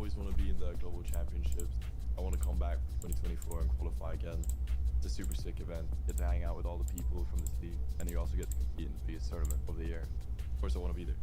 always want to be in the global championships. I want to come back for 2024 and qualify again. It's a super sick event. You get to hang out with all the people from this league, and you also get to compete in the biggest tournament of the year. Of course, I want to be there.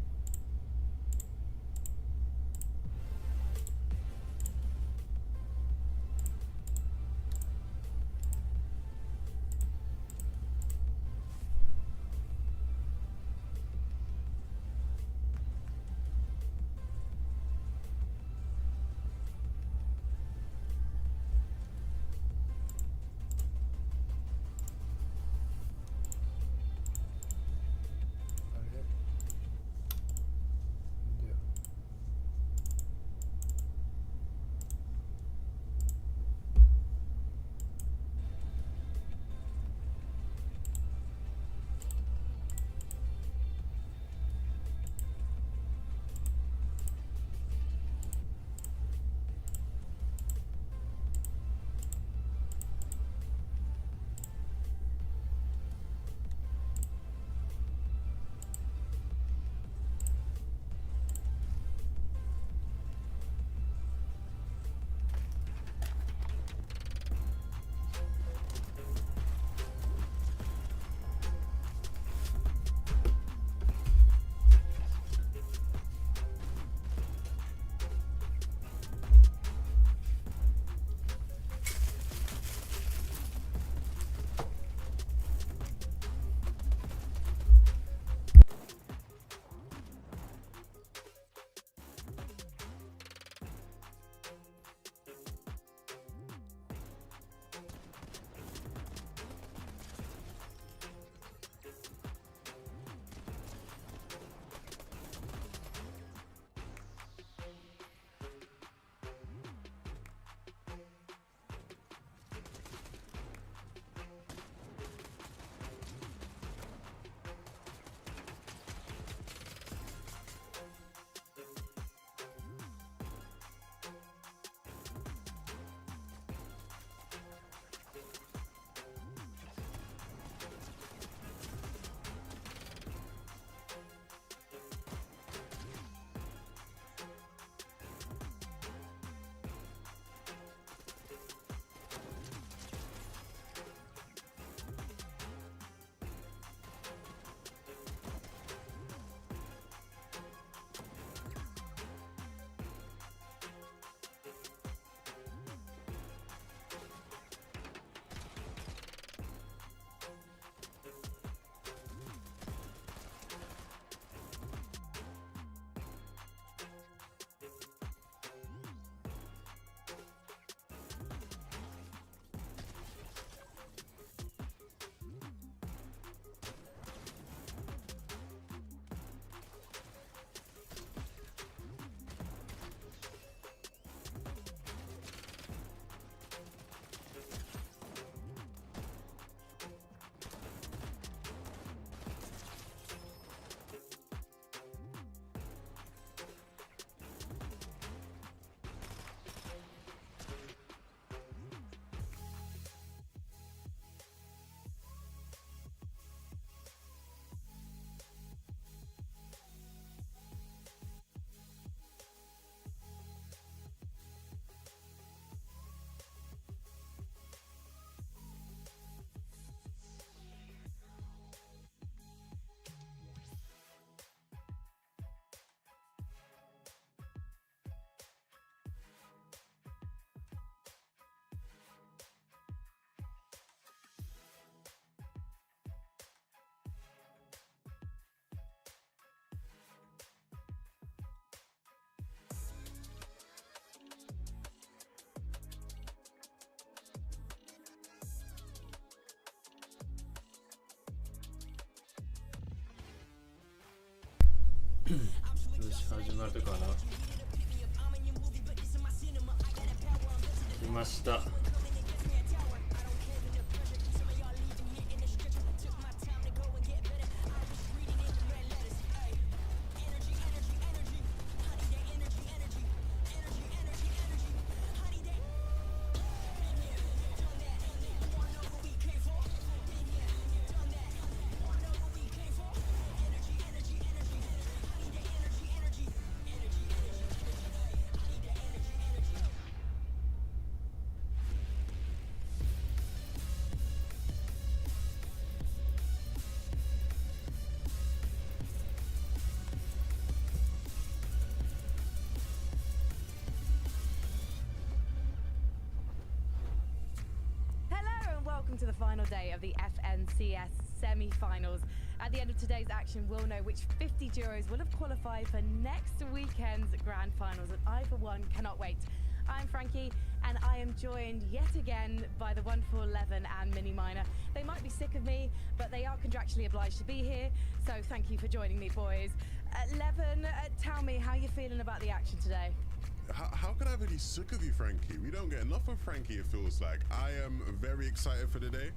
よし、始まるかな。来ました。to the final day of the FNCS semi-finals. At the end of today's action, we'll know which 50 duos will have qualified for next weekend's grand finals, and I, for one, cannot wait. I'm Frankie, and I am joined yet again by the wonderful Levin and Mini Miner. They might be sick of me, but they are contractually obliged to be here, so thank you for joining me, boys. Levin, tell me how you're feeling about the action today. How can I be sick of you, Frankie? We don't get enough of Frankie, it feels like. I am very excited for the day.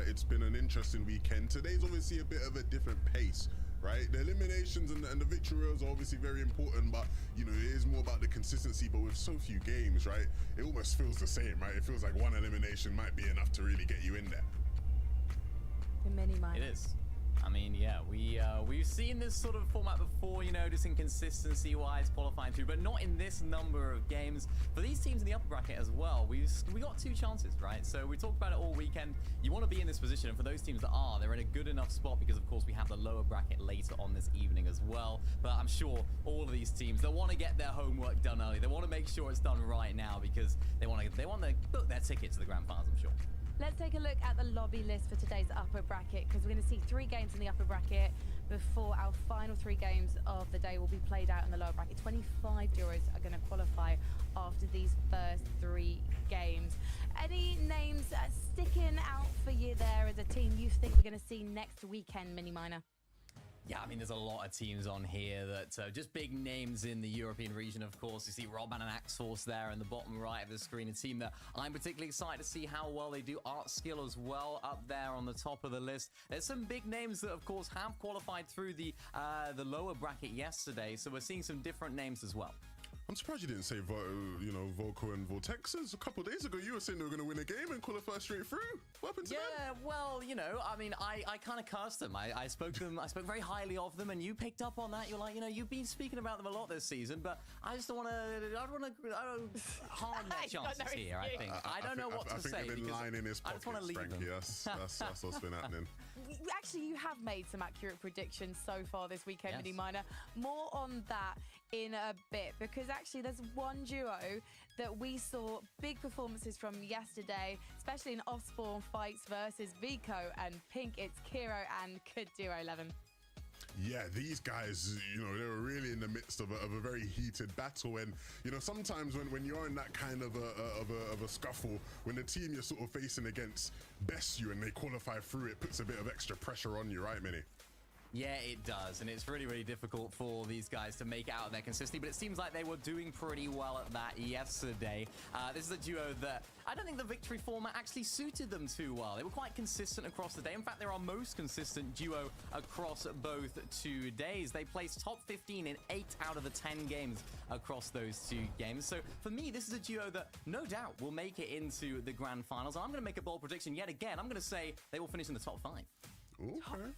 It's been an interesting weekend. Today's obviously a bit of a different pace, right? The eliminations and the victories are obviously very important, but you know, it is more about the consistency. But with so few games, right, it almost feels the same, right? It feels like one elimination might be enough to really get you in there. The Mini Miner. It is. I mean, yeah, we've seen this sort of format before, you know, just inconsistency-wise qualifying through, but not in this number of games. For these teams in the upper bracket as well, we got 2 chances, right? So we talked about it all weekend. You want to be in this position, and for those teams that are, they're in a good enough spot because, of course, we have the lower bracket later on this evening as well. But I'm sure all of these teams, they want to get their homework done early. They want to make sure it's done right now because they want to book their ticket to the grand finals, I'm sure. Let's take a look at the lobby list for today's upper bracket, because we're going to see 3 games in the upper bracket before our final 3 games of the day will be played out in the lower bracket. 25 duos are going to qualify after these first 3 games. Any names sticking out for you there as a team you think we're going to see next weekend, Mini Miner? Yeah, I mean, there's a lot of teams on here that just big names in the European region, of course. You see Robman and Axforce there in the bottom right of the screen, a team that I'm particularly excited to see how well they do. Art Skill as well up there on the top of the list. There's some big names that, of course, have qualified through the lower bracket yesterday, so we're seeing some different names as well. I'm surprised you didn't say, you know, Volko and Vortexes. A couple of days ago, you were saying they were going to win a game and qualify straight through. What happened to them? Yeah, well, you know, I mean, I kind of cursed them. I spoke very highly of them, and you picked up on that. You're like, you know, you've been speaking about them a lot this season, but I just don't want to harm their chances here, I think. I don't know what to say. I think they've been lying in his pockets, I just want to leave Frankie. them. That's what's been happening. Actually, you have made some accurate predictions so far this weekend, Yes. Mini Miner. More on that in a bit, because actually there's one duo that we saw big performances from yesterday, especially in off-spawn fights versus Vico and Pink. It's Kiro and Good Duo 11. Yeah, these guys, you know, they were really in the midst of a very heated battle. And, you know, sometimes when you're in that kind of a scuffle, when the team you're sort of facing against bests you and they qualify through, it puts a bit of extra pressure on you, right, Minnie? Yeah, it does, and it's really, really difficult for these guys to make out their consistency, but it seems like they were doing pretty well at that yesterday. This is a duo that I don't think the victory format actually suited them too well. They were quite consistent across the day. In fact, they're our most consistent duo across both 2 days. They placed top 15 in 8 out of the 10 games across those 2 games. So for me, this is a duo that no doubt will make it into the grand finals. And I'm going to make a bold prediction yet again. I'm going to say they will finish in the top 5. Okay.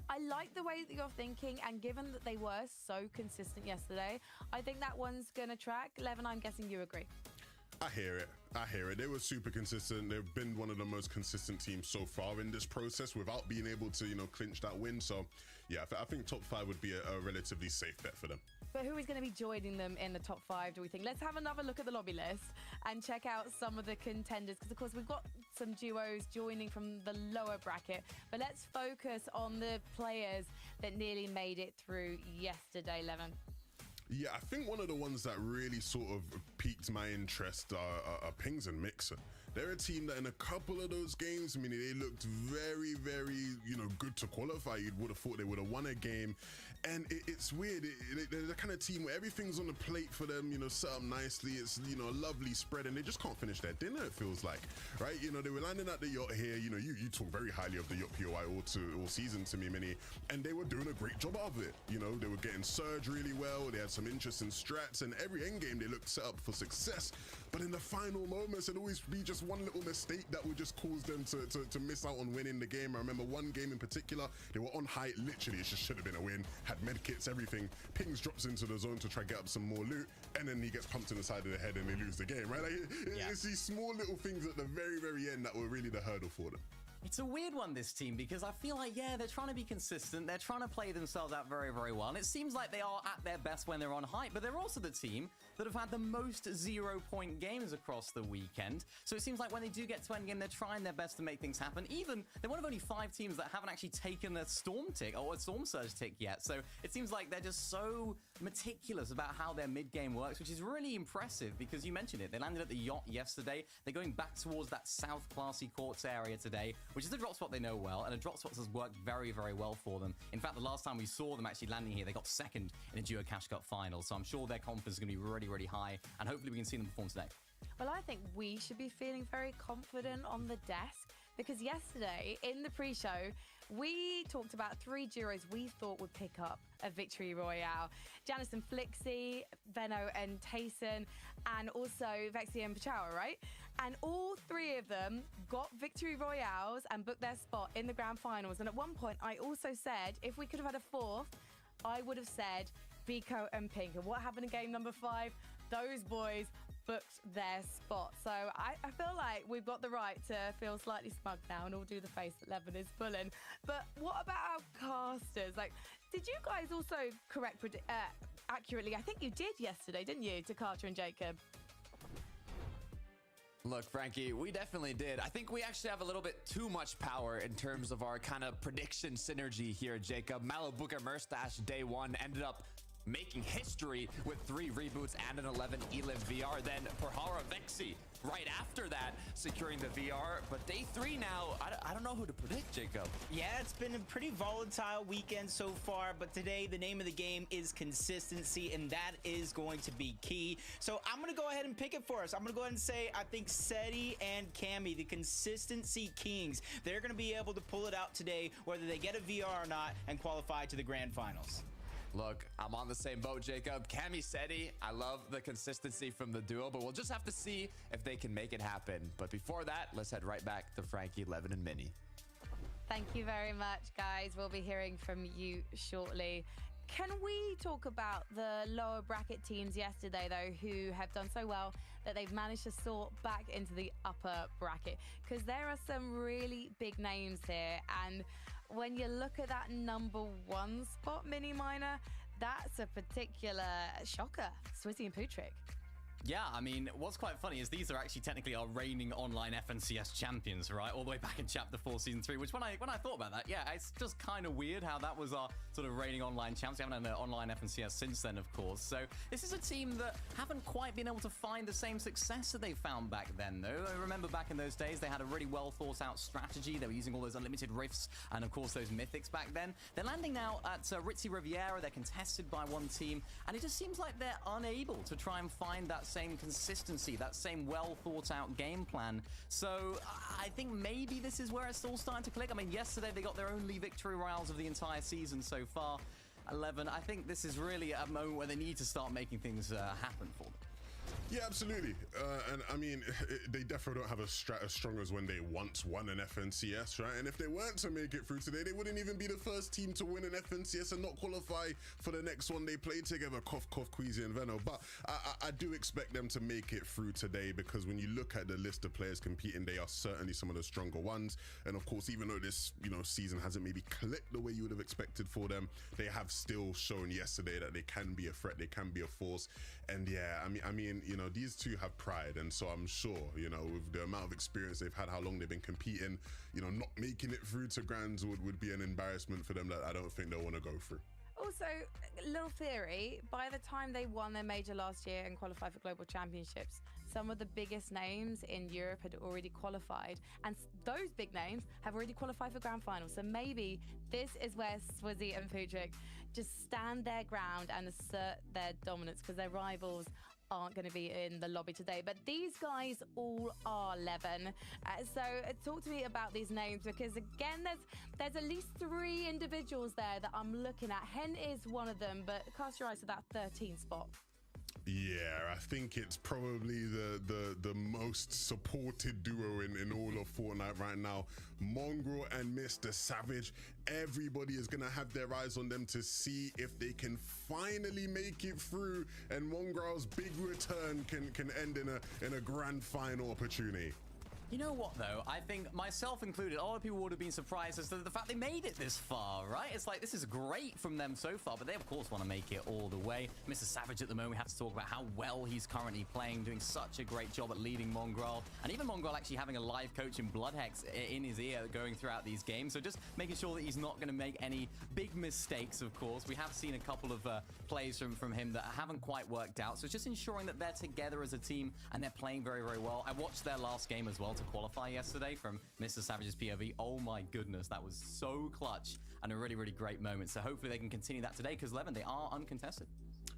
I like the way that you're thinking, and given that they were so consistent yesterday, I think that one's gonna track. Levin, I'm guessing you agree. I hear it. They were super consistent. They've been one of the most consistent teams so far in this process without being able to, you know, clinch that win. So, yeah, I think top 5 would be a relatively safe bet for them. But who is going to be joining them in the top 5, do we think? Let's have another look at the lobby list and check out some of the contenders, because, of course, we've got some duos joining from the lower bracket. But let's focus on the players that nearly made it through yesterday, Levin. Yeah, I think one of the ones that really sort of piqued my interest are Pings and Mixer. They're a team that in a couple of those games, I mean, they looked very, very, you know, good to qualify. You would have thought they would have won a game. And it's weird. They're the kind of team where everything's on the plate for them, you know, set up nicely. It's, you know, a lovely spread, and they just can't finish their dinner, it feels like, right? You know, they were landing at the yacht here. You know, you talk very highly of the yacht POI all season to me, Minnie, and they were doing a great job of it. You know, they were getting surge really well. They had some interesting strats, and every end game they looked set up for success. But in the final moments, it'd always be just one little mistake that would just cause them to miss out on winning the game. I remember one game in particular, they were on height, literally, it just should have been a win. Had medkits, everything. Pings drops into the zone to try to get up some more loot, and then he gets pumped in the side of the head and they lose the game, right? Like, it's these small little things at the very, very end that were really the hurdle for them. It's a weird one, this team, because I feel like, yeah, they're trying to be consistent. They're trying to play themselves out very, very well. And it seems like they are at their best when they're on hype, but they're also the team that have had the most 0-point games across the weekend. So it seems like when they do get to endgame, they're trying their best to make things happen. Even, they're one of only 5 teams that haven't actually taken a Storm tick or a Storm Surge tick yet. So it seems like they're just so meticulous about how their mid-game works, which is really impressive because you mentioned it. They landed at the yacht yesterday. They're going back towards that South Classy Courts area today, which is a drop spot they know well, and a drop spot has worked very, very well for them. In fact, the last time we saw them actually landing here, they got second in a Duo Cash Cup final, so I'm sure their confidence is going to be really, really high, and hopefully we can see them perform today. Well, I think we should be feeling very confident on the desk because yesterday in the pre-show, we talked about 3 duos we thought would pick up a victory royale. Janice and Flixie, Venno and Tayson, and also Vexy and Pachawa, right? And all 3 of them got victory royales and booked their spot in the grand finals. And at one point, I also said, if we could have had a 4th, I would have said Vico and Pink. And what happened in game number 5? Those boys booked their spot. So I feel like we've got the right to feel slightly smug now and all do the face that Levin is pulling. But what about our casters? Like, did you guys also correct accurately? I think you did yesterday, didn't you, to Carter and Jacob? Look, Frankie, we definitely did. I think we actually have a little bit too much power in terms of our kind of prediction synergy here, Jacob. Malabuka Merstash day 1 ended up making history with 3 reboots and an 11 Elim VR. Then Perhara Vexy right after that securing the VR. But day 3 now, I don't know who to predict, Jacob. Yeah, it's been a pretty volatile weekend so far, but today the name of the game is consistency, and that is going to be key. So I'm going to go ahead and pick it for us. I'm going to go ahead and say I think Seti and Cammy, the consistency kings, they're going to be able to pull it out today, whether they get a VR or not, and qualify to the grand finals. Look, I'm on the same boat, Jacob. Cammy Seti, I love the consistency from the duo, but we'll just have to see if they can make it happen. But before that, let's head right back to Frankie, Levin, and Minnie. Thank you very much, guys. We'll be hearing from you shortly. Can we talk about the lower bracket teams yesterday, though, who have done so well that they've managed to sort back into the upper bracket? Because there are some really big names here. And when you look at that number 1 spot, Mini Minor, that's a particular shocker. Swizzy and Putrick. Yeah, I mean, what's quite funny is these are actually technically our reigning online FNCS champions, right? All the way back in Chapter 4, Season 3, which when I thought about that, yeah, it's just kind of weird how that was our sort of reigning online champs. We haven't had an online FNCS since then, of course. So this is a team that haven't quite been able to find the same success that they found back then, though. I remember back in those days, they had a really well thought out strategy. They were using all those unlimited rifts and, of course, those mythics back then. They're landing now at Ritzy Riviera. They're contested by 1 team, and it just seems like they're unable to try and find that same consistency, that same well thought out game plan. So I think maybe this is where it's all starting to click. I mean, yesterday they got their only victory royales of the entire season so far. 11. I think this is really a moment where they need to start making things happen for them. Yeah, absolutely. And I mean, they definitely don't have a strat as strong as when they once won an FNCS, right? And if they weren't to make it through today, they wouldn't even be the first team to win an FNCS and not qualify for the next one they play together. Cough, cough, Queasy and Venno. But I do expect them to make it through today because when you look at the list of players competing, they are certainly some of the stronger ones. And of course, even though this, season hasn't maybe clicked the way you would have expected for them, they have still shown yesterday that they can be a threat, they can be a force. And yeah, I mean, these two have pride, and so I'm sure, with the amount of experience they've had, how long they've been competing, not making it through to grands would be an embarrassment for them that I don't think they'll want to go through. Also, little theory, by the time they won their major last year and qualified for global championships, some of the biggest names in Europe had already qualified, and those big names have already qualified for grand finals. So maybe this is where Swizzy and Putrick just stand their ground and assert their dominance because their rivals aren't going to be in the lobby today, but these guys all are 11. So talk to me about these names because again, there's at least 3 individuals there that I'm looking at. Hen is one of them, but cast your eyes to that 13 spot. Yeah, I think it's probably the most supported duo in all of Fortnite right now. Mongrel and Mr. Savage. Everybody is gonna have their eyes on them to see if they can finally make it through, and Mongrel's big return can end in a grand final opportunity. You know what, though? I think myself included, a lot of people would have been surprised as to the fact they made it this far, right? It's like, this is great from them so far, but they, of course, want to make it all the way. Mr. Savage at the moment, we have to talk about how well he's currently playing, doing such a great job at leading Mongrel. And even Mongrel actually having a live coach in Bloodhex in his ear going throughout these games. So just making sure that he's not going to make any big mistakes, of course. We have seen a couple of plays from him that haven't quite worked out. So it's just ensuring that they're together as a team and they're playing very, very well. I watched their last game as well to qualify yesterday from Mr. Savage's POV. Oh my goodness, that was so clutch and a really, really great moment. So hopefully they can continue that today because Levin, they are uncontested.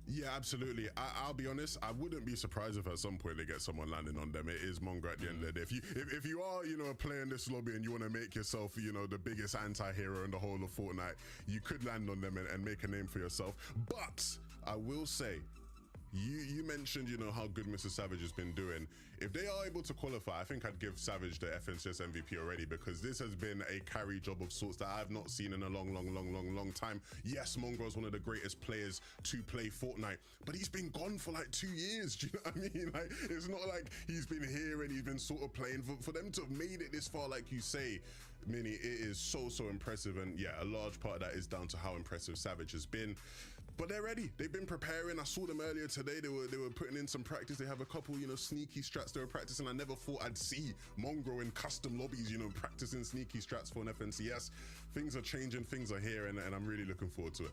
Yeah, absolutely. I'll be honest, I wouldn't be surprised if at some point they get someone landing on them. It is Mongrel at the end of the day. If you are, you know, a player in this lobby and you want to make yourself, you know, the biggest anti-hero in the whole of Fortnite, you could land on them and make a name for yourself. But I will say, you mentioned, you know, how good Mr. Savage has been doing. If they are able to qualify, I think I'd give Savage the FNCS MVP already because this has been a carry job of sorts that I've not seen in a long time. Yes, Mongrel's one of the greatest players to play Fortnite, but he's been gone for like 2 years. Do you know what I mean? Like, it's not like he's been here and he's been sort of playing. For them to have made it this far, like you say, Minnie, it is so impressive. And yeah, a large part of that is down to how impressive Savage has been. But they're ready. They've been preparing. I saw them earlier today. They were putting in some practice. They have a couple, you know, sneaky strats they were practicing. I never thought I'd see Mongrel in custom lobbies, you know, practicing sneaky strats for an FNCS. Things are changing. Things are here, and I'm really looking forward to it.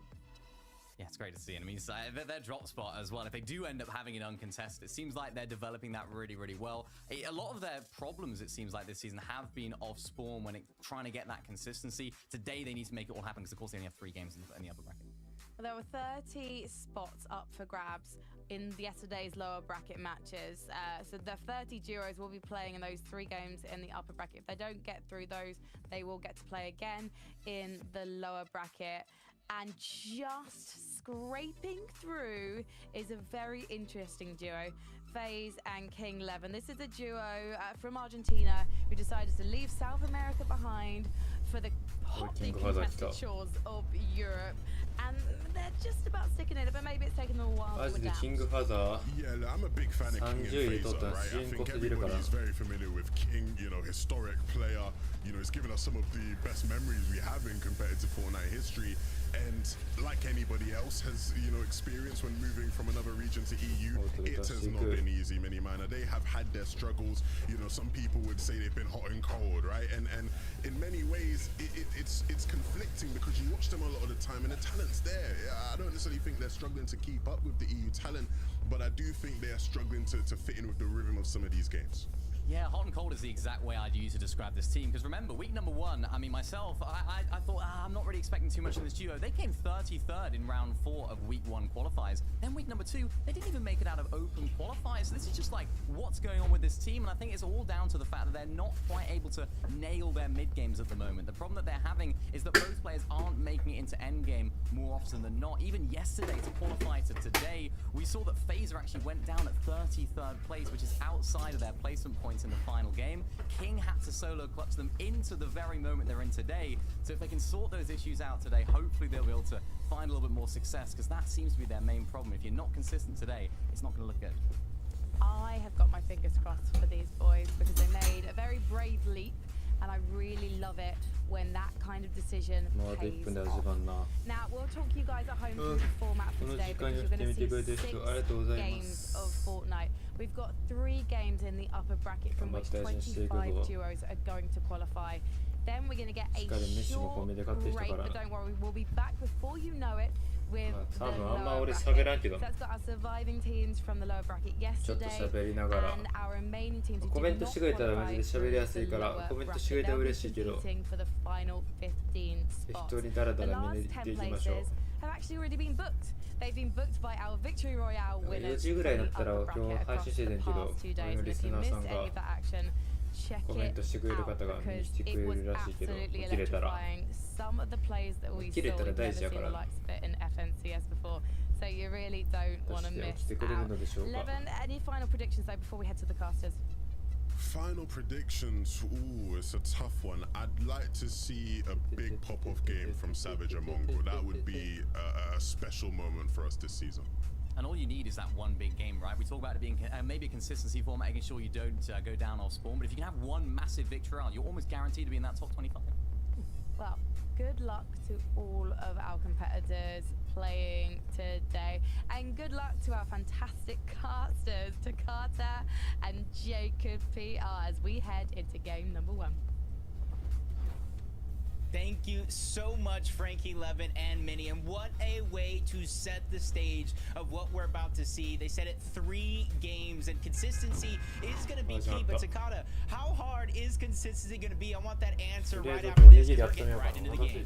Yeah, it's great to see. And I mean, their drop spot as well, if they do end up having it uncontested, it seems like they're developing that really, really well. A lot of their problems, it seems like this season, have been off spawn when trying to get that consistency. Today, they need to make it all happen because, of course, they only have 3 games in the upper bracket. There were 30 spots up for grabs in yesterday's lower bracket matches. So the 30 duos will be playing in those 3 games in the upper bracket. If they don't get through those, they will get to play again in the lower bracket. And just scraping through is a very interesting duo. FaZe and King Levin. This is a duo from Argentina who decided to leave South America behind for the hotly contested shores of Europe. And they're just about sticking in it, but maybe it's taken them a while to adapt. Yeah, I'm a big fan of King and FaZe, right? I think everybody's very familiar with King, you know, historic player. You know, it's given us some of the best memories we have in competitive Fortnite history. And like anybody else has, you know, experienced when moving from another region to EU, it has not been easy, many manner. They have had their struggles. You know, some people would say they've been hot and cold, right? And in many ways, it's conflicting because you watch them a lot of the time and the talent's there. I don't necessarily think they're struggling to keep up with the EU talent, but I do think they are struggling to fit in with the rhythm of some of these games. Yeah, hot and cold is the exact way I'd use to describe this team. Because remember, week number 1, I mean, myself, I thought, I'm not really expecting too much in this duo. They came 33rd in round 4 of week 1 qualifiers. Then week number 2, they didn't even make it out of open qualifiers. So this is just like, what's going on with this team? And I think it's all down to the fact that they're not quite able to nail their mid games at the moment. The problem that they're having is that both players aren't making it into end game more often than not. Even yesterday to qualify to today, we saw that FaZe actually went down at 33rd place, which is outside of their placement points in the final game. King had to solo clutch them into the very moment they're in today. So if they can sort those issues out today, hopefully they'll be able to find a little bit more success, because that seems to be their main problem. If you're not consistent today, it's not going to look good. I have got my fingers crossed for these boys because they made a very brave leap, and I really love it when that kind of decision pays off. Now, we'll talk you guys at home through the format for today because you're going to see 6 games of Fortnite. We've got 3 games in the upper bracket from which 25 duos are going to qualify. Then we're going to get a short break, but don't worry, we'll be back before you know it with the lower bracket. So that's got our surviving teams from the lower bracket yesterday and our remaining teams who did not qualify for the lower bracket. They'll be competing for the final 15 spots. The last 10 places have actually already been booked. They've been booked by our Victory Royale winners from the upper bracket across the past 2 days. And if you missed any of that action, check it out because it was absolutely electrifying. Some of the plays that we saw, we've never seen the likes of it in FNCS before. So you really don't want to miss out. Levin, any final predictions though before we head to the casters? Final predictions, ooh, it's a tough one. I'd like to see a big pop-off game from Savage and Mongrel. That would be a special moment for us this season. And all you need is that one big game, right? We talk about it being maybe a consistency format, making sure you don't go down off spawn. But if you can have one massive victory round, you're almost guaranteed to be in that top 25. Well, good luck to all of our competitors playing today. And good luck to our fantastic casters, to Carter and Jacob PR, as we head into game number 1. Thank you so much, Frankie Levin and Minnie. And what a way to set the stage of what we're about to see. They said it 3 games, and consistency is going to be key. But Takata, how hard is consistency going to be? I want that answer right after this, because we're getting right into the game.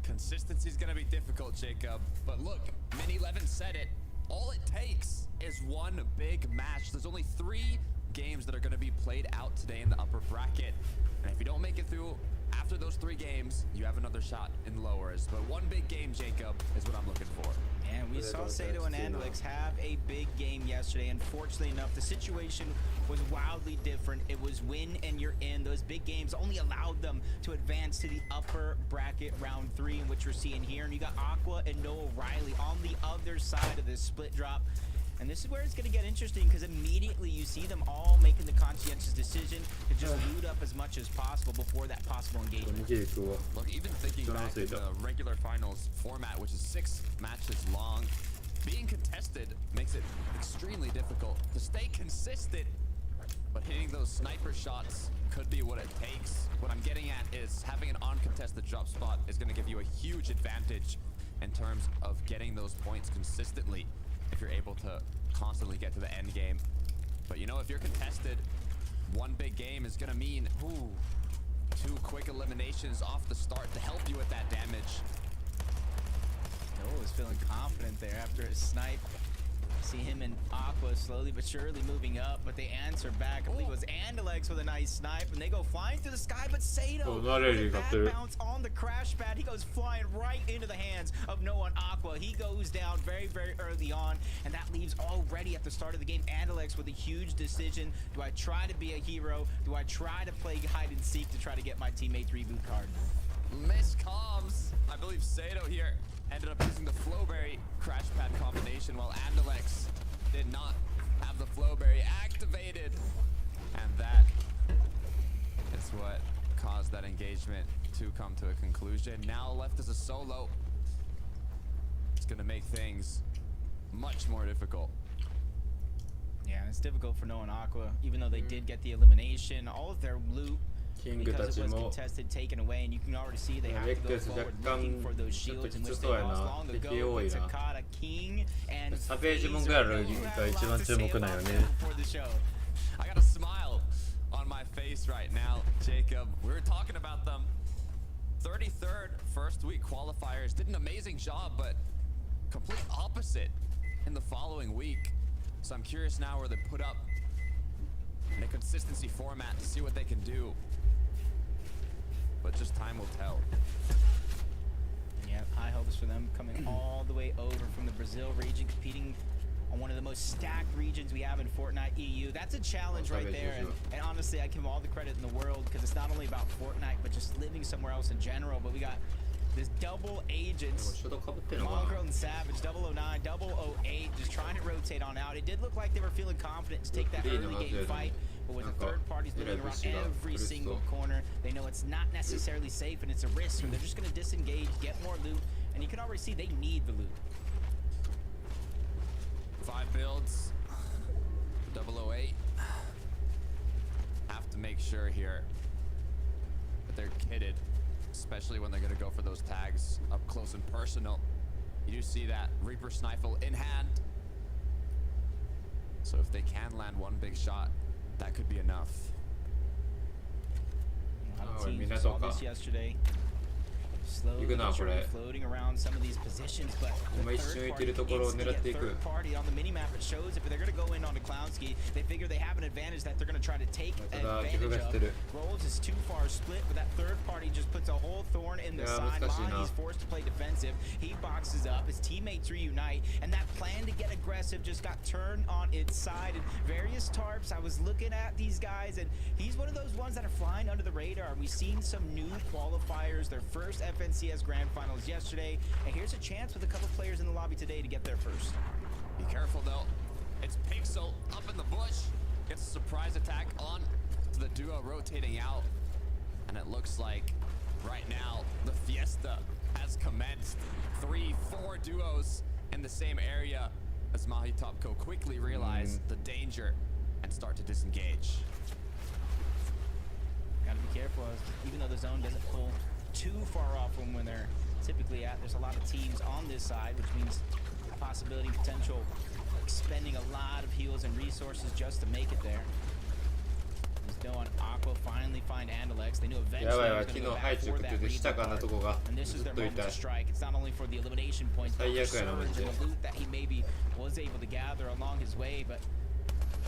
Consistency is going to be difficult, Jacob. But look, Minnie Levin said it. All it takes is one big match. There's only 3 games that are going to be played out today in the upper bracket, and if you don't make it through after those 3 games, you have another shot in lowers. But one big game, Jacob, is what I'm looking for. And we saw Sato and Andalix have a big game yesterday. Unfortunately enough, the situation was wildly different. It was win and you're in. Those big games only allowed them to advance to the upper bracket round 3, in which we're seeing here. And you got Aqua and Noah Riley on the other side of this split drop. And this is where it's going to get interesting, because immediately you see them all making the conscientious decision to just loot up as much as possible before that possible engagement. Look, even thinking back to the regular finals format, which is 6 matches long, being contested makes it extremely difficult to stay consistent. But hitting those sniper shots could be what it takes. What I'm getting at is having an uncontested drop spot is going to give you a huge advantage in terms of getting those points consistently, if you're able to constantly get to the end game. But you know, if you're contested, one big game is gonna mean 2 quick eliminations off the start to help you with that damage. Noah was feeling confident there after his snipe. See him and Aqua slowly but surely moving up, but they answer back. I believe it was Andalex with a nice snipe, and they go flying through the sky. But Sato, with that bounce on the crash pad, he goes flying right into the hands of Noah and Aqua. He goes down very, very early on, and that leaves already at the start of the game Andalex with a huge decision. Do I try to be a hero? Do I try to play hide and seek to try to get my teammates reboot card? Miss comms. I believe Sato here ended up using the Flowberry crash pad combination, while Andalex did not have the Flowberry activated. And that is what caused that engagement to come to a conclusion. Now left as a solo. It's going to make things much more difficult. Yeah, it's difficult for Noah and Aqua, even though they did get the elimination. All of their loot, because it was contested, taken away, and you can already see they have to go forward looking for those shields in which they lost long ago with Takata, King, and Fraser. For the show. I got a smile on my face right now, Jacob. We were talking about them. 33rd first week qualifiers did an amazing job, but complete opposite in the following week. So I'm curious now where they put up in a consistency format to see what they can do. But just time will tell. Yeah, high hopes for them coming all the way over from the Brazil region, competing on one of the most stacked regions we have in Fortnite EU. That's a challenge right there, and honestly, I give them all the credit in the world, because it's not only about Fortnite, but just living somewhere else in general. But we got this double agents, Mongrel and Savage, 009, 008, just trying to rotate on out. It did look like they were feeling confident to take that early game fight, but with the third parties looking around every single corner, they know it's not necessarily safe and it's a risk, so they're just going to disengage, get more loot, and you can already see they need the loot. 5 builds, 008. Have to make sure here that they're kitted, especially when they're going to go for those tags up close and personal. You do see that Reaper Snifle in hand. So if they can land one big shot, that could be enough. A lot of teams saw this yesterday. Slowly floating around some of these positions, but the third party on the minimap, it shows if they're going to go in on the Clownski, they figure they have an advantage that they're going to try to take advantage of. Rolls is too far split, but that third party just puts a whole thorn in the side. He's forced to play defensive. He boxes up, his teammates reunite, and that plan to get aggressive just got turned on its side. And various tarps, I was looking at these guys, and he's one of those ones that are flying under the radar. We've seen some new qualifiers, their first ever FNCS Grand Finals yesterday, and here's a chance with a couple players in the lobby today to get there first. Be careful though. It's Pixel up in the bush. Gets a surprise attack on to the duo rotating out. And it looks like right now the fiesta has commenced. 3-4 duos in the same area as Mahitopco quickly realize the danger and start to disengage. Gotta be careful, even though the zone doesn't pull too far off from when they're typically at. There's a lot of teams on this side, which means possibility, potential, expending a lot of heals and resources just to make it there. There's no on Aqua finally find Andalex. They knew eventually they were going to go back for that rebound. And this is their moment to strike. It's not only for the elimination points, but the surge and the loot that he maybe was able to gather along his way. But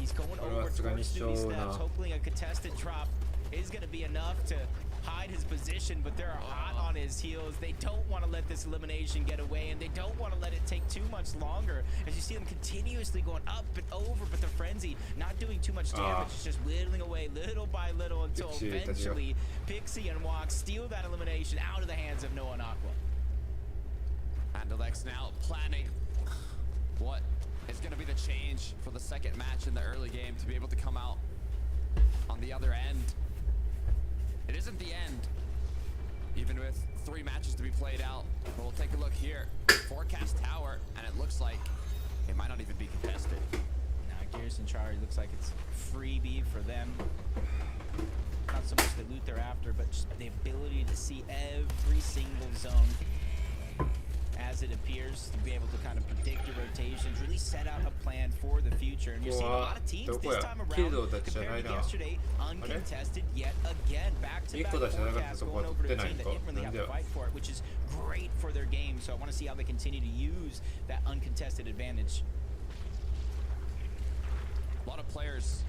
he's going over towards Newbie Steps, hoping a contested drop is going to be enough to hide his position, but they're hot on his heels. They don't want to let this elimination get away, and they don't want to let it take too much longer. As you see them continuously going up and over, but the Frenzy not doing too much damage. It's just whittling away little by little until eventually Pixie and Walk steal that elimination out of the hands of Noah and Aqua. Andalex now planning what is going to be the change for the second match in the early game to be able to come out on the other end. It isn't the end, even with 3 matches to be played out. But we'll take a look here. Forecast Tower, and it looks like it might not even be contested. Now, Garrison Chari looks like it's freebie for them. Not so much the loot they're after, but just the ability to see every single zone as it appears, to be able to kind of predict your rotations, really set out a plan for the future. And you're seeing a lot of teams this time around compared to yesterday, uncontested yet again. Back-to-back forecasts going over to a team that didn't really have to fight for it, which is great for their game. So I want to see how they continue to use that uncontested advantage. A lot of players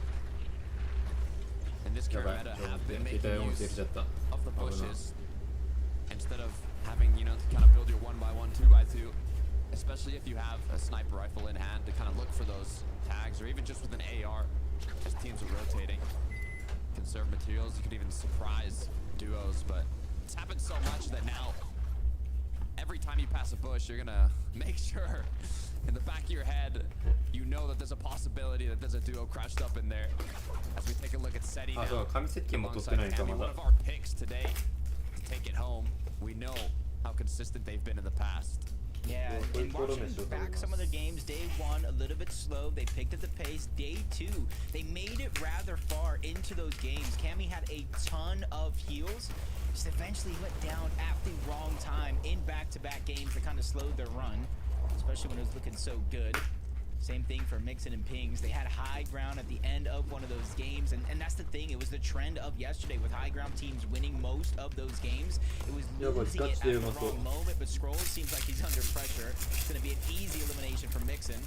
in this current meta have been making use of the bushes instead of having, you know, to kind of build your 1x1, 2x2, especially if you have a sniper rifle in hand to kind of look for those tags, or even just with an AR as teams are rotating. Conserve materials, you could even surprise duos, but it's happened so much that now every time you pass a bush, you're gonna make sure in the back of your head you know that there's a possibility that there's a duo crashed up in there. As we take a look at Seti now, alongside Cammy, one of our picks today to take it home. We know how consistent they've been in the past. Yeah, and watching back some of their games, day 1 a little bit slow, they picked up the pace. Day 2, they made it rather far into those games. Cammy had a ton of heals, just eventually went down at the wrong time in back-to-back games that kind of slowed their run, especially when it was looking so good. Same thing for Mixon and Pings. They had high ground at the end of one of those games, and that's the thing. It was the trend of yesterday with high ground teams winning most of those games. It was losing it at the wrong moment, but Scrolls seems like he's under pressure. It's going to be an easy elimination for Mixon.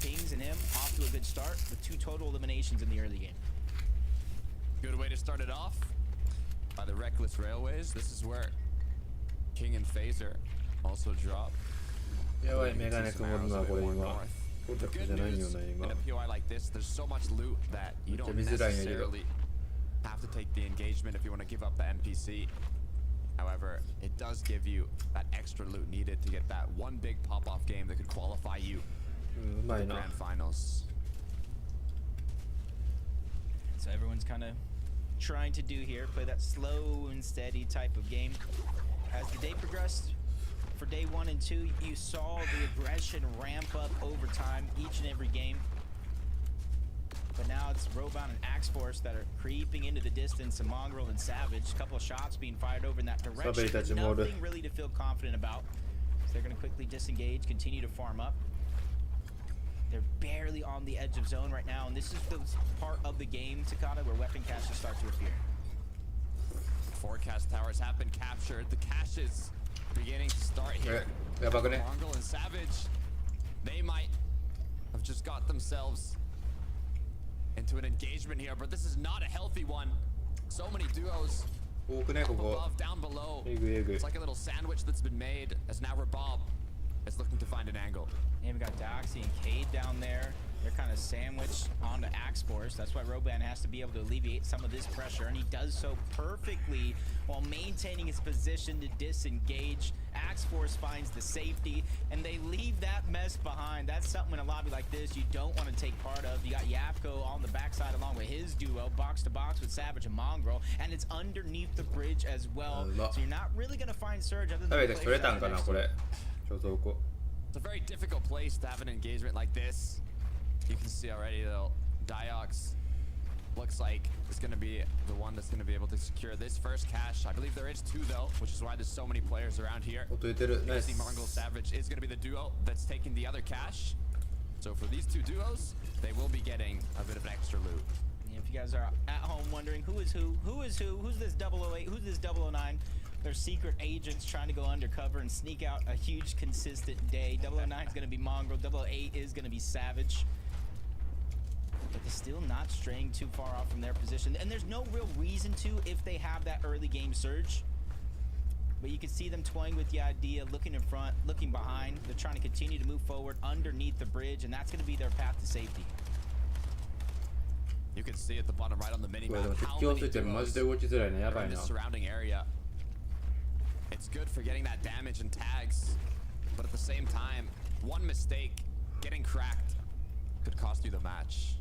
Pings and him off to a good start with 2 total eliminations in the early game. Good way to start it off by the Reckless Railways. This is where King and Phaser also drop. The good news in a POI like this, there's so much loot that you don't necessarily have to take the engagement if you want to give up the NPC. However, it does give you that extra loot needed to get that one big pop-off game that could qualify you for the Grand Finals. So everyone's kind of trying to do here, play that slow and steady type of game. As the day progressed, for day 1 and 2, you saw the aggression ramp up over time each and every game. But now it's Robon and Axe Force that are creeping into the distance, and Mongrel and Savage. A couple of shots being fired over in that direction. Nothing really to feel confident about. So they're going to quickly disengage, continue to farm up. They're barely on the edge of zone right now, and this is the part of the game, Takata, where weapon caches start to appear. Forecast towers have been captured. The caches beginning to start here. Mongrel and Savage, they might have just got themselves into an engagement here, but this is not a healthy one. So many duos up above, down below. It's like a little sandwich that's been made, as now Rabob is looking to find an angle. And we got Doxy and Cade down there. They're kind of sandwiched onto Axe Force. That's why Roban has to be able to alleviate some of this pressure, and he does so perfectly while maintaining his position to disengage. Axe Force finds the safety, and they leave that mess behind. That's something in a lobby like this you don't want to take part of. You got Yapko on the backside along with his duo, box to box with Savage and Mongrel, and it's underneath the bridge as well. So you're not really going to find Surge other than the players that are next to it. It's a very difficult place to have an engagement like this. You can see already though, Diox looks like is going to be the one that's going to be able to secure this first cash. I believe there is two though, which is why there's so many players around here. You can see Mongrel Savage is going to be the duo that's taking the other cash. So for these two duos, they will be getting a bit of an extra loot. If you guys are at home wondering who is who, who's this 008, who's this 009, they're secret agents trying to go undercover and sneak out a huge consistent day. 009 is going to be Mongrel, 008 is going to be Savage. But they're still not straying too far off from their position. And there's no real reason to if they have that early game surge. But you can see them toying with the idea, looking in front, looking behind. They're trying to continue to move forward underneath the bridge, and that's going to be their path to safety. You can see at the bottom right on the minimap how many duos are in the surrounding area. It's good for getting that damage and tags, but at the same time, one mistake, getting cracked, could cost you the match.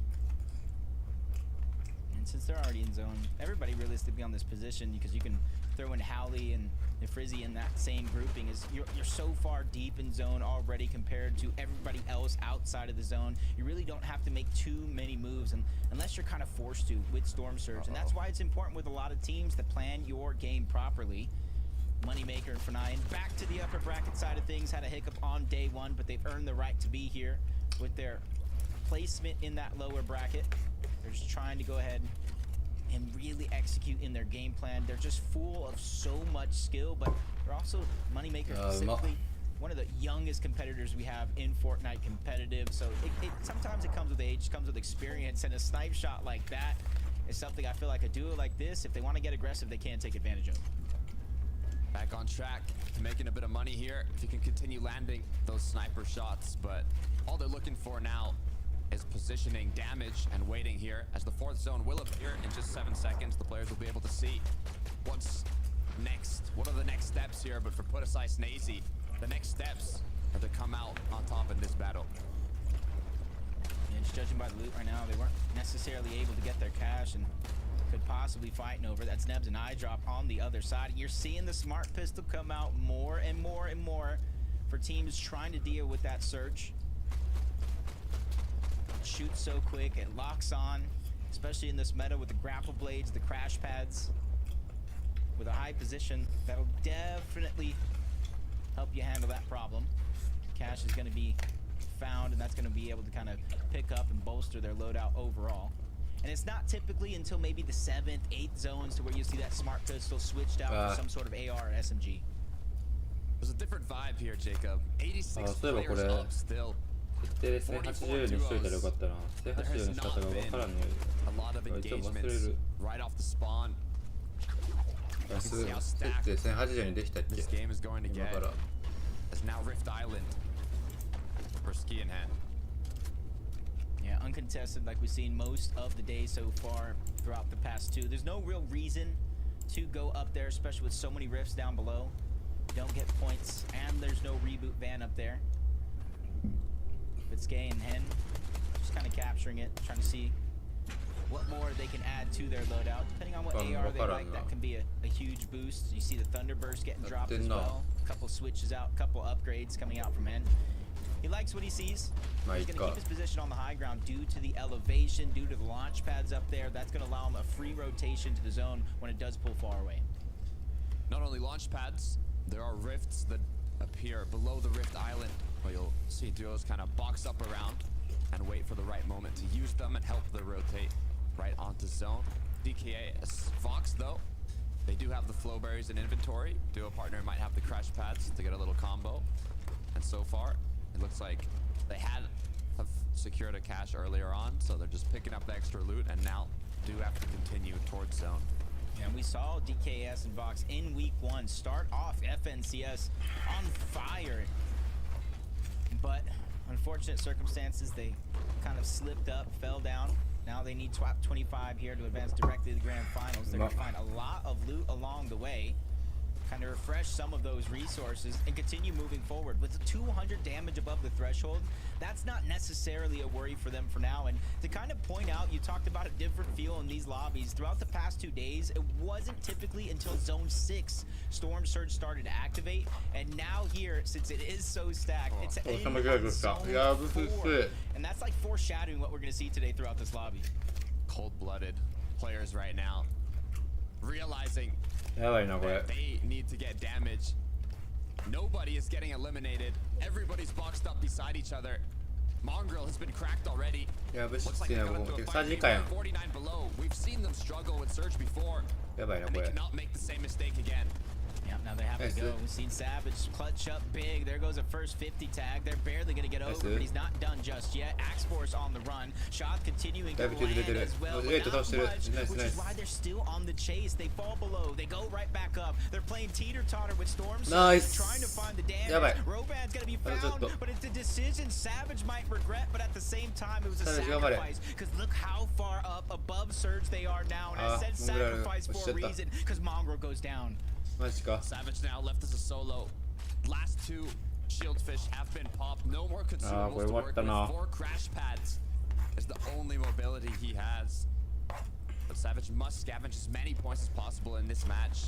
And since they're already in zone, everybody realistically on this position, because you can throw in Howley and Frizzy in that same grouping, is you're so far deep in zone already compared to everybody else outside of the zone. You really don't have to make too many moves unless you're kind of forced to with Storm Surge. And that's why it's important with a lot of teams to plan your game properly. Moneymaker and Fnayan back to the upper bracket side of things, had a hiccup on day one, but they've earned the right to be here with their placement in that lower bracket. They're just trying to go ahead and really execute in their game plan. They're just full of so much skill, but they're also Moneymaker specifically one of the youngest competitors we have in Fortnite competitive. So sometimes it comes with age, comes with experience, and a snipe shot like that is something I feel like a duo like this, if they want to get aggressive, they can take advantage of. Back on track to making a bit of money here if you can continue landing those sniper shots, but all they're looking for now is positioning damage and waiting here as the fourth zone will appear in just 7 seconds. The players will be able to see what's next. What are the next steps here? But for Put Aside Snazy, the next steps are to come out on top in this battle. And just judging by the loot right now, they weren't necessarily able to get their cash and could possibly fighting over. That's Nebs and iDrop on the other side. You're seeing the smart pistol come out more and more and more for teams trying to deal with that search. It shoots so quick, it locks on, especially in this meta with the grapple blades, the crash pads. With a high position, that'll definitely help you handle that problem. Cash is going to be found, and that's going to be able to kind of pick up and bolster their loadout overall. And it's not typically until maybe the 7th, 8th zones to where you see that smart pistol switched out for some sort of AR or SMG. There's a different vibe here, Jacob. 86 players up still. 1080にしといたらよかったな。1080にした方が分からんね。 A lot of engagements right off the spawn. 設定1080にできたっけ？ This game is going to get as now Rift Island for ski in hand. Yeah, uncontested like we've seen most of the day so far throughout the past two. There's no real reason to go up there, especially with so many rifts down below. You don't get points, and there's no reboot van up there. But Skay and Hen just kind of capturing it, trying to see what more they can add to their loadout. Depending on what AR they like, that can be a huge boost. You see the Thunderburst getting dropped as well. A couple switches out, a couple upgrades coming out from Hen. He likes what he sees. He's going to keep his position on the high ground due to the elevation, due to the launch pads up there. That's going to allow him a free rotation to the zone when it does pull far away. Not only launch pads, there are rifts that appear below the Rift Island, where you'll see duos kind of box up around and wait for the right moment to use them and help them rotate right onto zone. DKS Fox, though, they do have the flow berries in inventory. Duo partner might have the crash pads to get a little combo. And so far, it looks like they have secured a cache earlier on, so they're just picking up the extra loot and now do have to continue towards zone. And we saw DKS and Vox in week 1 start off FNCS on fire. But unfortunate circumstances. They kind of slipped up, fell down. Now they need 25 here to advance directly to the grand finals. They're going to find a lot of loot along the way, kind of refresh some of those resources and continue moving forward. With the 200 damage above the threshold, that's not necessarily a worry for them for now. And to kind of point out, you talked about a different feel in these lobbies. Throughout the past 2 days, it wasn't typically until Zone 6 Storm Surge started to activate. And now here, since it is so stacked, it's in Zone 4. And that's like foreshadowing what we're going to see today throughout this lobby. Cold-blooded players right now, realizing やばいなこれ。 they need to get damage. Nobody is getting eliminated. Everybody's boxed up beside each other. Mongrel has been cracked already. いや、物質 Looks 好き like な they're こ going こ。 to a サー fight ジかやん。 49 below. We've seen them struggle with Surge before. やばいな And こ they れ。 cannot make the same mistake again. Yeah, now they have to go. We've seen Savage clutch up big. There goes a first 50 tag. They're barely going to get over, but he's not done just yet. Axforce on the run. Shot continuing to land as well, but not much, which is why they're still on the chase. They fall below. They go right back up. They're playing teeter-totter with Storm Surge, trying to find the damage. Roban's going to be found, but it's a decision Savage might regret, but at the same time, it was a sacrifice. Because look how far up above Surge they are now. And I said sacrifice for a reason, because Mongrel goes down. マジか。 Savage now left as a solo. Last 2 shieldfish have been popped. No more consumables to work with. 4 crash pads is the only mobility he has. But Savage must scavenge as many points as possible in this match,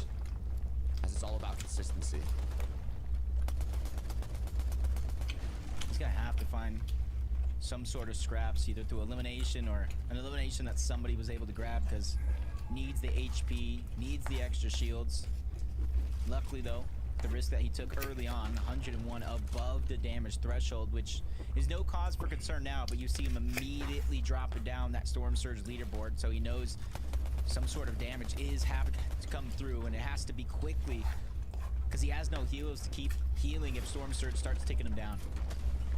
as it's all about consistency. He's gonna have to find some sort of scraps, either through elimination or an elimination that somebody was able to grab, because needs the HP, needs the extra shields. Luckily though, the risk that he took early on, 101 above the damage threshold, which is no cause for concern now, but you see him immediately dropping down that Storm Surge leaderboard, so he knows some sort of damage is having to come through, and it has to be quickly, because he has no heals to keep healing if Storm Surge starts taking him down.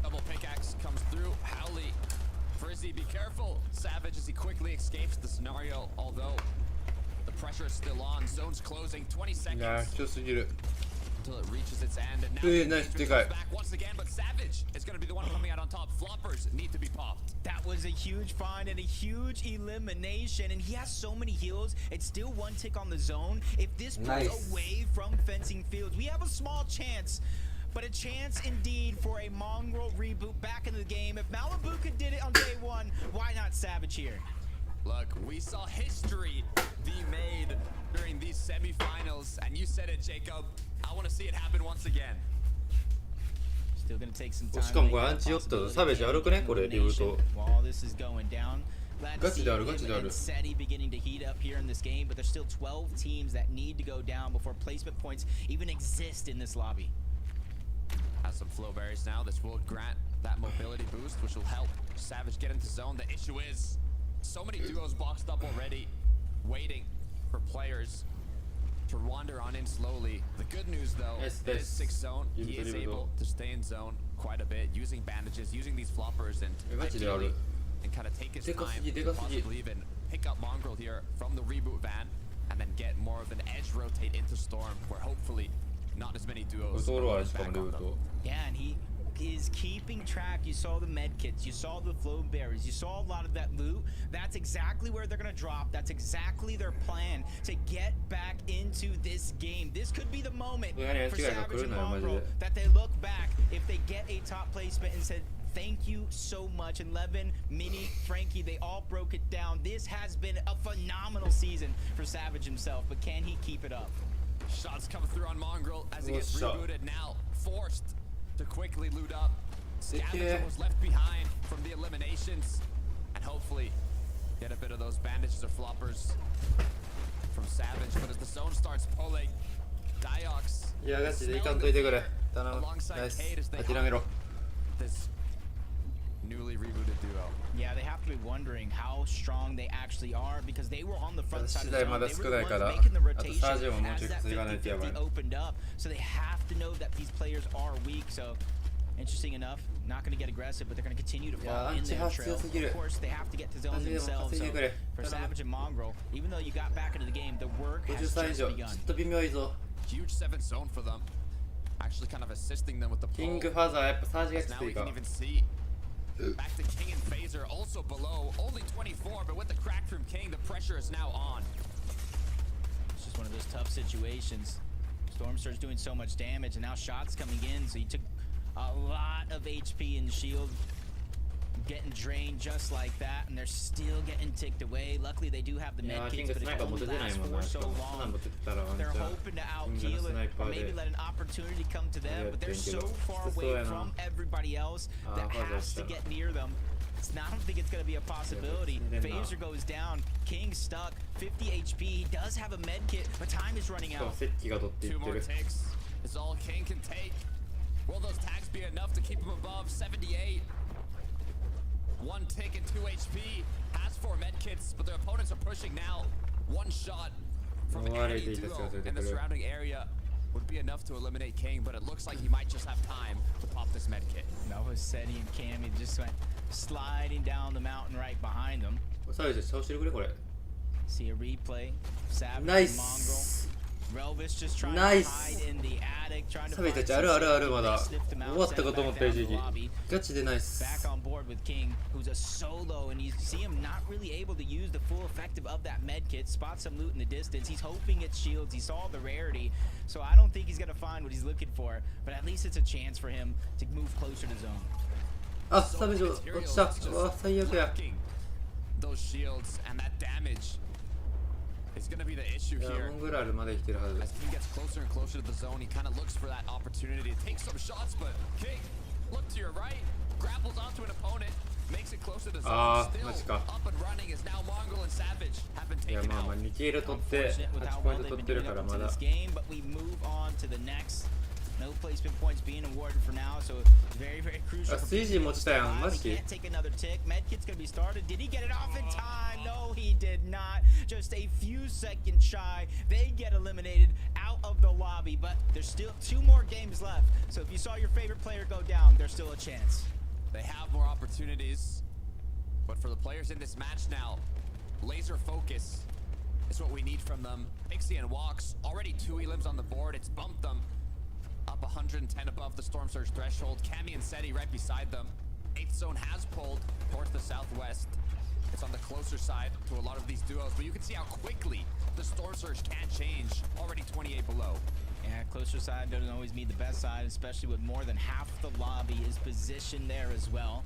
Double pickaxe comes through. Howley, Frizzy, be careful. Savage as he quickly escapes the scenario, although the pressure is still on. Zone's closing. 20 seconds. いや、強すぎる。 Until it reaches its end, and now nice, the big eye. back once again, but Savage is going to be the one coming out on top. Floppers need to be popped. That was a huge find and a huge elimination, and he has so many heals. It's still 1 tick on the zone. If this goes away from fencing fields, we have a small chance, but a chance indeed for a Mongrel reboot back into the game. If Malibuca did it on day 1, why not Savage here? Look, we saw history be made during these semifinals, and you said it, Jacob. I want to see it happen once again. Still gonna take some time. しかもこれアンチヨットサベージ歩くねこれリブート。 While this is going down. Glad to ガ see チである him ガチである。 and SETI beginning to heat up here in this game, but there's still 12 teams that need to go down before placement points even exist in this lobby. Has some flow berries now. This will grant that mobility boost, which will help Savage get into zone. The issue is so many duos boxed up already, waiting for players to wander on in slowly. The good news though, it is 6 zone. He is able to stay in zone quite a bit, using bandages, using these floppers, and ideally, and kind of take his time to possibly even pick up Mongrel here from the reboot van, and then get more of an edge rotate into Storm, where hopefully not as many duos. Yeah, and he is keeping track. You saw the med kits, you saw the flow berries, you saw a lot of that loot. That's exactly where they're gonna drop. That's exactly their plan to get back into this game. This could be the moment for Savage and Mongrel that they look back if they get a top placement and said thank you so much. And Levin, Mini, Frankie, they all broke it down. This has been a phenomenal season for Savage himself, but can he keep it up? Shots come through on Mongrel as he gets rebooted, now forced to quickly loot up. Scavenger was left behind from the eliminations, and hopefully get a bit of those bandages or floppers from Savage. But as the zone starts pulling, Diox いやガチでいかんといてくれ。頼む。ナイス。諦めろ。 this newly rebooted duo. Yeah, they have to be wondering how strong they actually are, because they were on the front side of the zone. They were the ones making the rotation as that 50-50 opened up. So they have to know that these players are weak. So interesting enough, not going to get aggressive, but they're going to continue to follow in their trail. Of course, they have to get to zone themselves. So for Savage and Mongrel, even though you got back into the game, the work has just begun. Huge 7th zone for them. actually kind of assisting them with the キン pull. グファザーやっぱサージがき Now つ we いか can even see back to King and Phaser also below, only 24, but with the crack from King, the pressure is now on. It's just one of those tough situations. Storm Surge doing so much damage, and now shots coming in, so he took a lot of HP and shield, getting drained just like that, and they're still getting ticked away. Luckily, they do have the いや med ーキン kits, グ but ス it ナイパー持 only ててない lasts もんな for しか so もそんなん long. 持っててたらワンチ They're ャン hoping to キング outkill のスナイ it, パ or ー maybe で let an opportunity come to them, but they're so far away from everybody else that has to get near them. I don't think it's going to be a possibility. Phaser goes down. King stuck. 50 HP. He does have a med kit, but time is running しかも out. セッキが取ってい Two って more る takes is all King can take. Will those tags be enough to keep him above 78? One tick and 2 HP. Has 4 med kits, but their opponents are pushing now. One shot from any duo in the surrounding area would be enough to eliminate King, but it looks like he might just have time to pop this med kit. That was Seti and Cammy just went sliding down the mountain right behind them. サージ倒してるくれこれ See a replay. Savage Nice. and Mongrel. Relvis just trying Nice. to hide in the attic, trying to サビ find たち some あるあるあ safety, るま but だ they sniffed him out, 終わった sent か him と思 back った down to 一 the 時 lobby. ガチでナイス Back on board with King, who's a solo, and you see him not really able to use the full effective of that med kit. Spot some loot in the distance. He's hoping it's shields. He saw the rarity, so I don't think he's gonna find what he's looking for. But at least it's a chance for him to move closer to zone. あサビジョ落ちたうわ最悪や Blocking those shields and that damage is going to be the issue いや here. モングラルまで来てるはず As King gets closer and closer to the zone, he kind of looks for that opportunity to take some shots, but King, look to your right, grapples onto an opponent, makes it closer to zone. Still マジか up and running is now Mongol and Savage have been いや taken まあ out. まあ2キル取って Unfortunate with 8 how ポイ well ント they've 取って been る doing から up ま to だ this game, but we move on to the next. No placement points being awarded for now, so very, very crucial. あ水陣持ちたやんマジ He can't take another tick. Medkit's gonna be started. Did he get it off in time? No, he did not. Just a few seconds shy. They get eliminated out of the lobby, but there's still 2 more games left. So if you saw your favorite player go down, there's still a chance. They have more opportunities, but for the players in this match now, laser focus is what we need from them. Pixie and Walks, already 2 elims on the board. It's bumped them up 110 above the Storm Surge threshold. Cammy and Seti right beside them. 8th zone has pulled towards the southwest. It's on the closer side to a lot of these duos, but you can see how quickly the Storm Surge can change. Already 28 below. Yeah, closer side doesn't always mean the best side, especially with more than half the lobby is positioned there as well.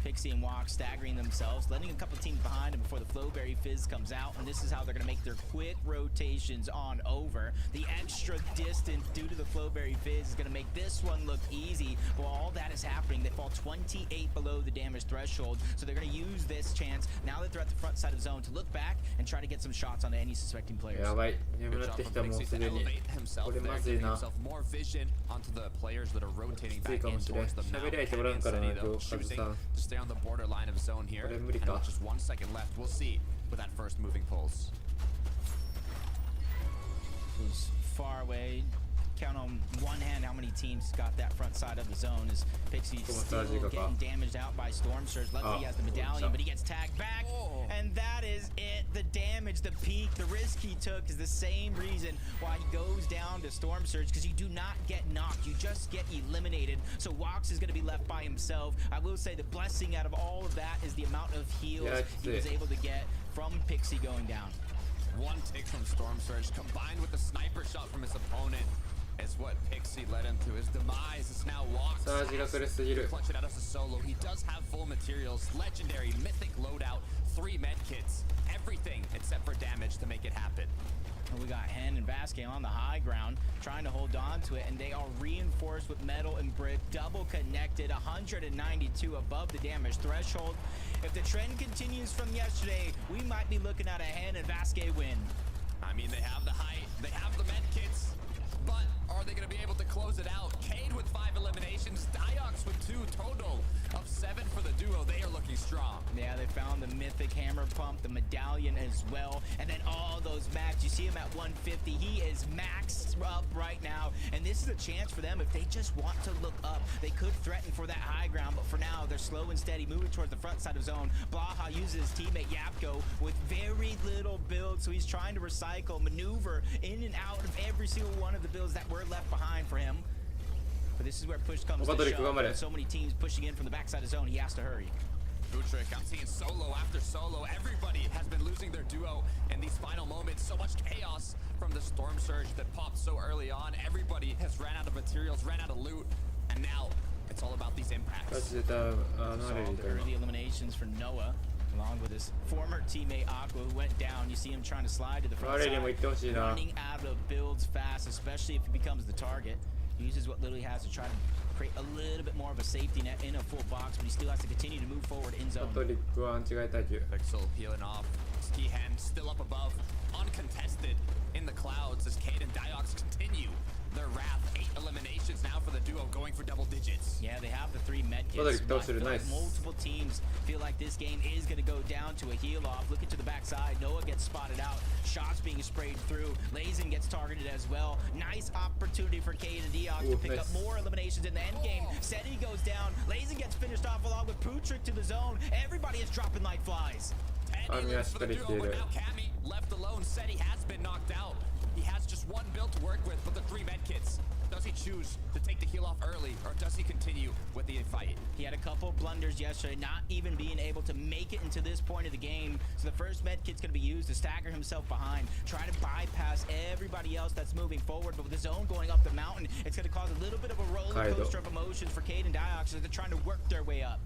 Pixie and Walk staggering themselves, letting a couple teams behind them before the Flowberry Fizz comes out, and this is how they're going to make their quick rotations on over. The extra distance due to the Flowberry Fizz is going to make this one look easy, but while all that is happening, they fall 28 below the damage threshold, so they're going to use this chance, now that they're at the front side of zone, to look back and try to get some shots onto any suspecting players. やばい Good 眠なっ job てき from たもう Pixie す to でに elevate himself これ there, まずい giving な himself more vision onto the players that are rotating きつい back かも in しれん towards them now. 喋り相手おらん Cammy and からな Seti, 今 though, 日カズ choosing さん to stay on the borderline of zone here. これ無理 And か with just 1 second left, we'll see with that first moving pulse. Who's far away. Count on one hand how many teams got that front side of the zone as Pixie still getting damaged out by Storm Surge. Luckily he has the medallion, but he gets tagged back. And that is it. The damage, the peak, the risk he took is the same reason why he goes down to Storm Surge, because you do not get knocked, you just get eliminated. So Walks is going to be left by himself. I will say the blessing out of all of that is the amount of heals he was able to get from Pixie going down. One tick from Storm Surge combined with the sniper shot from his opponent is what Pixie led him to his demise. It's now Walks. サージが苦しすぎる Clutch it out as a solo. He does have full materials, legendary, mythic loadout, 3 med kits, everything except for damage to make it happen. And we got Hen and Vasquez on the high ground trying to hold on to it, and they are reinforced with metal and brick, double connected, 192 above the damage threshold. If the trend continues from yesterday, we might be looking at a Hen and Vasquez win. I mean, they have the height, they have the med kits, but are they going to be able to close it out? Cade with 5 eliminations, Diox with 2, total of 7 for the duo. They are looking strong. Yeah, they found the mythic hammer pump, the medallion as well, and then all those max. You see him at 150. He is maxed up right now, and this is a chance for them if they just want to look up. They could threaten for that high ground, but for now, they're slow and steady, moving towards the front side of zone. Blaha uses his teammate Yapko with very little build, so he's trying to recycle, maneuver in and out of every single one of the builds that were left behind for him. But this is where push comes to shove. With so many teams pushing in from the backside of zone, he has to hurry. Butrick, I'm seeing solo after solo. Everybody has been losing their duo in these final moments. So much chaos from the storm surge that popped so early on. Everybody has ran out of materials, ran out of loot, and now it's all about these impacts. So early eliminations for Noah, along with his former teammate Aqua, who went down. You see him trying to slide to the front side, running out of builds fast, especially if he becomes the target. He uses what little he has to try to create a little bit more of a safety net in a full box, but he still has to continue to move forward in zone. Pixel healing off. Ski hand still up above, uncontested in the clouds as Cade and Diox continue their wrath. 8 eliminations now for the duo, going for double digits. Yeah, they have the 3 medkits. But I feel like multiple teams feel like this game is going to go down to a heal off. Looking to the backside, Noah gets spotted out. Shots being sprayed through. Lazen gets targeted as well. Nice opportunity for Cade and Diox to pick up more eliminations in the end game. Seti goes down. Lazen gets finished off along with Putrick to the zone. Everybody is dropping like flies. 10 eliminations for the duo, but now Cammy left alone. Seti has been knocked out. He has just 1 build to work with, but the 3 medkits. Does he choose to take the heal off early, or does he continue with the fight? He had a couple blunders yesterday, not even being able to make it into this point of the game. So the first medkit's going to be used to stagger himself behind, try to bypass everybody else that's moving forward. But with the zone going up the mountain, it's going to cause a little bit of a roller coaster of emotions for Cade and Diox as they're trying to work their way up.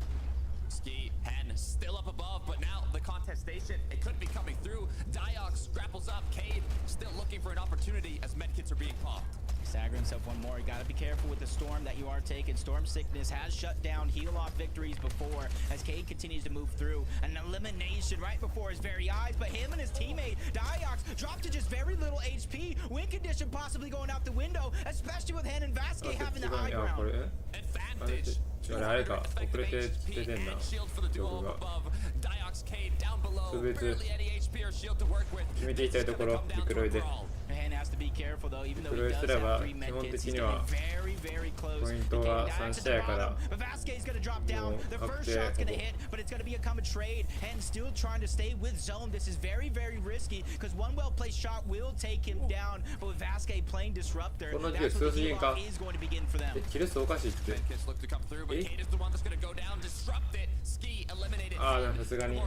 Ski, Hen still up above, but now the contestation, it could be coming through. Diox grapples up. Cade still looking for an opportunity as medkits are being popped. Stagger himself one more. You gotta be careful with the storm that you are taking. Storm sickness has shut down heal-off victories before as Cade continues to move through. An elimination right before his very eyes, but him and his teammate, Diox, dropped to just very little HP. Win condition possibly going out the window, especially with Hen and Vasquez having the high ground. Advantage. あれか遅れて出てんな記憶が特別決めていきたいところリクロイでリクロイすれば基本的にはポイントが3試合からもう確定この銃強すぎんかキル数おかしいってああさすがに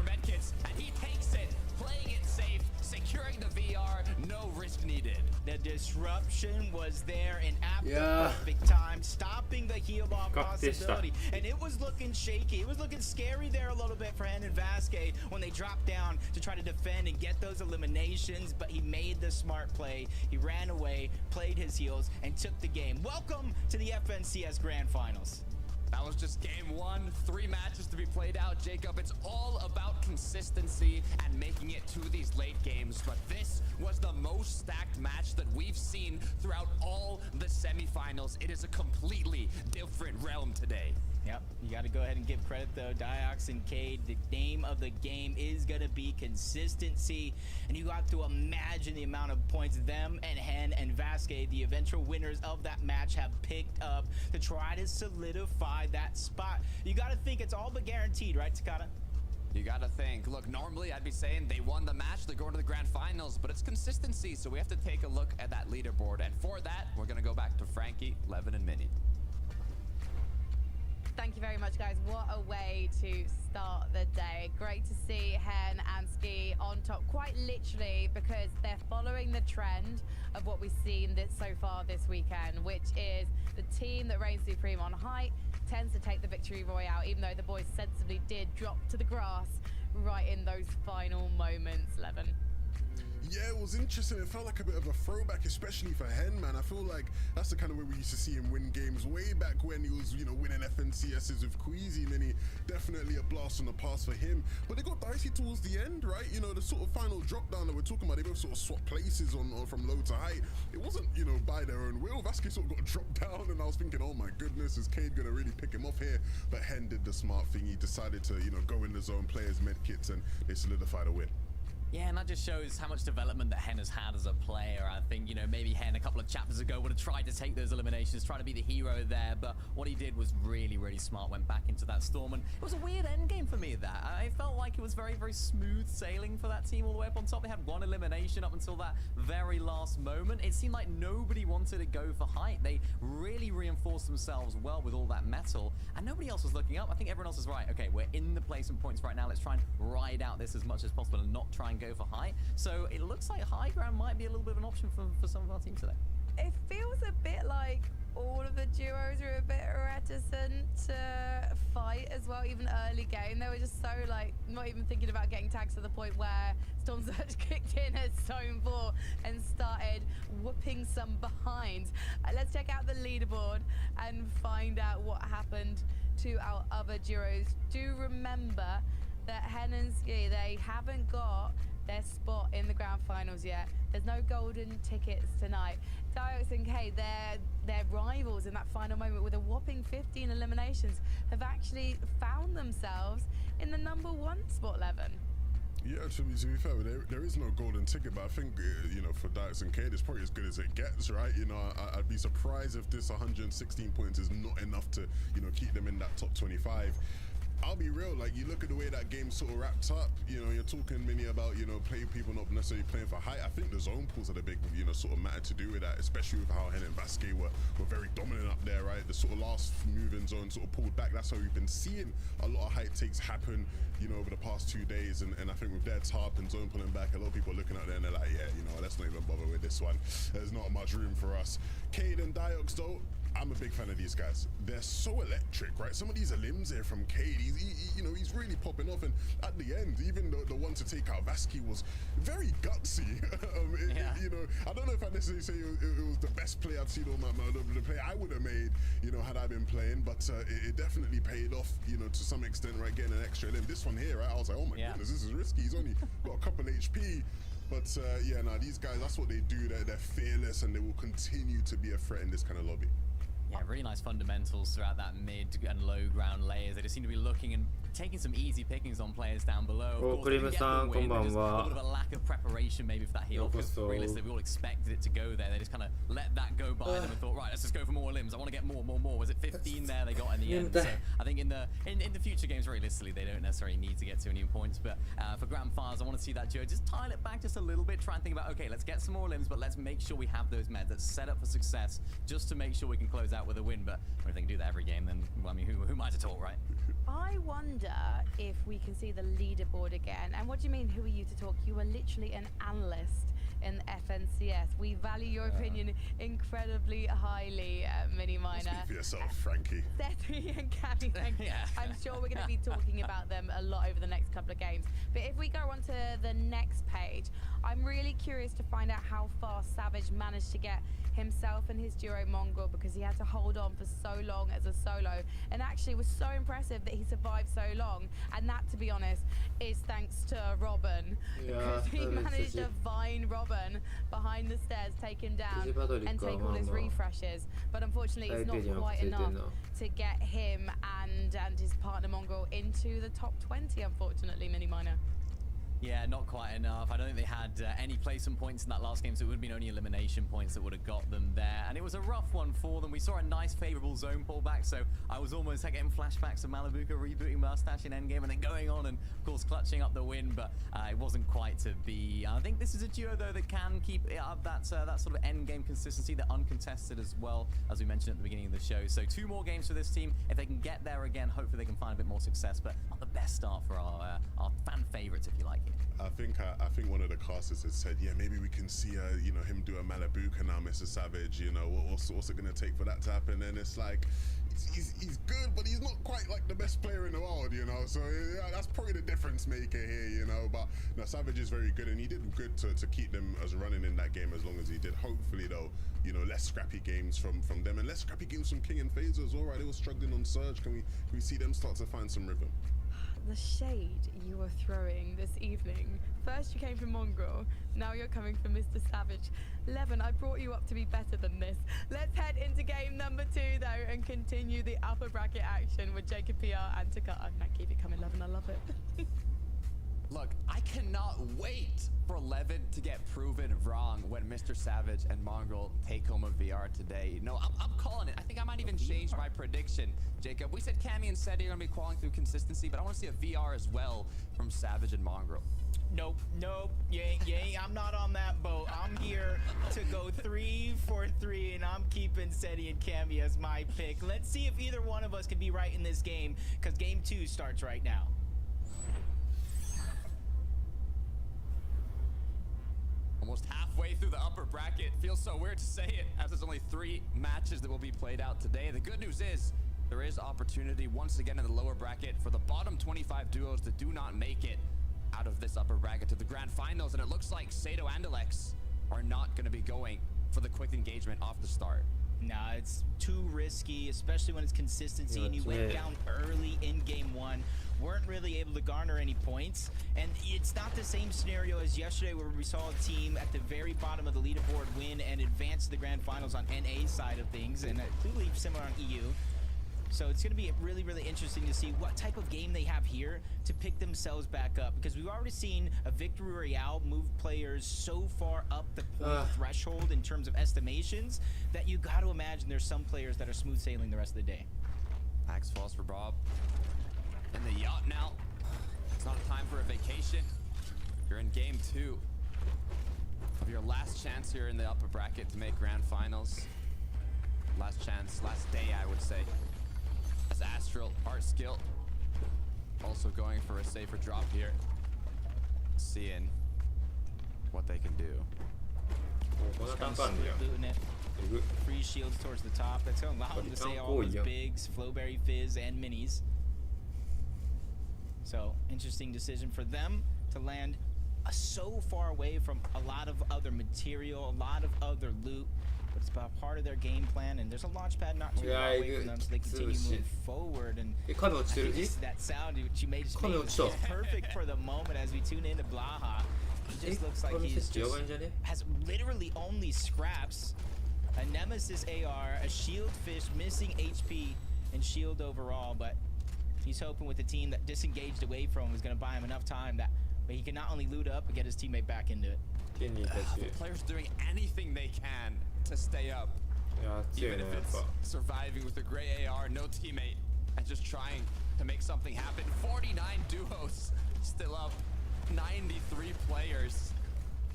Securing the VR, no risk needed. The disruption was there in perfect time, stopping the heal off possibility. And it was looking shaky. It was looking scary there a little bit for Hen and Vasquez when they dropped down to try to defend and get those eliminations. But he made the smart play. He ran away, played his heals, and took the game. Welcome to the FNCS Grand Finals. That was just game 1, 3 matches to be played out, Jacob. It's all about consistency and making it to these late games. But this was the most stacked match that we've seen throughout all the semifinals. It is a completely different realm today. Yep, you got to go ahead and give credit though. Diox and Cade, the name of the game is going to be consistency. And you got to imagine the amount of points them and Hen and Vasquez, the eventual winners of that match, have picked up to try to solidify that spot. You got to think it's all but guaranteed, right, Takata? You gotta think. Look, normally I'd be saying they won the match, they're going to the grand finals, but it's consistency, so we have to take a look at that leaderboard. And for that, we're gonna go back to Frankie, Levin, and Minnie. Thank you very much, guys. What a way to start the day. Great to see Hen and Ski on top, quite literally, because they're following the trend of what we've seen so far this weekend, which is the team that reigns supreme on height tends to take the victory royale, even though the boys sensibly did drop to the grass right in those final moments, Levin. Yeah, it was interesting. It felt like a bit of a throwback, especially for Hen, man. I feel like that's the kind of way we used to see him win games way back when he was, winning FNCSs with Queasy, and then he definitely a blast on the pass for him. But they got dicey towards the end, right? The sort of final drop down that we're talking about, they both sort of swapped places on from low to high. It wasn't, by their own will. Vasquez sort of got dropped down, and I was thinking, oh my goodness, is Cade gonna really pick him off here? But Hen did the smart thing. He decided to, go in the zone, play his med kits, and they solidified a win. Yeah, and that just shows how much development that Hen has had as a player. I think, you know, maybe Hen a couple of chapters ago would have tried to take those eliminations, try to be the hero there, but what he did was really, really smart, went back into that storm, and it was a weird endgame for me there. I felt like it was very, very smooth sailing for that team all the way up on top. They had one elimination up until that very last moment. It seemed like nobody wanted to go for height. They really reinforced themselves well with all that metal, and nobody else was looking up. I think everyone else is right. Okay, we're in the placement points right now. Let's try and ride out this as much as possible and not try and go for high. So it looks like high ground might be a little bit of an option for some of our teams today. It feels a bit like all of the duos are a bit reticent to fight as well. Even early game, they were just so like not even thinking about getting tags to the point where Storm Surge kicked in as Zone 4 and started whooping some behind. Let's check out the leaderboard and find out what happened to our other duos. Do remember that Hen and Ski, they haven't got their spot in the grand finals yet. There's no golden tickets tonight. Diox and K, their rivals in that final moment with a whopping 15 eliminations, have actually found themselves in the #1 spot, Levin. Yeah, to be fair, there is no golden ticket, but I think, you know, for Diox and K, it's probably as good as it gets, right? You know, I'd be surprised if this 116 points is not enough to, you know, keep them in that top 25. I'll be real, like, you look at the way that game sort of wrapped up, you know, you're talking many about, you know, people not necessarily playing for height. I think the zone pools had a big, you know, sort of matter to do with that, especially with how Hen and Vasquez were very dominant up there, right? The sort of last move in zone sort of pulled back. That's how we've been seeing a lot of height takes happen, you know, over the past 2 days. And I think with their top and zone pulling back, a lot of people are looking out there and they're like, yeah, you know, let's not even bother with this one. There's not much room for us. Cade and Diox, though, I'm a big fan of these guys. They're so electric, right? Some of these limbs here from Cade, you know, he's really popping off. And at the end, even the one to take out Vasquez was very gutsy. You know, I don't know if I necessarily say it was the best play I've seen on the play I would have made, you know, had I been playing. But it definitely paid off, you know, to some extent, right? Getting an extra limb. This one here, right? I was like, oh my goodness, this is risky. He's only got a couple HP. But yeah, no, these guys, that's what they do. They're fearless, and they will continue to be a threat in this kind of lobby. Yeah, really nice fundamentals throughout that mid and low ground layers. They just seem to be looking and taking some easy pickings on players down below. Of course, they didn't get the win, but just a little bit of a lack of preparation maybe for that heal. Because realistically, we all expected it to go there. They just kind of let that go by them and thought, right, let's just go for more limbs. I want to get more. Was it 15 there they got in the end? So I think in the future games, realistically, they don't necessarily need to get too many points. But for grand finals, I want to see that duo just dial it back just a little bit. Try and think about, okay, let's get some more limbs, but let's make sure we have those meds. Let's set up for success just to make sure we can close out with a win. But if they can do that every game, then, well, I mean, who am I to talk, right? I wonder if we can see the leaderboard again. And what do you mean, who are you to talk? You are literally an analyst in FNCS. We value your opinion incredibly highly, Mini Miner. Speak for yourself, Frankie. Sethy and Cammy, thank you. I'm sure we're going to be talking about them a lot over the next couple of games. But if we go on to the next page, I'm really curious to find out how far Savage managed to get himself and his duo Mongrel, because he had to hold on for so long as a solo, and actually was so impressive that he survived so long. And that, to be honest, is thanks to Robin, because he managed to vine Robin behind the stairs, take him down and take all his refreshes. But unfortunately, it's not quite enough to get him and his partner Mongrel into the top 20, unfortunately, Mini Miner. Yeah, not quite enough. I don't think they had any placement points in that last game, so it would have been only elimination points that would have got them there. And it was a rough one for them. We saw a nice favorable zone pullback, so I was almost getting flashbacks of Malabuka rebooting Mustache in endgame and then going on and, of course, clutching up the win, but it wasn't quite to be. I think this is a duo, though, that can keep up that sort of endgame consistency. They're uncontested as well, as we mentioned at the beginning of the show. So 2 more games for this team. If they can get there again, hopefully they can find a bit more success, but not the best start for our fan favorites, if you like it. I think one of the casters had said, yeah, maybe we can see you know, him do a Malabuka now, Mr. Savage. You know, what's it gonna take for that to happen? And it's like, he's good, but he's not quite like the best player in the world, you know. So yeah, that's probably the difference maker here, you know. But no, Savage is very good, and he did good to keep them as running in that game as long as he did. Hopefully, though, you know, less scrappy games from them, and less scrappy games from King and Phaser as well. Right, they were struggling on Surge. Can we see them start to find some rhythm? The shade you are throwing this evening. First you came from Mongrel, now you're coming from Mr. Savage. Levin, I brought you up to be better than this. Let's head into game number 2 though and continue the upper bracket action with Jacob PR and Takata. Now keep it coming, Levin, I love it. Look, I cannot wait for Levin to get proven wrong when Mr. Savage and Mongrel take home a VR today. No, I'm calling it. I think I might even change my prediction, Jacob. We said Cammy and Seti are going to be qualifying through consistency, but I want to see a VR as well from Savage and Mongrel. Nope. You ain't. I'm not on that boat. I'm here to go 3 for 3, and I'm keeping Seti and Cammy as my pick. Let's see if either one of us can be right in this game, because game 2 starts right now. Almost halfway through the upper bracket. Feels so weird to say it, as there's only 3 matches that will be played out today. The good news is there is opportunity once again in the lower bracket for the bottom 25 duos that do not make it out of this upper bracket to the grand finals, and it looks like Sato and Alex are not going to be going for the quick engagement off the start. Nah, it's too risky, especially when it's consistency and you went down early in game 1, weren't really able to garner any points. And it's not the same scenario as yesterday where we saw a team at the very bottom of the leaderboard win and advance to the grand finals on NA side of things, and clearly similar on EU. So it's going to be really, really interesting to see what type of game they have here to pick themselves back up, because we've already seen a Victory Royale move players so far up the point threshold in terms of estimations that you got to imagine there's some players that are smooth sailing the rest of the day. Axe falls for Bob. And the yacht now. It's not a time for a vacation. You're in game 2 of your last chance here in the upper bracket to make grand finals. Last chance, last day, I would say. As Astral, Art Skill, also going for a safer drop here. Seeing what they can do. Looting it. Free shields towards the top. That's going to allow them to say all those bigs, Flowberry Fizz, and minis. So, interesting decision for them to land so far away from a lot of other material, a lot of other loot. But it's about part of their game plan, and there's a launch pad not too far away from them, so they continue to move forward. And that sound which you made just made is perfect for the moment as we tune into Blaha. He just looks like he's just has literally only scraps, a Nemesis AR, a shield fish, missing HP and shield overall, but he's hoping with the team that disengaged away from him is going to buy him enough time that he can not only loot up but get his teammate back into it. The players doing anything they can to stay up, even if it's surviving with a gray AR, no teammate, and just trying to make something happen. 49 duos still up, 93 players.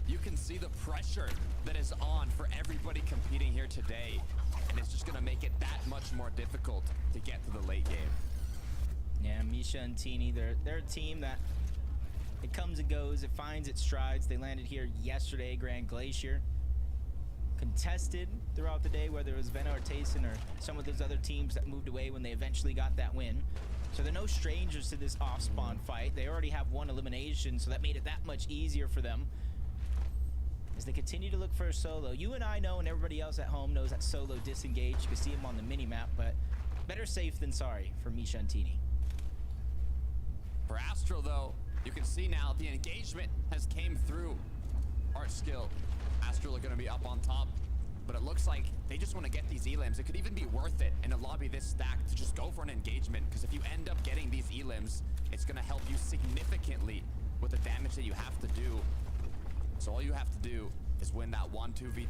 You can see the pressure that is on for everybody competing here today, and it's just going to make it that much more difficult to get to the late game. Yeah, Misha and Teeny, they're a team that it comes and goes, it finds its strides. They landed here yesterday, Grand Glacier. Contested throughout the day, whether it was Vena or Tayson or some of those other teams that moved away when they eventually got that win. So they're no strangers to this off-spawn fight. They already have one elimination, so that made it that much easier for them. As they continue to look for a solo, you and I know, and everybody else at home knows that solo disengaged. You can see him on the mini-map, but better safe than sorry for Misha and Teeny. For Astral, though, you can see now the engagement has came through. Art Skill, Astral are going to be up on top, but it looks like they just want to get these elims. It could even be worth it in a lobby this stacked to just go for an engagement, because if you end up getting these elims, it's going to help you significantly with the damage that you have to do. So all you have to do is win that 1-2v2.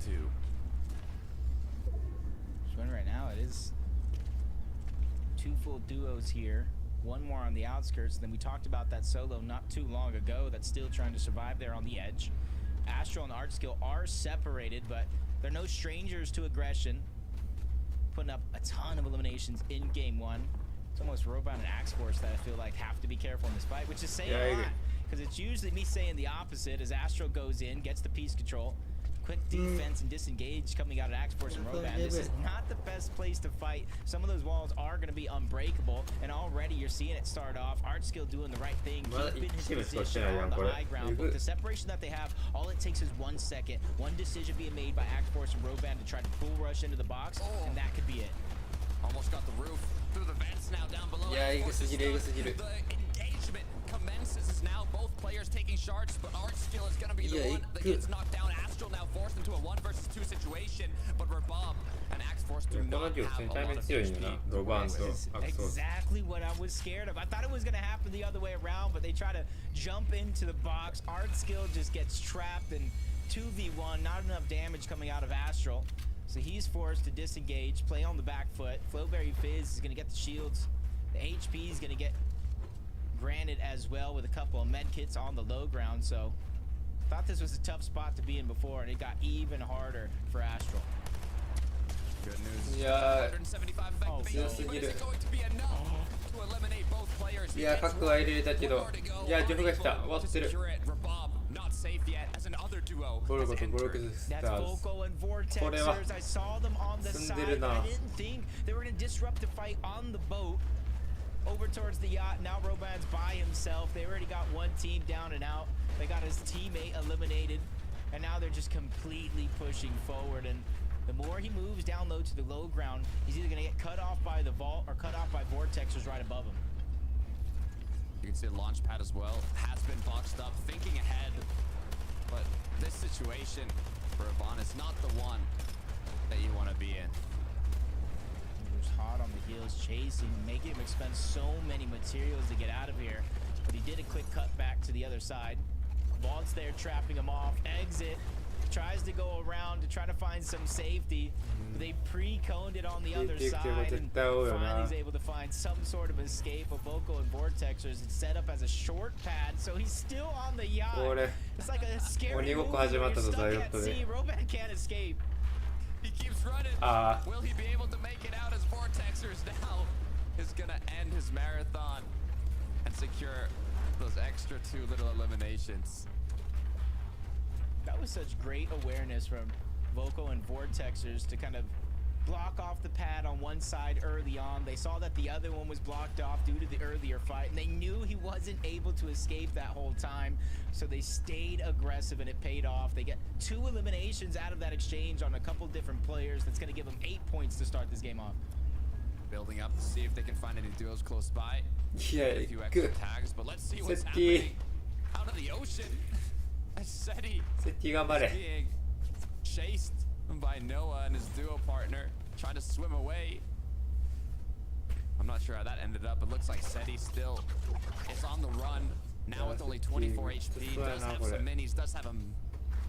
Just win right now. It is 2 full duos here. One more on the outskirts. Then we talked about that solo not too long ago that's still trying to survive there on the edge. Astral and Art Skill are separated, but they're no strangers to aggression. Putting up a ton of eliminations in game 1. It's almost Robot and Axe Force that I feel like have to be careful in this fight, which is saying a lot. Because it's usually me saying the opposite as Astral goes in, gets the piece control. Quick defense and disengage coming out of Axe Force and Roban. This is not the best place to fight. Some of those walls are going to be unbreakable, and already you're seeing it start off. Art Skill doing the right thing, keeping his position on the high ground. But the separation that they have, all it takes is 1 second, one decision being made by Axe Force and Roban to try to full rush into the box, and that could be it. Almost got the roof through the vents now down below. The engagement commences as now both players taking shards, but Art Skill is going to be the one that gets knocked down. Astral Astral now forced into a 1 versus 2 situation, but Rebob and Axe Force do not have a lot of HP. Exactly what I was scared of. I thought it was gonna happen the other way around, but they try to jump into the box. Art Skill just gets trapped, and 2v1, not enough damage coming out of Astral. So he's forced to disengage, play on the back foot. Flowberry Fizz is gonna get the shields. The HP is gonna get granted as well with a couple of med kits on the low ground. So thought this was a tough spot to be in before, and it got even harder for Astral. Good news. Yeah. 175 effect, but is it going to be enough to eliminate both players? いや、角は入れたけど、いや、ジョフが来た。終わってる。 Not safe yet as another duo. ボルコとボルクススタ That's ーズ。 Volko and Vortexers. これは I saw them on the 積ん side. でるな。 I didn't think they were going to disrupt the fight on the boat over towards the yacht. Now Roban's by himself. They already got one team down and out. They got his teammate eliminated, and now they're just completely pushing forward. And the more he moves down low to the low ground, he's either going to get cut off by the vault or cut off by Vortexers right above him. You can see the launch pad as well has been boxed up, thinking ahead. But this situation for Yvonne is not the one that you want to be in. He was hot on the heels, chasing, making him expend so many materials to get out of here. But he did a quick cut back to the other side. Vault's there trapping him off. Exit. Tries to go around to try to find some safety. But they pre-coned it on the other side. And finally he's able to find some sort of escape. But Volko and Vortexers, it's set up as a short pad. So he's still on the yacht. It's like a scary movie where you're stuck at sea. Roban can't escape. He keeps running. Will he be able to make it out as Vortexers now is going to end his marathon and secure those extra 2 little eliminations? That was such great awareness from Volko and Vortexers to kind of block off the pad on one side early on. They saw that the other one was blocked off due to the earlier fight, and they knew he wasn't able to escape that whole time. So they stayed aggressive, and it paid off. They get 2 eliminations out of that exchange on a couple different players. That's going to give them 8 points to start this game off. Building up to see if they can find any duos close by. Yeah, a few extra tags, but let's see what's happening out of the ocean. Seti being chased by Noah and his duo partner, trying to swim away. I'm not sure how that ended up. It looks like Seti still is on the run. Now with only 24 HP, does have some minis, does have a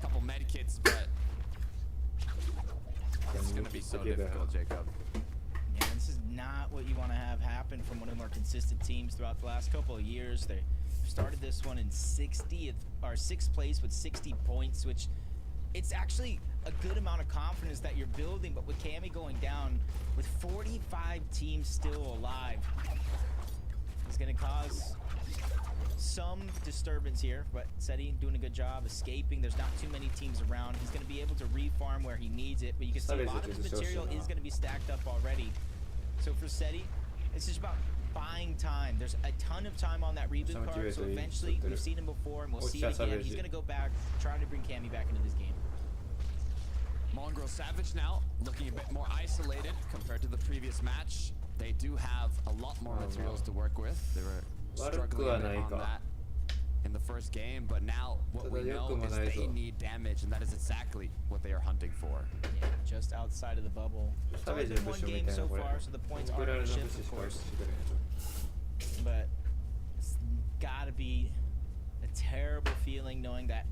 couple med kits, but it's going to be so difficult, Jacob. Yeah, this is not what you want to have happen from one of the more consistent teams throughout the last couple of years. They started this one in 6th place with 60 points, which it's actually a good amount of confidence that you're building, but with Cammy going down, with 45 teams still alive, it's going to cause some disturbance here, but Seti doing a good job escaping. There's not too many teams around. He's going to be able to refarm where he needs it, but you can see a lot of his material is going to be stacked up already. So for Seti, it's just about buying time. There's a ton of time on that reboot card, so eventually, we've seen him before and we'll see it again. He's going to go back, trying to bring Cammy back into this game. Mongrel Savage now looking a bit more isolated compared to the previous match. They do have a lot more materials to work with. They were struggling a bit on that in the first game, but now what we know is they need damage, and that is exactly what they are hunting for. Yeah, just outside of the bubble. It's only been 1 game so far, so the points are going to shift, of course. But it's gotta be a terrible feeling knowing that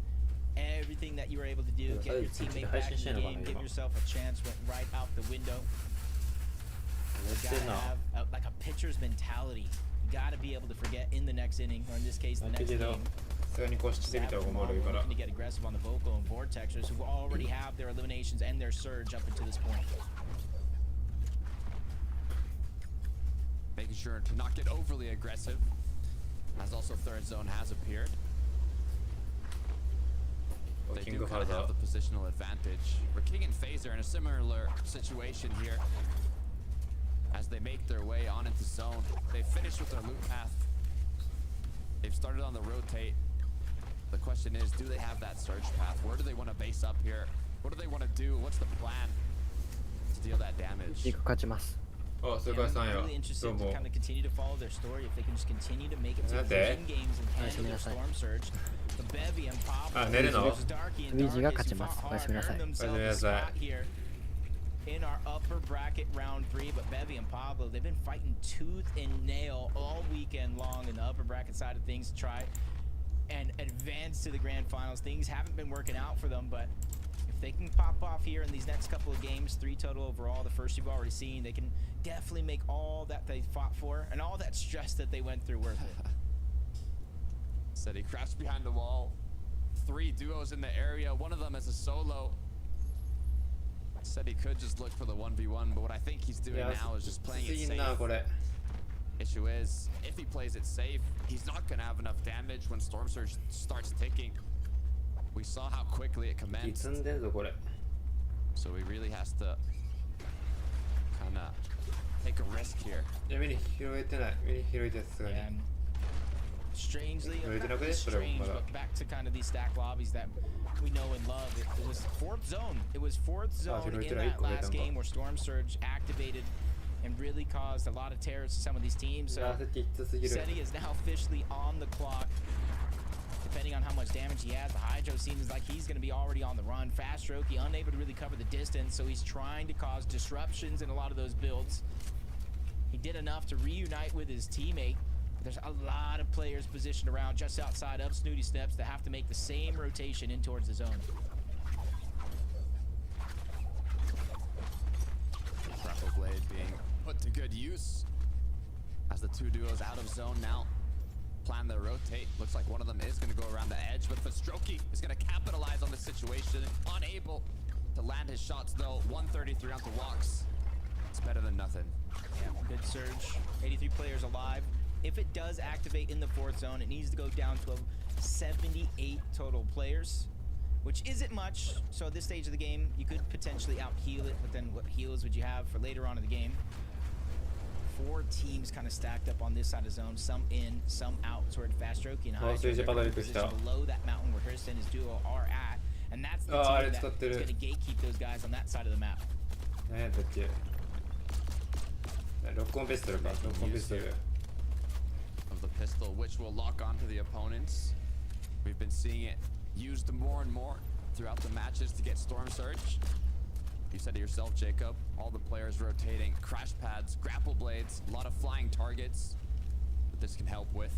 everything that you were able to do, get your teammate back in the game, give yourself a chance, went right out the window. You gotta have like a pitcher's mentality. You gotta be able to forget in the next inning, or in this case, the next game. Looking to get aggressive on the Volko and Vortexers, who already have their eliminations and their surge up until this point. Making sure to not get overly aggressive, as also third zone has appeared. They do kind of have the positional advantage. King and FaZe are in a similar situation here as they make their way on into zone. They finished with their loot path. They've started on the rotate. The question is, do they have that surge path? Where do they want to base up here? What do they want to do? What's the plan to deal that damage? Oh, so I'm really interested to kind of continue to follow their story. If they can just continue to make it to the games and handle their storm surge, Bevy and Pablo. あ、寝るの Darky and ルイージが Darkest 勝ちます who おやすみなさい earned themselves a spot here in our upper bracket round 3, but Bevy and Pablo, they've been fighting tooth and nail all weekend long in the upper bracket side of things to try and advance to the grand finals. Things haven't been working out for them, but if they can pop off here in these next couple of games, 3 total overall, the first you've already seen, they can definitely make all that they fought for and all that stress that they went through worth it. Said he crashed behind the wall. 3 duos in the area, one of them is a solo. Said he could just look for the 1v1, but what I think he's doing now is just playing it safe. Issue is, if he plays it safe, he's not going to have enough damage when Storm Surge starts ticking. We saw how quickly it commenced. So he really has to kind of take a risk here. And strangely, strange, but back to kind of these stack lobbies that we know and love. It was 4th zone. It was 4th zone in that last game where Storm Surge activated and really caused a lot of terrors to some of these teams. So Seti is now officially on the clock. Depending on how much damage he has, the Hydro seems like he's going to be already on the run. Fast Strokey unable to really cover the distance, so he's trying to cause disruptions in a lot of those builds. He did enough to reunite with his teammate. There's a lot of players positioned around just outside of Snooty Snips that have to make the same rotation in towards the zone. Grapple Blade being put to good use as the 2 duos out of zone now. Plan their rotate. Looks like one of them is going to go around the edge, but Strokey is going to capitalize on the situation. Unable to land his shots though. 133 onto walks. It's better than nothing. Yeah, good surge. 83 players alive. If it does activate in the 4th zone, it needs to go down to 78 total players, which isn't much. So at this stage of the game, you could potentially out-heal it, but then what heals would you have for later on in the game? 4 teams kind of stacked up on this side of zone, some in, some out toward Fast Strokey and Hydro. They're positioned below that mountain where Kirsten and his duo are at, and that's the team that's going to gatekeep those guys on that side of the map. Of the pistol, which will lock onto the opponents. We've been seeing it used more and more throughout the matches to get Storm Surge. You said it yourself, Jacob, all the players rotating crash pads, grapple blades, a lot of flying targets that this can help with.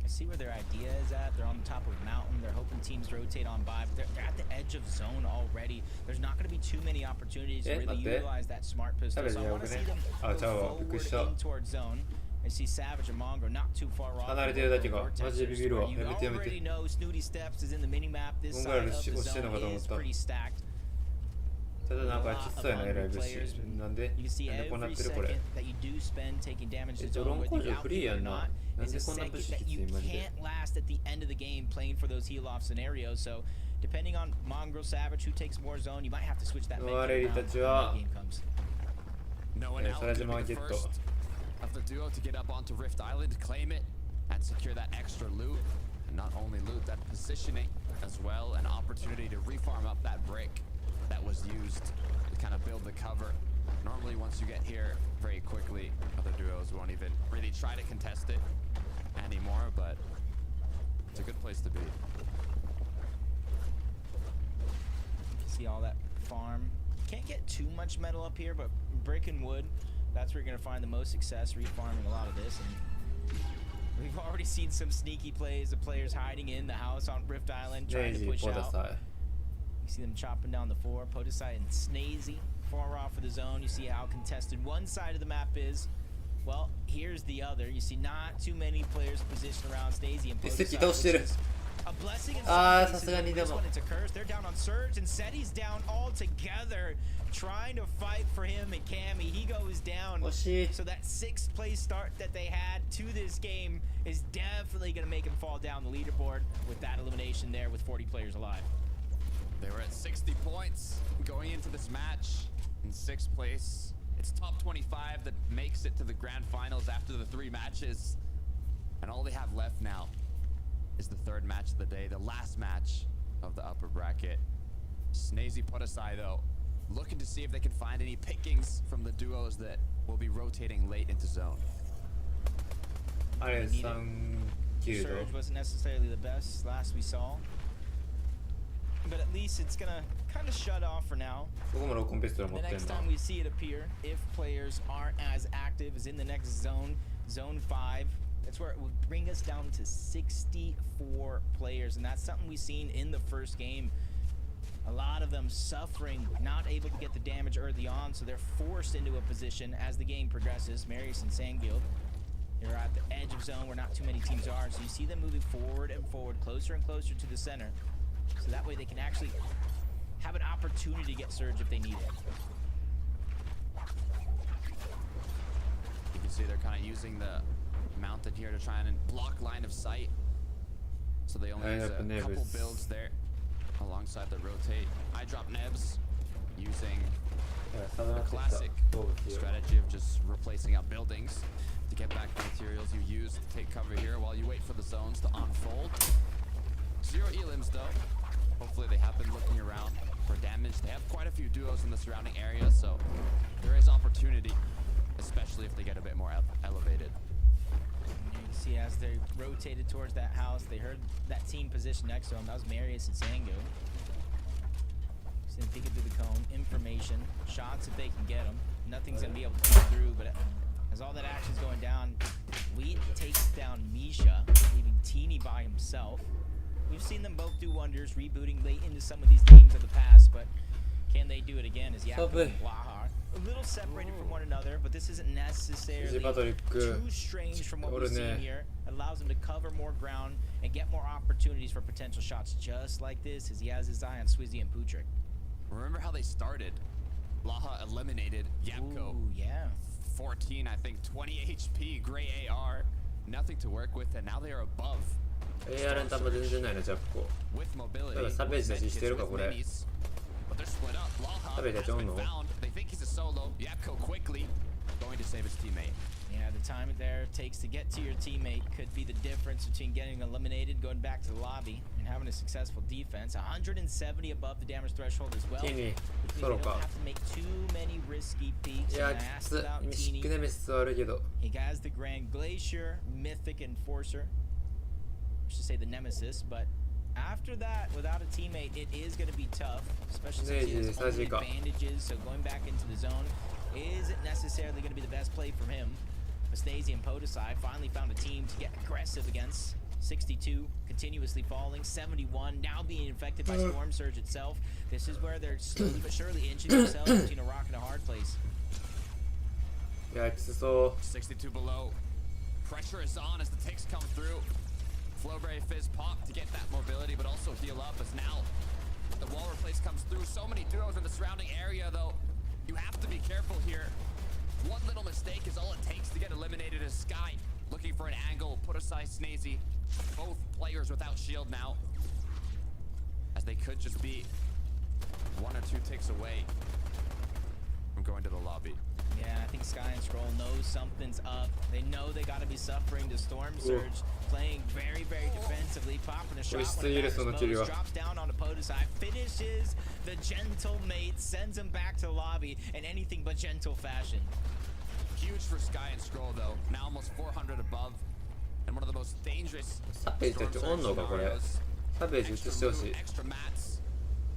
I see where their idea is at. They're on the top of a mountain. They're hoping teams rotate on by, but they're at the edge of zone already. There's not going to be too many opportunities to really utilize that smart pistol. So I want to see them go forward in towards zone. I see Savage and Mongo not too far off. You already know Snooty Steps is in the minimap. This side of the zone is pretty stacked. You can see every second that you do spend taking damage to zone, whether you outplay or not, is a second that you can't last at the end of the game playing for those heal-off scenarios. So depending on Mongrel Savage who takes more zone, you might have to switch that mid around when that game comes. No one else will be the first of the duo to get up onto Rift Island, claim it, and secure that extra loot. And not only loot, that positioning as well, an opportunity to refarm up that brick that was used to kind of build the cover. Normally once you get here very quickly, other duos won't even really try to contest it anymore, but it's a good place to be. See all that farm. Can't get too much metal up here, but brick and wood, that's where you're going to find the most success refarming a lot of this. And we've already seen some sneaky plays of players hiding in the house on Rift Island trying to push out. You see them chopping down the 4. Podesai and Snazy far off of the zone. You see how contested one side of the map is. Well, here's the other. You see not too many players positioned around Snazy and Podesai, which is a blessing in some cases. This one, it's a curse. They're down on Surge, and Seti's down all together, trying to fight for him and Cammy. He goes down. So that 6th place start that they had to this game is definitely going to make him fall down the leaderboard with that elimination there with 40 players alive. They were at 60 points going into this match in 6th place. It's top 25 that makes it to the grand finals after the 3 matches. And all they have left now is the 3rd match of the day, the last match of the upper bracket. Snazy Podesai, though, looking to see if they can find any pickings from the duos that will be rotating late into zone. 9度 Surge wasn't necessarily the best last we saw, but at least it's gonna kind of shut off for now. ここもロックオンペストラ持 The ってん next な time we see it appear, if players aren't as active as in the next zone, zone 5, that's where it would bring us down to 64 players, and that's something we've seen in the first game. A lot of them suffering, not able to get the damage early on, so they're forced into a position as the game progresses. Marius and Sandguild, they're at the edge of zone where not too many teams are, so you see them moving forward and forward, closer and closer to the center, so that way they can actually have an opportunity to get Surge if they need it. You can see they're kind of using the mountain here to try and block line of sight. So they only use a couple builds there alongside the rotate. I drop Nebs using the classic strategy of just replacing out buildings to get back the materials you use to take cover here while you wait for the zones to unfold. 0 elims though. Hopefully they have been looking around for damage. They have quite a few duos in the surrounding area, so there is opportunity, especially if they get a bit more elevated. You can see as they rotated towards that house, they heard that team position next to them. That was Marius and Sango. So they peek it through the cone, information, shots if they can get them. Nothing's gonna be able to get through, but as all that action's going down, Wheat takes down Misha, leaving Teeny by himself. We've seen them both do wonders, rebooting late into some of these games of the past, but can they do it again as Yakko and Blaha? A little separated from one another, but this isn't necessarily too strange from what we've seen here. It allows him to cover more ground and get more opportunities for potential shots just like this as he has his eye on Swizzy and Putrick. Remember how they started? Blaha eliminated Yapko. Ooh, yeah. 14, I think, 20 HP, gray AR, nothing to work with, and now they are above. AR の弾全然ないな、ジャッコ。ただサベージたちしてるか、これ。サベージたちおんの？ Yeah, the time there it takes to get to your teammate could be the difference between getting eliminated, going back to the lobby, and having a successful defense. 170 above the damage threshold as well. Teeny, soloか。have to make too many risky peeks. いや、きつ。シックネメシスはあるけど。He has the Grand Glacier, Mythic Enforcer. I should say the Nemesis, but after that, without a teammate, it is going to be tough, especially since he has only advantages. So going back into the zone isn't necessarily going to be the best play from him. Astasi and Podesai finally found a team to get aggressive against. 62, continuously falling. 71, now being infected by Storm Surge itself. This is where they're slowly but surely inching themselves between a rock and a hard place. Yeah, it's so 62 below. Pressure is on as the ticks come through. Flowberry Fizz pop to get that mobility, but also heal up as now the wall replace comes through. So many duos in the surrounding area, though. You have to be careful here. One little mistake is all it takes to get eliminated as Sky looking for an angle. Put aside Snazy. Both players without shield now, as they could just be 1 or 2 ticks away from going to the lobby. Yeah, I think Sky and Scroll knows something's up. They know they got to be suffering the Storm Surge, playing very, very defensively, popping a shot when it matters most, drops down on the Podesai, finishes the gentle mate, sends him back to the lobby in anything but gentle fashion. Huge for Sky and Scroll though, now almost 400 above, and one of the most dangerous Storm Surge scenarios. Extra mats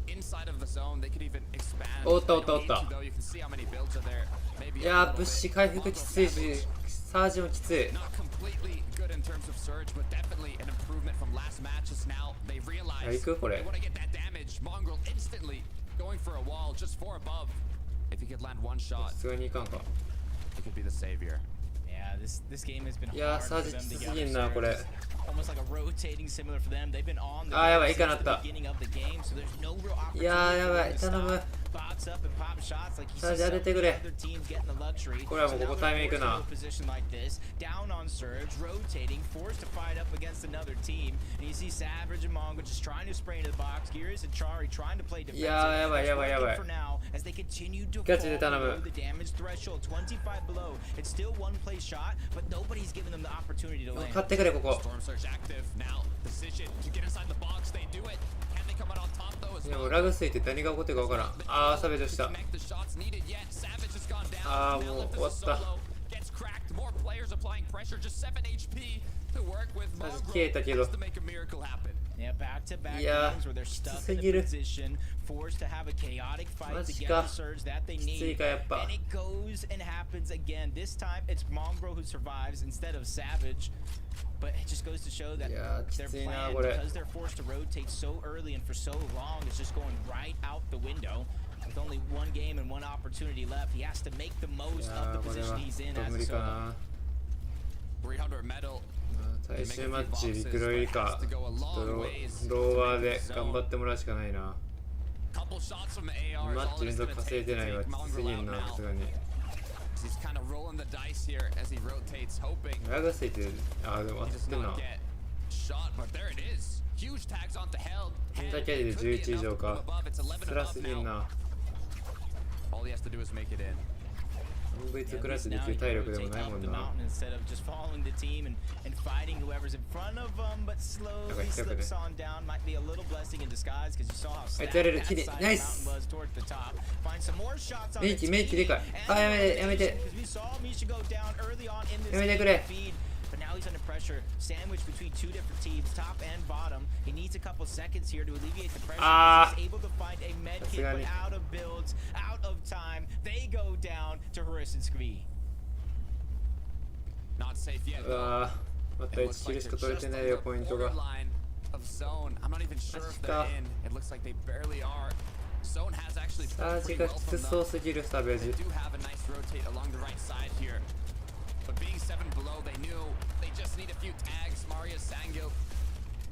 inside of the zone, they could even expand. おったおったおった。 You can see how many builds are there. いやー、物資回復きついし、サージもきつい。 Not completely good in terms of surge, but definitely an improvement from last matches. Now they realize they want to get that damage. Mongrel instantly going for a wall just 4 above. If he could land 1 shot, 普通にいかんか。 it could be the savior. Yeah, this game has been いやー、 hard サー for ジ them き to つ get すぎんな、これ。 almost like a rotating similar for them. They've been on the beginning of the game, so there's no real opportunity to stop. Bots up and pop shots like you see some other teams getting the luxury. So now they're forced into a position like this, down on Surge, rotating, forced to fight up against another team. And you see Savage and Mongo just trying to spray into the box. Gears and Chari trying to play defensive. For now, as they continue to fall below the damage threshold, 25 below. It's still 1 play shot, but nobody's giving them the opportunity to land. Storm Surge active now. Decision to get inside the box. They do it. Can they come out on top though? でもラグすぎて何が起こってるか分からん。あー、サベージした。あー、もう終わった。applying pressure, just 7 HP to work with. 消えたけど to make a miracle happen. Yeah, back-to-back いや games where they're きつ stuck す in ぎ a る position, forced to have a chaotic fight マ to ジ get か the surge that they きつい need. かやっぱ And it goes and happens again. This time it's Mongrel who survives instead of Savage. But it just goes to show that いや き their ついな plan, これ because they're forced to rotate so early and for so long, is just going right out the window. With only one game and one opportunity left, he has to make the い most や of the これ position は he's ちょ in っと as 無 a 理か solo. な300 medal. 最終マッチリクロイかちょっとローワーで頑張ってもらうしかないな Couple shots from the AR. マッチ連続稼いでないわきつすぎんなさすがに He's kind of rolling the dice here as he rotates, hoping ラグついてるあでも he 当た does ってんな not get shot. But there it is. Huge tags onto held. 変態キャリーで11以上か辛すぎんな All he has to do is make it in. V2 クラスできる体力でもないもんな Instead of just following the team and fighting whoever's in front of them, but slowly slips on down. Might be a little blessing in disguise because you saw how stacked that side of the mountain was towards the top. Find some more shots on the team. メイキでかいあやめてやめて Because we saw Misha go down early on in this やめてくれ feed. But now he's under pressure, sandwiched between two different teams, top and bottom. He needs a couple seconds here to alleviate the pressure. He's able to find a med kit, but out of builds, out of time. They go down to Harrison Scree. Not safe yet. うわーまた It 1 looks キル like しか they're 取れて just ない on よ the ポイントが borderline of zone. I'm not even sure if they're in. It looks like they barely are. Zone has actually サー played ジ pretty が well き from つそう them. すぎるサベー They ジ do have a nice rotate along the right side here. But being 7 below, they knew they just need a few tags. Maria Sangil,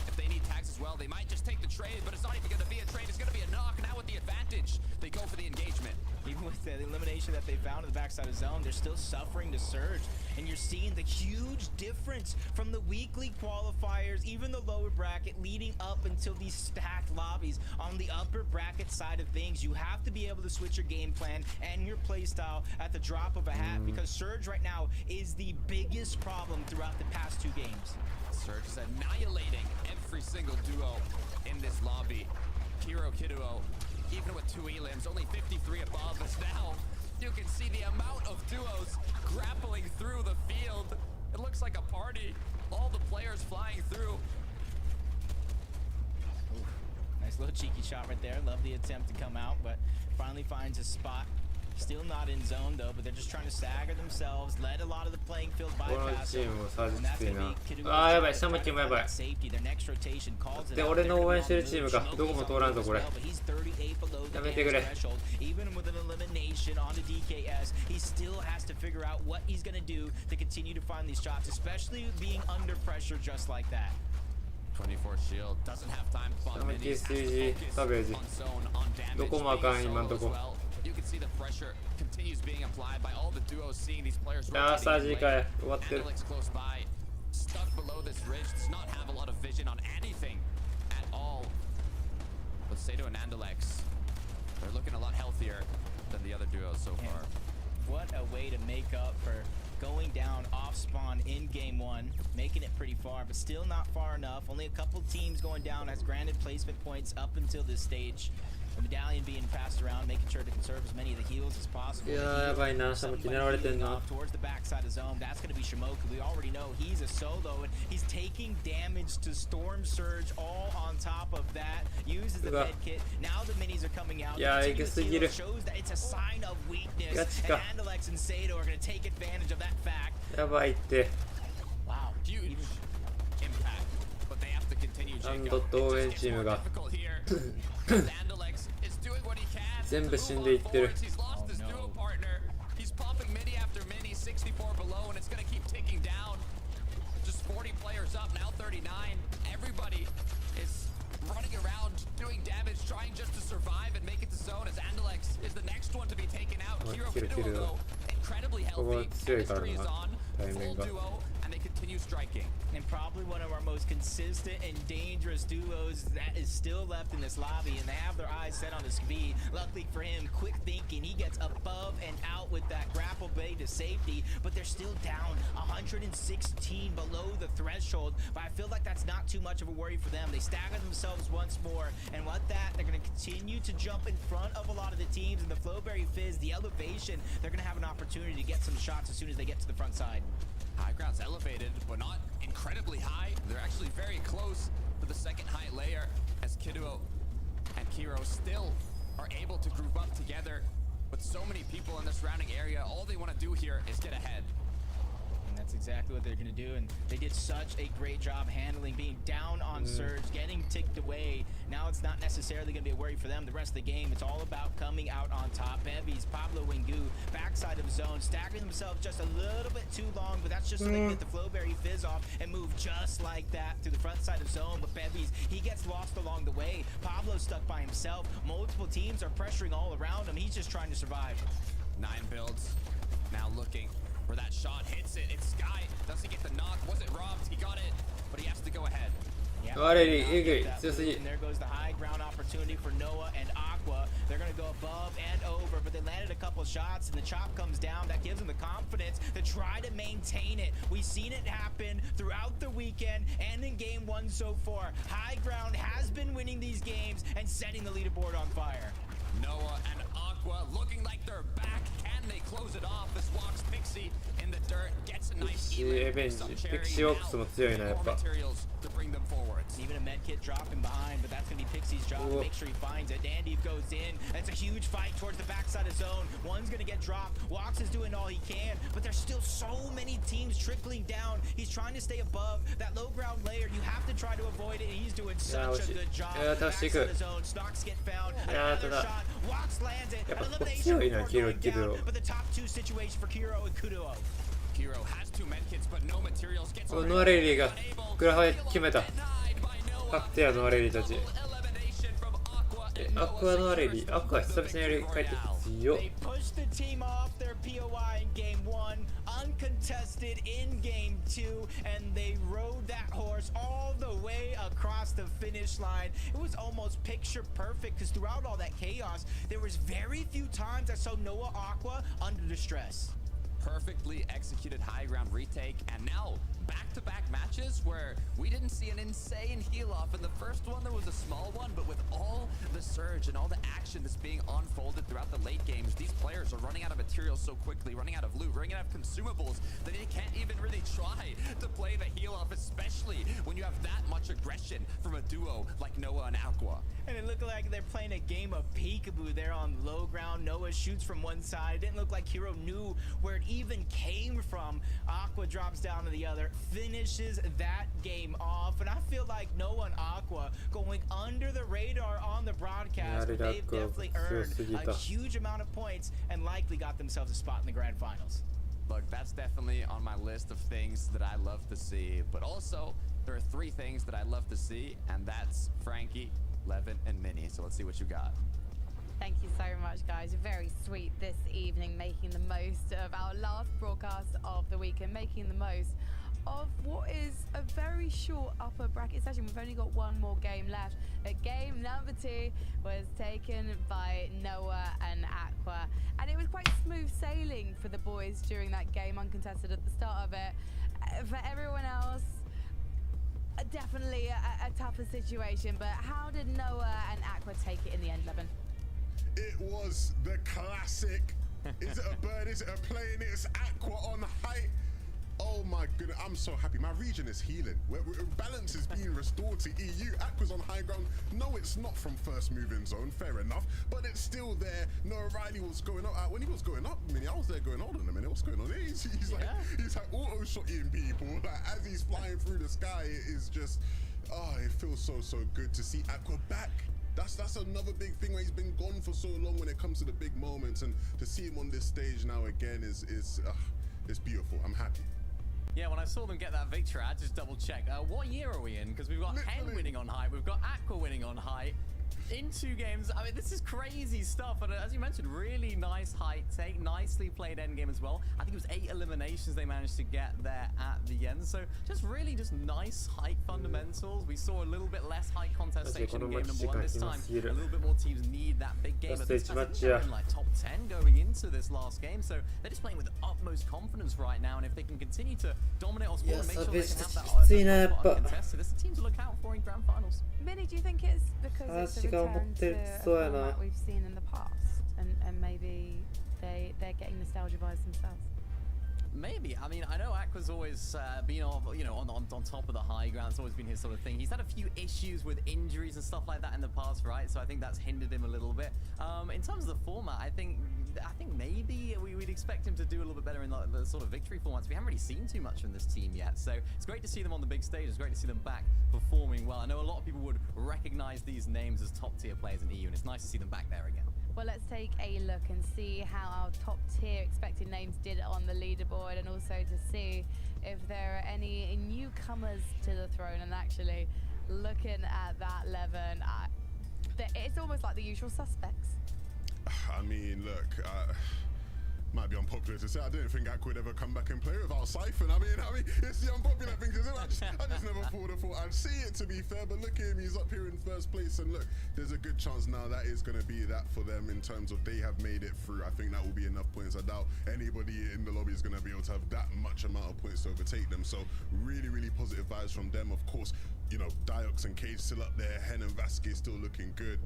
if they need tags as well, they might just take the trade, but it's not even going to be a trade. It's going to be a knock. Now with the advantage, they go for the engagement. Even with the elimination that they found in the backside of zone, they're still suffering to surge. And you're seeing the huge difference from the weekly qualifiers, even the lower bracket, leading up until these stacked lobbies. On the upper bracket side of things, you have to be able to switch your game plan and your play style at the drop of a hat, because surge right now is the biggest problem throughout the past 2 games. Surge is annihilating every single duo in this lobby. Kiro Kiduo, even with 2 elims, only 53 above us now. You can see the amount of duos grappling through the field. It looks like a party. All the players flying through. Ooh, nice little cheeky shot right there. Love the attempt to come out, but finally finds a spot. Still not in zone though, but they're just trying to stagger themselves, let a lot of the playing field この bypass チー them. ムもサージ And き that's つい gonna な be Kiduo's あーやばい job to シャム try キ to もや find ばい that safety. Their next rotation calls it で out. 俺 They're の gonna 応援してる move. チームがどこも Shimoki's 通らん on ぞ as これ well, but he's 38 below the やめてくれ damage threshold. Even with an elimination on the DKS, he still has to figure out what he's gonna do to continue to find these shots, especially being under pressure just like that. 24 shield doesn't have time to bomb Shimoki minis. Has to SCG focus サベージ on zone, on damage, どこもあかん being 今んと solo こ as well. You can see the pressure continues being applied by all the duos seeing these players あーサー rotating ジ in か lane. い終わってる Analyx close by, stuck below this ridge, does not have a lot of vision on anything at all. Let's say to an Andalex, they're looking a lot healthier than the other duos so far. What a way to make up for going down off spawn in game 1, making it pretty far, but still not far enough. Only a couple teams going down has granted placement points up until this stage. The medallion being passed around, making sure to conserve as many of the heals as possible. いやーやばいなシャムキ狙われてんな Towards the backside of zone, that's going to be Shimoku. We already know he's a solo, and he's taking damage to Storm Surge all on top of that. Uses the med kit. Now the minis are coming out. いやーエグすぎる Shows that it's a sign of weakness. ガチか And Andalex and Sato are going to take advantage of that fact. やばいって Wow. Huge impact, but they have to continue. アンドと応援チームが Difficult here. Andalex is doing what he can. 全部死んでいってる He's lost his duo partner. He's popping mini after mini, 64 below, and it's going to keep ticking down. Just 40 players up, now 39. Everybody is running around, doing damage, trying just to survive and make it to zone as Andalex is the next one to be taken out. Kiro Kiduo, though, incredibly healthy. Chemistry is on, full duo, and they continue striking. And probably one of our most consistent and dangerous duos that is still left in this lobby, and they have their eyes set on the speed. Luckily for him, quick thinking, he gets above and out with that grapple bay to safety, but they're still down 116 below the threshold. But I feel like that's not too much of a worry for them. They stagger themselves once more, and with that, they're going to continue to jump in front of a lot of the teams. And the Flowberry Fizz, the elevation, they're going to have an opportunity to get some shots as soon as they get to the front side. High ground's elevated, but not incredibly high. They're actually very close to the second height layer, as Kiduo and Kiro still are able to group up together. With so many people in the surrounding area, all they want to do here is get ahead. And that's exactly what they're going to do, and they did such a great job handling being down on Surge, getting ticked away. Now it's not necessarily going to be a worry for them the rest of the game. It's all about coming out on top. Bevies, Pablo Wingu, backside of zone, staggering themselves just a little bit too long, but that's just so they can get the Flowberry Fizz off and move just like that through the front side of zone. But Bevies, he gets lost along the way. Pablo's stuck by himself. Multiple teams are pressuring all around him. He's just trying to survive. 9 builds, now looking where that shot hits it. It's Sky. Does he get the knock? Was it robbed? He got it, but he has to go ahead. Yeah, and there goes the high ground opportunity for Noah and Aqua. They're going to go above and over, but they landed a couple shots, and the chop comes down. That gives them the confidence to try to maintain it. We've seen it happen throughout the weekend and in game 1 so far. High ground has been winning these games and setting the leaderboard on fire. Noah and Aqua looking like they're back. Can they close it off? This walks Pixie in the dirt, gets a nice materials to bring them forward. Even a med kit dropping behind, but that's going to be Pixie's job to make sure he finds it. Dandy goes in. It's a huge fight towards the backside of zone. One's going to get dropped. Walks is doing all he can, but there's still so many teams trickling down. He's trying to stay above that low ground layer. You have to try to avoid it, and he's doing such a good job. Backside of zone. Stocks get found. Another shot. Walks lands it. Elimination before going down, but the top 2 situation for Kiro and Kuduo. Kiro has 2 medkits, but no materials. Gets ノアレイリーがグラファ決めた。確定やノアレイリーたち。アクアノアレイリー、アクア久々にやり帰って強。They pushed the team off their POI in game 1, uncontested in game 2, and they rode that horse all the way across the finish line. It was almost picture perfect because throughout all that chaos, there was very few times I saw Noah Aqua under distress. Perfectly executed high ground retake, and now back-to-back matches where we didn't see an insane heal off. In the first one there was a small one, but with all the surge and all the action that's being unfolded throughout the late games, these players are running out of materials so quickly, running out of loot, running out of consumables, that they can't even really try to play the heal off, especially when you have that much aggression from a duo like Noah and Aqua. And it looked like they're playing a game of peekaboo there on low ground. Noah shoots from one side. It didn't look like Hero knew where it even came from. Aqua drops down to the other, finishes that game off. And I feel like Noah and Aqua going under the radar on the broadcast, but they've definitely earned a huge amount of points and likely got themselves a spot in the grand finals. Look, that's definitely on my list of things that I love to see. But also, there are 3 things that I love to see, and that's Frankie, Levin, and Minnie. So let's see what you got. Thank you so much, guys. Very sweet this evening, making the most of our last broadcast of the week and making the most of what is a very short upper bracket session. We've only got one more game left. Game number 2 was taken by Noah and Aqua, and it was quite smooth sailing for the boys during that game, uncontested at the start of it. For everyone else, definitely a tougher situation, but how did Noah and Aqua take it in the end, Levin? It was the classic. Is it a bird? Is it a plane? It's Aqua on height. Oh my goodness, I'm so happy. My region is healing. Balance is being restored to EU. Aqua's on high ground. No, it's not from first moving zone, fair enough, but it's still there. No, Riley was going up. When he was going up, I was there going, hold on a minute, what's going on? He's like auto-shotting people. Like, as he's flying through the sky, it is just, it feels so good to see Aqua back. That's another big thing where he's been gone for so long when it comes to the big moments, and to see him on this stage now again is it's beautiful. I'm happy. Yeah, when I saw them get that victory, I just double checked. What year are we in? Because we've got Hen winning on height, we've got Aqua winning on height. in 2 games. I mean, this is crazy stuff. And as you mentioned, really nice height take, nicely played endgame as well. I think it was 8 eliminations they managed to get there at the end. So just really just nice height fundamentals. We saw a little bit less height contestation in game number 1 this time. A little bit more teams need that big game. But this time they're in like top 10 going into this last game. So they're just playing with the utmost confidence right now. And if they can continue to dominate or score and make sure they can have that spot uncontested, this is a team to look out for in grand finals. Minnie, do you think it's because it's a return to a format we've seen in the past, and maybe they're getting nostalgia vibes themselves? Maybe. I mean, I know Aqua's always been on top of the high ground. It's always been his sort of thing. He's had a few issues with injuries and stuff like that in the past, right? So I think that's hindered him a little bit. In terms of the format, I think maybe we'd expect him to do a little bit better in the sort of victory formats. We haven't really seen too much from this team yet. So it's great to see them on the big stage. It's great to see them back performing well. I know a lot of people would recognize these names as top tier players in EU, and it's nice to see them back there again. Well, let's take a look and see how our top tier expected names did on the leaderboard, and also to see if there are any newcomers to the throne. And actually, looking at that 11, it's almost like the usual suspects. I mean, look, might be unpopular to say, I didn't think Aqua would ever come back and play without Siphon. I mean, it's the unpopular thing to do. I just never thought I'd see it, to be fair. But look at him, he's up here in first place. And look, there's a good chance now that is going to be that for them in terms of they have made it through. I think that will be enough points. I doubt anybody in the lobby is going to be able to have that much amount of points to overtake them. So really, really positive vibes from them. Of course, you know, Diox and Cage still up there. Hen and Vasquez still looking good.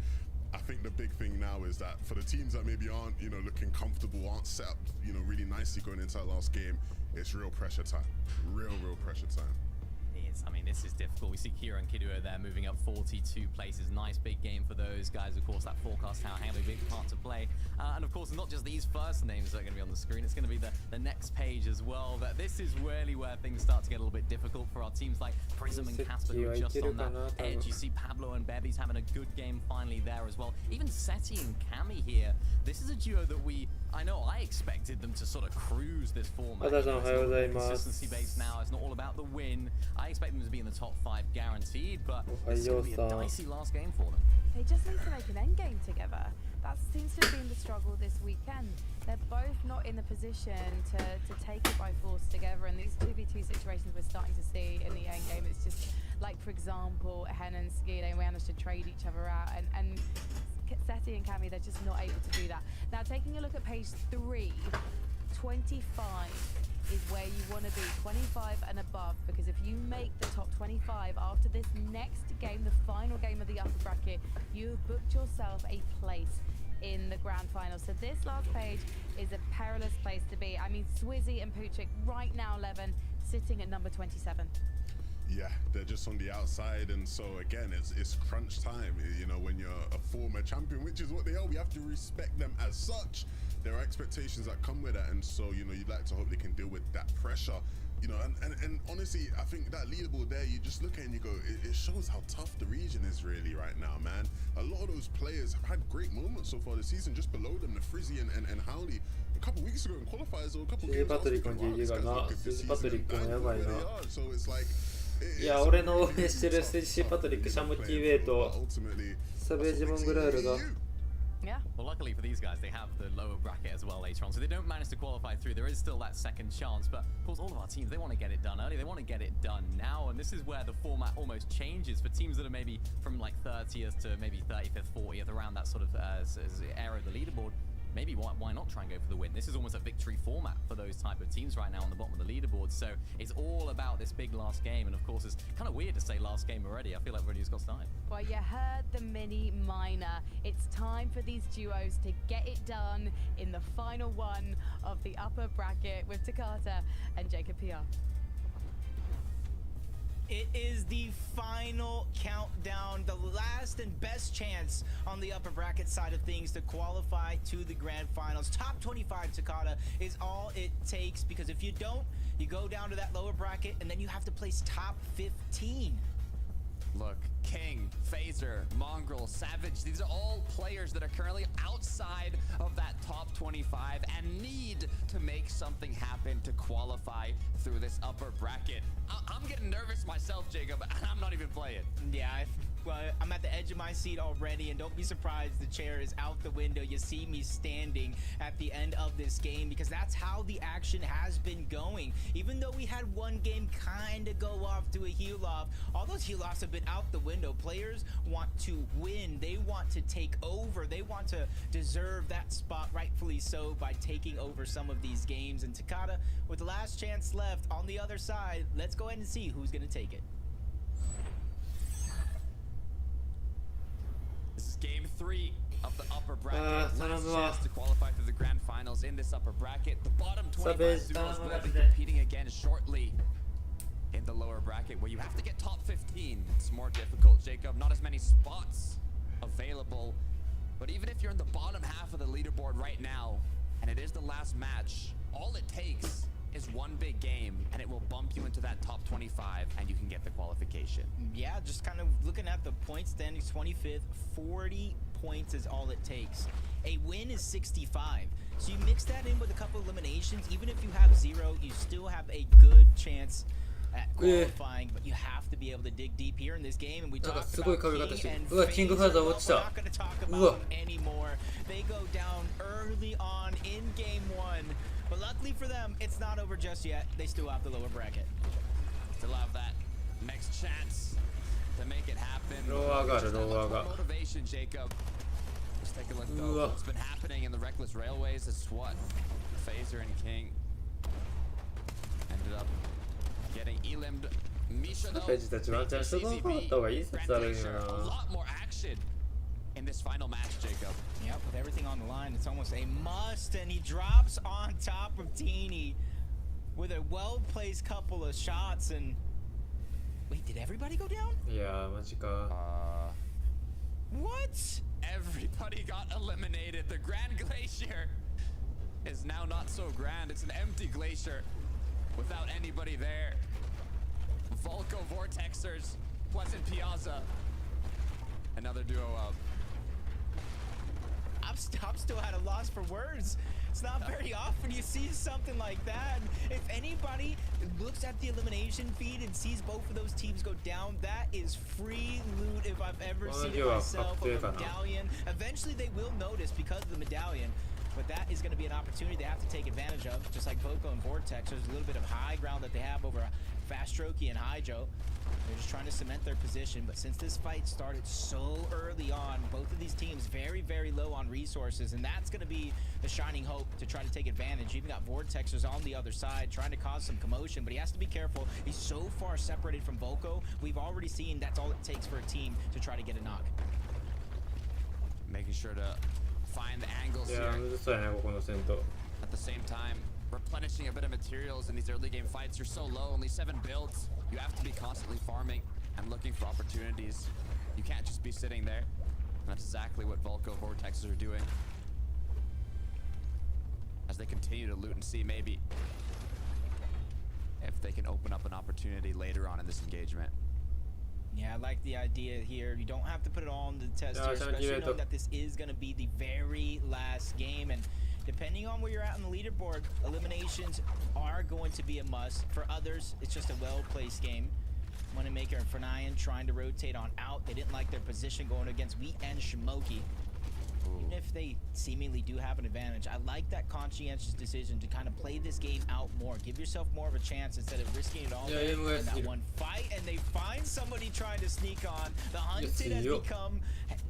I think the big thing now is that for the teams that maybe aren't, you know, looking comfortable, aren't set up, you know, really nicely going into that last game, it's real pressure time. Real pressure time. I mean, this is difficult. We see Kira and Kiduo there moving up 42 places. Nice big game for those guys. Of course, that forecast tower having a big part to play. And of course, it's not just these first names that are going to be on the screen. It's going to be the next page as well. That this is really where things start to get a little bit difficult for our teams like Prism and Casper, who are just on that edge. You see Pablo and Beby's having a good game finally there as well. Even Seti and Cami here. This is a duo that I know I expected them to sort of cruise this format. It's not consistency based now. It's not all about the win. I expect them to be in the top 5 guaranteed, but it's going to be a dicey last game for them. They just need to make an end game together. That seems to have been the struggle this weekend. They're both not in the position to take it by force together, and these 2v2 situations we're starting to see in the end game, it's just like, for example, Hen and Ski, they managed to trade each other out, and Seti and Cami, they're just not able to do that. Now, taking a look at page 3, 25 is where you want to be, 25 and above, because if you make the top 25 after this next game, the final game of the upper bracket, you've booked yourself a place in the grand final. So this last page is a perilous place to be. I mean, Swizzy and Puchik right now, 11, sitting at number 27. Yeah, they're just on the outside, and so again, it's crunch time. You know, when you're a former champion, which is what they are, we have to respect them as such. There are expectations that come with that, and so, you know, you'd like to hope they can deal with that pressure. You know, and honestly, I think that leaderboard there, you just look at it and you go, it shows how tough the region is really right now, man. A lot of those players have had great moments so far this season. Just below them, the Frizzy and Howley, a couple weeks ago in qualifiers or a couple games last week, so it's like, いや、俺の応援してるステージシー・パトリック、シャムキー・ウェイとサベージ・モングラールが Yeah. Well, luckily for these guys, they have the lower bracket as well later on, so they don't manage to qualify through. There is still that second chance, but of course, all of our teams, they want to get it done early. They want to get it done now, and this is where the format almost changes for teams that are maybe from like 30th to maybe 35th, 40th, around that sort of area of the leaderboard. Maybe why not try and go for the win? This is almost a victory format for those type of teams right now on the bottom of the leaderboard. So it's all about this big last game. And of course, it's kind of weird to say last game already. I feel like everybody's got started. Well, you heard the mini minor. It's time for these duos to get it done in the final one of the upper bracket with Takata and Jacob PR. It is the final countdown, the last and best chance on the upper bracket side of things to qualify to the grand finals. Top 25 Takata is all it takes, because if you don't, you go down to that lower bracket and then you have to place top 15. Look, King, Phaser, Mongrel, Savage, these are all players that are currently outside of that top 25 and need to make something happen to qualify through this upper bracket. I'm getting nervous myself, Jacob, and I'm not even playing. Yeah, I'm at the edge of my seat already, and don't be surprised the chair is out the window. You see me standing at the end of this game because that's how the action has been going. Even though we had one game kind of go off to a heel off, all those heel offs have been out the window. Players want to win. They want to take over. They want to deserve that spot, rightfully so, by taking over some of these games. And Takada, with the last chance left on the other side, let's go ahead and see who's going to take it. This is game 3 of the upper bracket. Last chance to qualify through the grand finals in this upper bracket. The bottom 25 duos will be competing again shortly in the lower bracket, where you have to get top 15. It's more difficult, Jacob. Not as many spots available. But even if you're in the bottom half of the leaderboard right now, and it is the last match, all it takes is one big game, and it will bump you into that top 25, and you can get the qualification. Yeah, just kind of looking at the point standings, 25th, 40 points is all it takes. A win is 65. So you mix that in with a couple eliminations, even if you have 0, you still have a good chance at qualifying, but you have to be able to dig deep here in this game. And we talked about King and Phase, we're not going to talk about them anymore. They go down early on in game 1. But luckily for them, it's not over just yet. They still have the lower bracket. Still have that next chance to make it happen. Motivation, Jacob. Let's take a look though. What's been happening in the Reckless Railways is what Phaser and King ended up getting elimed. Misha though, a lot more action in this final match, Jacob. Yep, with everything on the line, it's almost a must, and he drops on top of Teeny with a well-placed couple of shots. And wait, did everybody go down? Yeah, what? Everybody got eliminated. The Grand Glacier is now not so grand. It's an empty glacier without anybody there. Volko Vortexers, Pleasant Piazza, another duo up. I'm still at a loss for words. It's not very often you see something like that. If anybody looks at the elimination feed and sees both of those teams go down, that is free loot if I've ever seen it myself. A medallion. Eventually they will notice because of the medallion. But that is going to be an opportunity they have to take advantage of. Just like Volko and Vortex, there's a little bit of high ground that they have over Fast Strokey and Hydro. They're just trying to cement their position. But since this fight started so early on, both of these teams very, very low on resources. And that's going to be the shining hope to try to take advantage. You've got Vortexers on the other side trying to cause some commotion. But he has to be careful. He's so far separated from Volko. We've already seen that's all it takes for a team to try to get a knock. Making sure to find the angles here. At the same time, replenishing a bit of materials in these early game fights. You're so low, only 7 builds. You have to be constantly farming and looking for opportunities. You can't just be sitting there. And that's exactly what Volko Vortexes are doing. As they continue to loot and see maybe if they can open up an opportunity later on in this engagement. Yeah, I like the idea here. You don't have to put it all on the test here, especially knowing that this is going to be the very last game. And depending on where you're at on the leaderboard, eliminations are going to be a must. For others, it's just a well-placed game. Moneymaker and Fernayan trying to rotate on out. They didn't like their position going against Wheat and Shimoki. Even if they seemingly do have an advantage, I like that conscientious decision to kind of play this game out more. Give yourself more of a chance instead of risking it all in that one fight. And they find somebody trying to sneak on. The hunted has become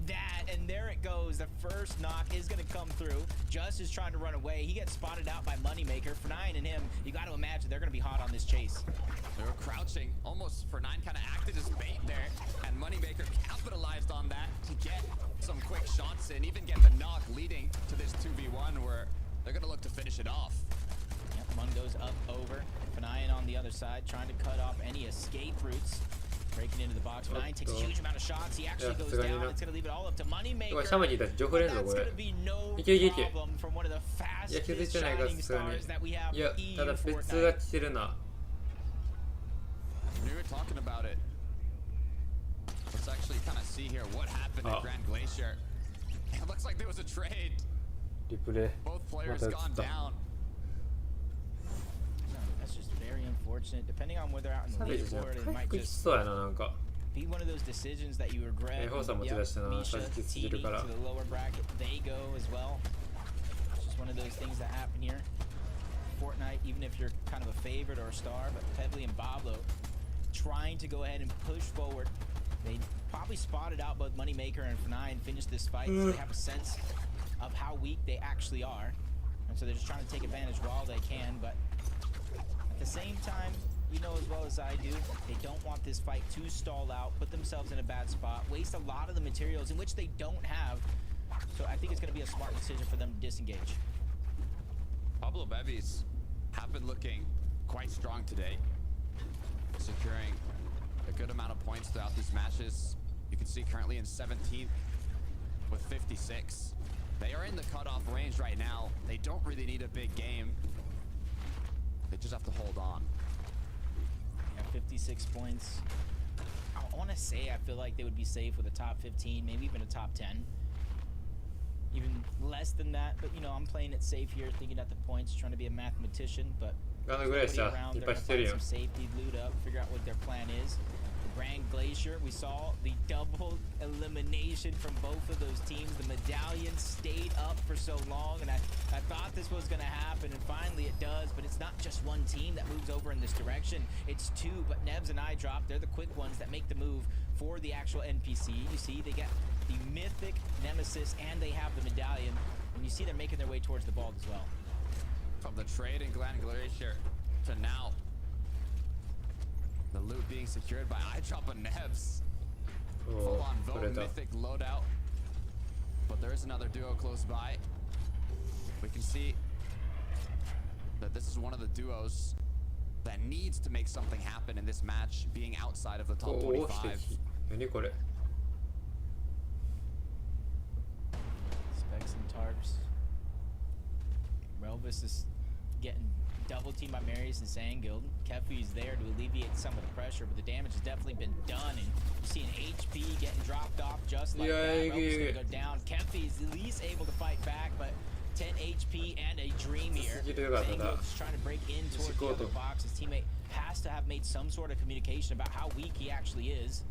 that, and there it goes. The first knock is going to come through. Just is trying to run away. He gets spotted out by Moneymaker. Fernayan and him, you got to imagine they're going to be hot on this chase. They were crouching. Almost Fernayan kind of acted as bait there, and Moneymaker capitalized on that to get some quick shots and even get the knock, leading to this 2v1 where they're going to look to finish it off. Yep, one goes up over. Fernayan on the other side trying to cut off any escape routes. Breaking into the box. Fernayan takes a huge amount of shots. He actually goes down. It's going to leave it all up to Moneymaker. That's going to be no problem from one of the fastest shining stars that we have in EU Fortnite. We were talking about it. Let's actually kind of see here what happened at Grand Glacier. It looks like there was a trade. Both players gone down. No, that's just very unfortunate. Depending on where they're out in the leaderboard, it might just be one of those decisions that you regret. ホウさん持ち出したな。Misha, さっきすぎる TD から。 to the lower bracket, they go as well. It's just one of those things that happen here. Fortnite, even if you're kind of a favorite or a star, but Pevley and Bablo trying to go ahead and push forward. They probably spotted out both Moneymaker and F9 and finished this fight, so they have a sense of how weak they actually are. And so they're just trying to take advantage while they can, but at the same time, you know as well as I do, they don't want this fight to stall out, put themselves in a bad spot, waste a lot of the materials in which they don't have. So I think it's going to be a smart decision for them to disengage. Pablo Bevies have been looking quite strong today, securing a good amount of points throughout these matches. You can see currently in 17th with 56. They are in the cutoff range right now. They don't really need a big game. They just have to hold on. Yeah, 56 points. I want to say I feel like they would be safe with a top 15, maybe even a top 10. Even less than that, but you know, I'm playing it safe here, thinking at the points, trying to be a mathematician, but around, they're gonna find some safety, loot up, figure out what their plan is. The Grand Glacier, we saw the double elimination from both of those teams. The medallion stayed up for so long, and I thought this was gonna happen, and finally it does, but it's not just one team that moves over in this direction, it's two, but Nebs and I drop, they're the quick ones that make the move for the actual NPC. You see, they get the mythic nemesis and they have the medallion, and you see they're making their way towards the vault as well. From the trade in Grand Glacier to now the loot being secured by iDrop and Nebs. Full on vote mythic loadout, but there is another duo close by. We can see that this is one of the duos that needs to make something happen in this match, being outside of the top 25. Specs and tarps. Relvis is getting double teamed by Marius and Sandguild. Kefi's there to alleviate some of the pressure, but the damage has definitely been done, and you see an HP getting dropped off just like that. Relvis gonna go down. Kefi's at least able to fight back, but 10 HP and a dream here. Sandguild's trying to break in towards the other box. His teammate has to have made some sort of communication about how weak he actually is.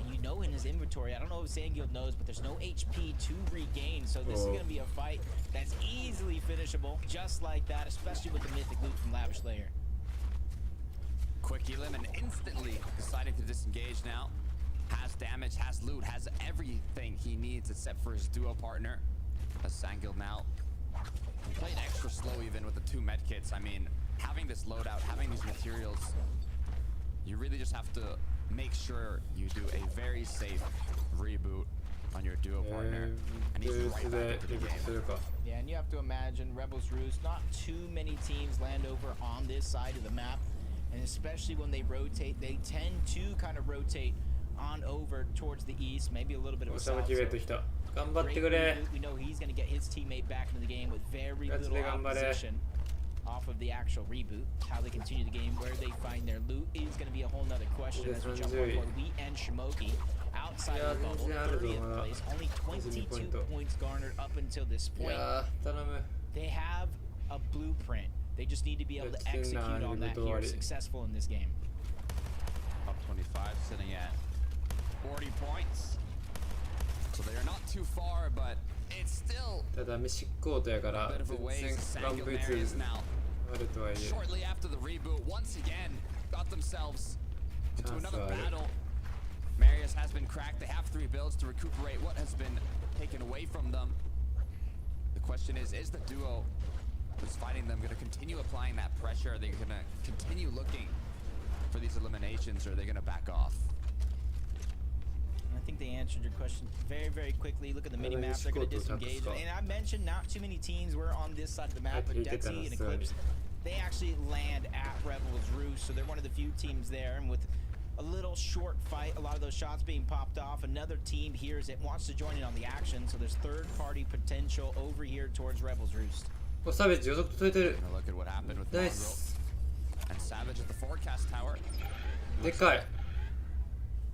And you know in his inventory, I don't know if Sandguild knows, but there's no HP to regain, so this is going to be a fight that's easily finishable, just like that, especially with the mythic loot from Lavish Layer. Quick elim and instantly deciding to disengage now. Has damage, has loot, has everything he needs except for his duo partner. As Sandguild now playing extra slow even with the 2 medkits. I mean, having this loadout, having these materials, you really just have to make sure you do a very safe reboot on your duo partner, and he's right back into the game. Yeah, and you have to imagine Rebels Roost, not too many teams land over on this side of the map, and especially when they rotate, they tend to kind of rotate on over towards the east, maybe a little bit of a south. We know he's going to get his teammate back into the game with very little opposition off of the actual reboot. How they continue the game, where they find their loot is going to be a whole nother question as we jump on board. We and Shimoki outside of the bubble, 30th place, only 22 points garnered up until this point. They have a blueprint. They just need to be able to execute on that here, successful in this game. Up 25, sitting at 40 points. So they are not too far, but it's still a bit of a ways. Sandguild Marius now, shortly after the reboot, once again got themselves into another battle. Marius has been cracked. They have 3 builds to recuperate what has been taken away from them. The question is the duo that's fighting them going to continue applying that pressure? Are they going to continue looking for these eliminations, or are they going to back off? I think they answered your question very, very quickly. Look at the mini-map. They're going to disengage. And I mentioned not too many teams were on this side of the map, but Dexy and Eclipse, they actually land at Rebels Roost, so they're one of the few teams there. And with a little short fight, a lot of those shots being popped off, another team hears it, wants to join in on the action, so there's third-party potential over here towards Rebels Roost. Look at what happened with Monroe and Savage at the forecast tower.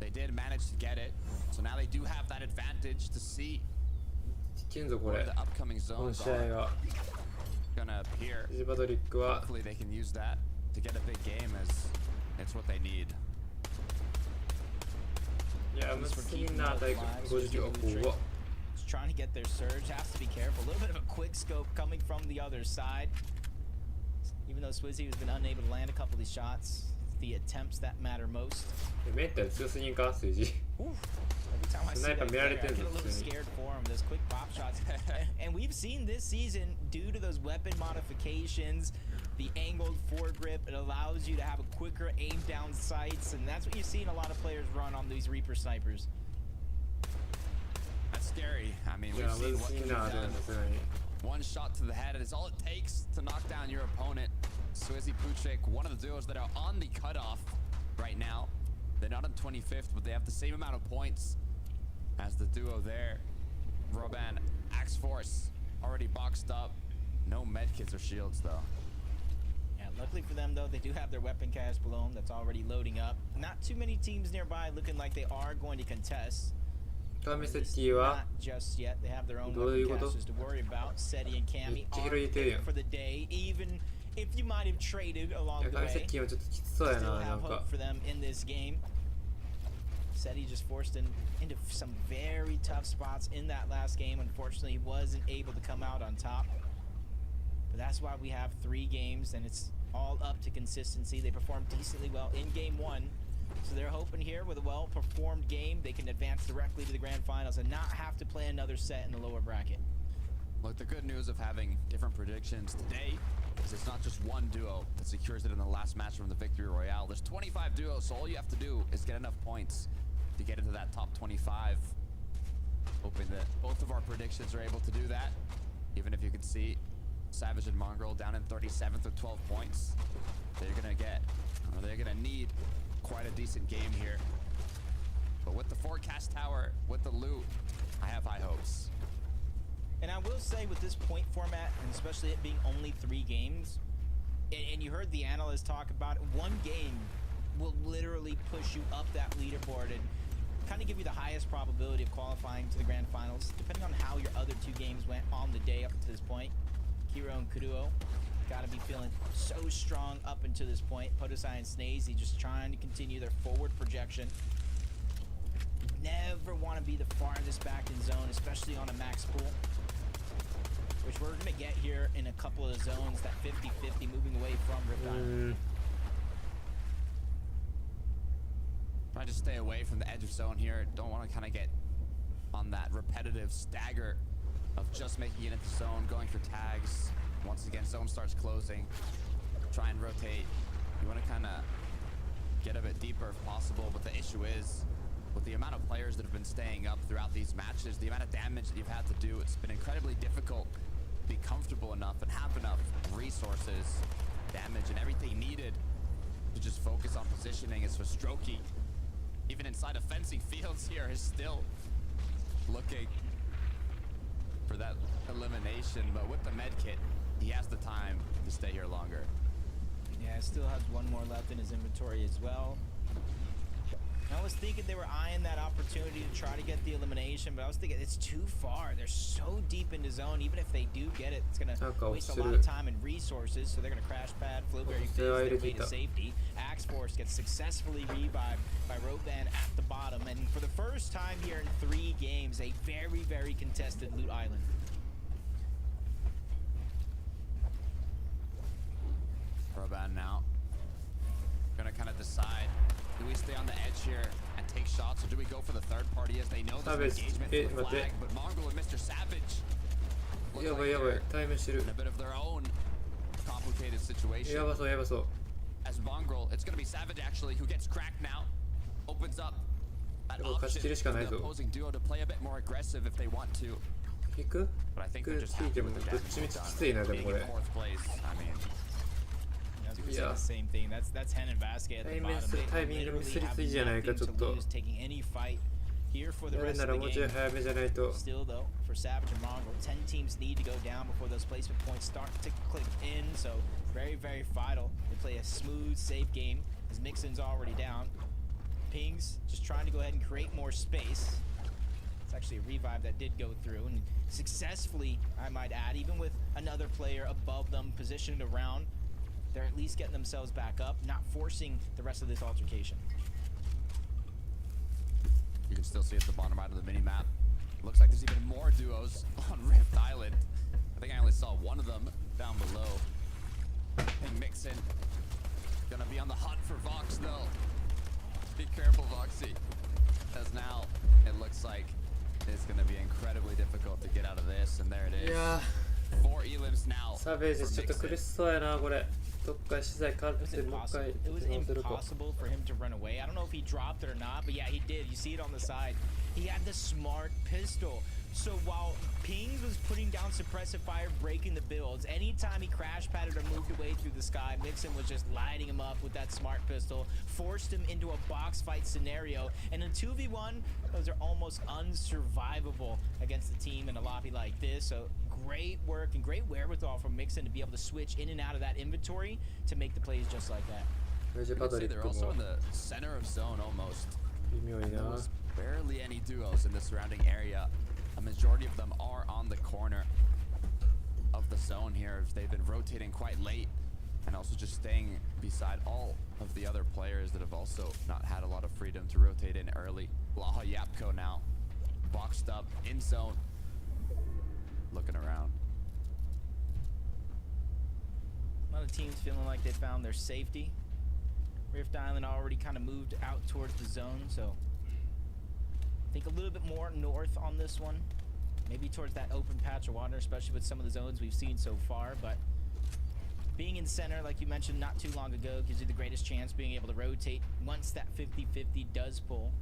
They did manage to get it, so now they do have that advantage to see where the upcoming zones are gonna appear. Hopefully they can use that to get a big game, as it's what they need. いや、むずいな、大学50をこう。Trying to get their surge, has to be careful. A little bit of a quick scope coming from the other side. Even though Swizzy has been unable to land a couple of these shots, the attempts that matter most. メンタル強すぎんか、数字。Every time I see that player, I get a little scared for him. Those quick pop shots. And we've seen this season, due to those weapon modifications, the angled foregrip, it allows you to have a quicker aim down sights, and that's what you've seen a lot of players run on these Reaper snipers. That's scary. I mean, we've seen what can be done. One shot to the head is all it takes to knock down your opponent. Swizzy Puchik, one of the duos that are on the cutoff right now. They're not on 25th, but they have the same amount of points as the duo there. Roban, Axe Force, already boxed up. No medkits or shields, though. Yeah, luckily for them, though, they do have their weapon cache below them that's already loading up. Not too many teams nearby looking like they are going to contest. カメセティは Just yet. They have their own どういうこと weapon caches to worry about. Seti and めっ Cammy ちゃ are 広げてるやん for the day, even if you might have traded along いや the カメセ way. ティはちょっときつそうや Still な、な have んか hope for them in this game. Seti just forced into some very tough spots in that last game. Unfortunately, he wasn't able to come out on top. But that's why we have 3 games, and it's all up to consistency. They performed decently well in game 1. So they're hoping here with a well-performed game, they can advance directly to the grand finals and not have to play another set in the lower bracket. Look, the good news of having different predictions today is it's not just one duo that secures it in the last match from the Victory Royale. There's 25 duos, so all you have to do is get enough points to get into that top 25. Hoping that both of our predictions are able to do that. Even if you can see Savage and Mongrel down in 37th with 12 points. They're gonna need quite a decent game here. But with the forecast tower, with the loot, I have high hopes. And I will say with this point format, and especially it being only 3 games, and you heard the analysts talk about it, 1 game will literally push you up that leaderboard and kind of give you the highest probability of qualifying to the grand finals, depending on how your other 2 games went on the day up to this point. Kiro and Kuruo got to be feeling so strong up until this point. Podosai and Snazy just trying to continue their forward projection. Never want to be the farthest back in zone, especially on a max pool, which we're going to get here in a couple of zones, that 50-50 moving away from Rift Island. Trying to stay away from the edge of zone here. Don't want to kind of get on that repetitive stagger of just making it into zone, going for tags. Once again, zone starts closing. Try and rotate. You want to kind of get a bit deeper if possible, but the issue is, with the amount of players that have been staying up throughout these matches, the amount of damage that you've had to do, it's been incredibly difficult to be comfortable enough and have enough resources, damage, and everything needed to just focus on positioning. As for Strokey, even inside of fencing fields here, is still looking for that elimination, but with the med kit, he has the time to stay here longer. Yeah, still has 1 more left in his inventory as well. I was thinking they were eyeing that opportunity to try to get the elimination, but I was thinking it's too far. They're so deep into zone. Even if they do get it, it's going to waste a lot of time and resources, so they're going to crash pad, Flowberry Fizz their way to safety. Axe Force gets successfully revived by Roban at the bottom, and for the first time here in 3 games, a very, very contested loot island. Roban now gonna kind of decide, do we stay on the edge here and take shots, or do we go for the third party as they know there's an engagement for the flag? But Mongrel and Mr. Savage look like they're in a bit of their own complicated situation. As Mongrel, it's gonna be Savage actually who gets cracked now. Opens up that option for the opposing duo to play a bit more aggressive if they want to. But I think they're just happy with the damage being in 4th place. I mean, Yeah. The same thing. That's Hen and Basket at the bottom. They literally have nothing to lose taking any fight here for the rest of the game. Still though, for Savage and Mongrel, 10 teams need to go down before those placement points start to click in. So very, very vital. They play a smooth, safe game as Mixon's already down. Pings just trying to go ahead and create more space. It's actually a revive that did go through and successfully, I might add, even with another player above them positioned around. They're at least getting themselves back up, not forcing the rest of this altercation. You still see at the bottom right of the mini-map. Looks like there's even more duos on Rift Island. I think I only saw one of them down below. I think Mixon gonna be on the hunt for Vox though. Be careful, Voxy. As now it looks like it's gonna be incredibly difficult to get out of this, and there it is. Yeah. 4 elims now. サベージちょっと苦しそうやなこれ。どっか資材変わってもう一回 It was impossible for him to run away. I don't know if he dropped it or not, but yeah, he did. You see it on the side. He had the smart pistol. So while Pings was putting down suppressive fire, breaking the builds, anytime he crash padded or moved away through the sky, Mixon was just lighting him up with that smart pistol, forced him into a box fight scenario. And in 2v1, those are almost unsurvivable against a team in a lobby like this. So great work and great wherewithal from Mixon to be able to switch in and out of that inventory to make the plays just like that. They're also in the center of zone almost. And there was barely any duos in the surrounding area. A majority of them are on the corner of the zone here. They've been rotating quite late and also just staying beside all of the other players that have also not had a lot of freedom to rotate in early. Blaha Yapko now boxed up in zone, looking around. A lot of teams feeling like they found their safety. Rift Island already kind of moved out towards the zone, so I think a little bit more north on this one. Maybe towards that open patch of water, especially with some of the zones we've seen so far. But being in center, like you mentioned not too long ago, gives you the greatest chance being able to rotate once that 50-50 does pull.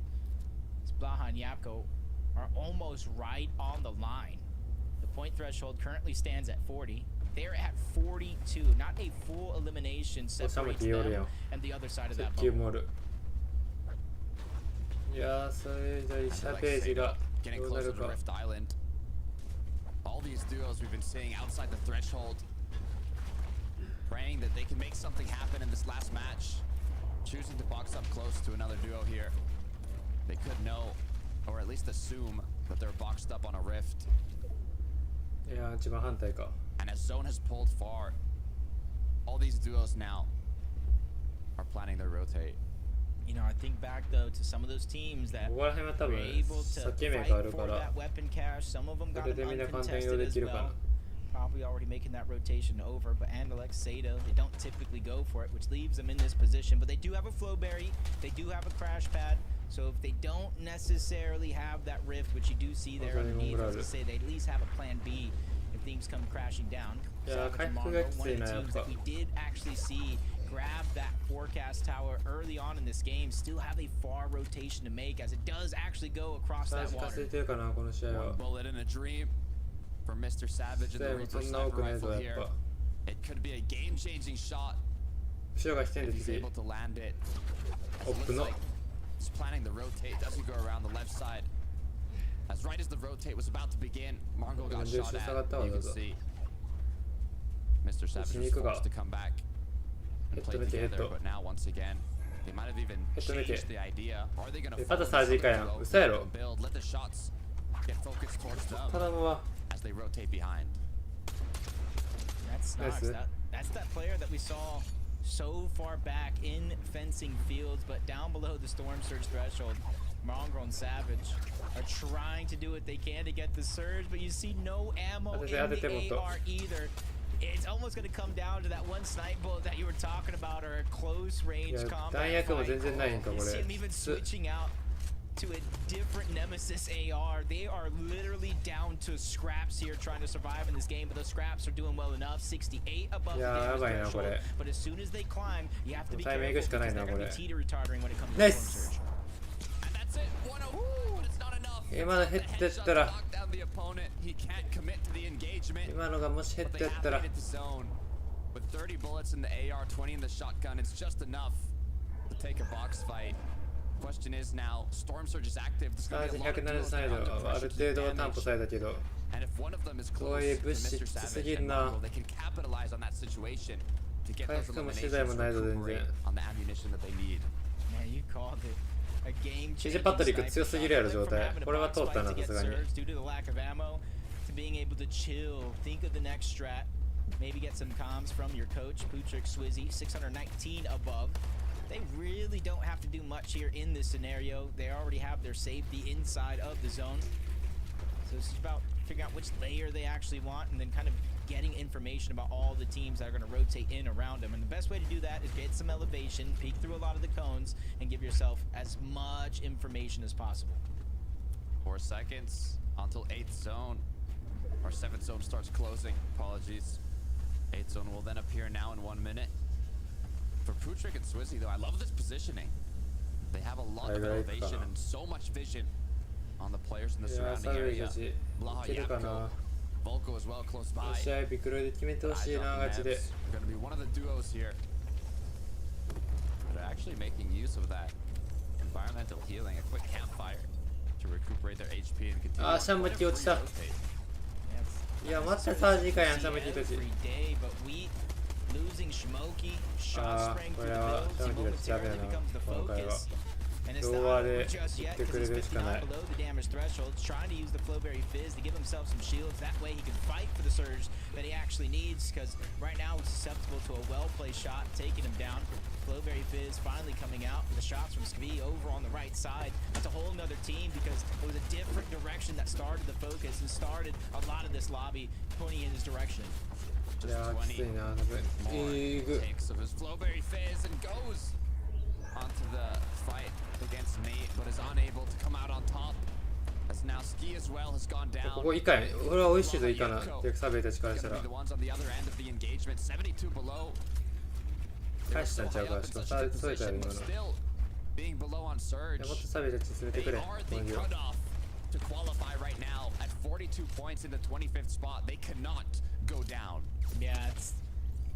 Blaha and Yapko are almost right on the line. The point threshold currently stands at 40. They're at 42. Not a full elimination separates them and the other side of that bubble. いやー、それじゃあシャページがどうなるか。 All these duos we've been seeing outside the threshold, praying that they can make something happen in this last match, choosing to box up close to another duo here. They could know, or at least assume, that they're boxed up on a rift. いやー、一番反対か。 And as zone has pulled far, all these duos now are planning their rotate. You know, I think back though to some of those teams that ここら辺は多 were 分 able to 裂け目 fight がある for から that weapon cache. Some of them こ got れ it でみんな簡単に移 uncontested 動で as きるか well. な。 Probably already making that rotation over, but Andalek, Sato, they don't typically go for it, which leaves them in this position. But they do have a flowberry, they do have a crash pad, so if they don't necessarily have that rift, which you do see there underneath, as I say, they at least have a plan B if things come crashing down. Savage and Mongo, one of the teams that we did actually see grab that forecast tower early on in this game, still have a far rotation to make as it does actually go across 最 that 初 water. 稼いでるかな、この試合 One は。 bullet in a dream for Mr. Savage and the でもそ Reaper んな多 sniper くないぞ、 rifle やっ here. ぱ。 It could be a game-changing shot 後ろが来てん if で he's 次。 able to land it. As オ it ップ looks の。 like he's planning the rotate. Doesn't go around the left side. As right as the rotate was about to begin, Margot got shot at. You can see Mr. Savage was forced to come back and play together, but now once again they might have even changed the idea. Are they going to build? Let the shots get focused towards them 頼むわ。 as they rotate behind. That's Snox. That's that player that we saw so far back in fencing fields, but down below the storm surge threshold. Mongrel and Savage are trying to do what they can to get the surge, but you see no ammo in the AR either. It's almost going to come down to that one snipe bullet that you were talking about, or a close range combat fight. You see him even switching out to a different Nemesis AR. They are literally down to scraps here trying to survive in this game, but those scraps are doing well enough. 68 above the damage threshold. But as soon as they climb, you have to be careful because they're going to be teeter retarding when it comes to storm surge. And that's it. 1-0, but it's not enough. 今の減ってったら Knock down the opponent. He can't commit to the engagement. 今のがもし減っ But て they っ have たら made it to zone. With 30 bullets in the AR, 20 in the shotgun, it's just enough to take a box fight. Question is now, Storm Surge is active. There's going to be a lot of duels that are under ある pressure 程 to 度担保 damage. されたけど And if one of them is close to Mr. Savage and Mongo, they can capitalize on that situation to get those eliminations to recuperate on the ammunition that they need. Man, you called it. A game CJ パトリック強すぎるやろ状態。これは通ったな、さすがに。 due to the lack of ammo to being able to chill, think of the next strat, maybe get some comms from your coach, Putrick Swizzy, 619 above. they really don't have to do much here in this scenario. They already have their safety inside of the zone. So it's about figuring out which layer they actually want and then kind of getting information about all the teams that are going to rotate in around them. And the best way to do that is get some elevation, peek through a lot of the cones, and give yourself as much information as possible. 4 seconds until 8th zone. Our 7th zone starts closing. Apologies. 8th zone will then appear now in 1 minute. For Putrick and Swizzy, though, I love this positioning. They have a lot of elevation and so much vision on the players in the surrounding area. Blaha Yapko, Volko as well close by. Going to be one of the duos here. They're actually making use of that environmental healing, a quick campfire to recuperate their HP and continue. Every day, but we losing Shmoky, shot spraying through the builds, momentarily becomes the focus. And it's not over just yet because he's 59 below the damage threshold, trying to use the Flowberry Fizz to give himself some shields. That way he can fight for the surge that he actually needs, because right now he's susceptible to a well-placed shot, taking him down. Flowberry Fizz finally coming out. The shots from Skvi over on the right side. That's a whole nother team, because it was a different direction that started the focus and started a lot of this lobby pointing in his direction. Just 20 more takes of his Flowberry Fizz and goes onto the fight against Nate, but is unable to come out on top. As now Ski as well has gone down. ここいいかい。俺は美味しいぞいいかな。テクサベイたちからしたら。The ones on the other end of the engagement, 72 below. 返したんちゃうから、しかもそれから今の。 Being below on surge. もっとサベイたち進めてくれ。この日は。 To qualify right now at 42 points in the 25th spot, they cannot go down. Yeah, it's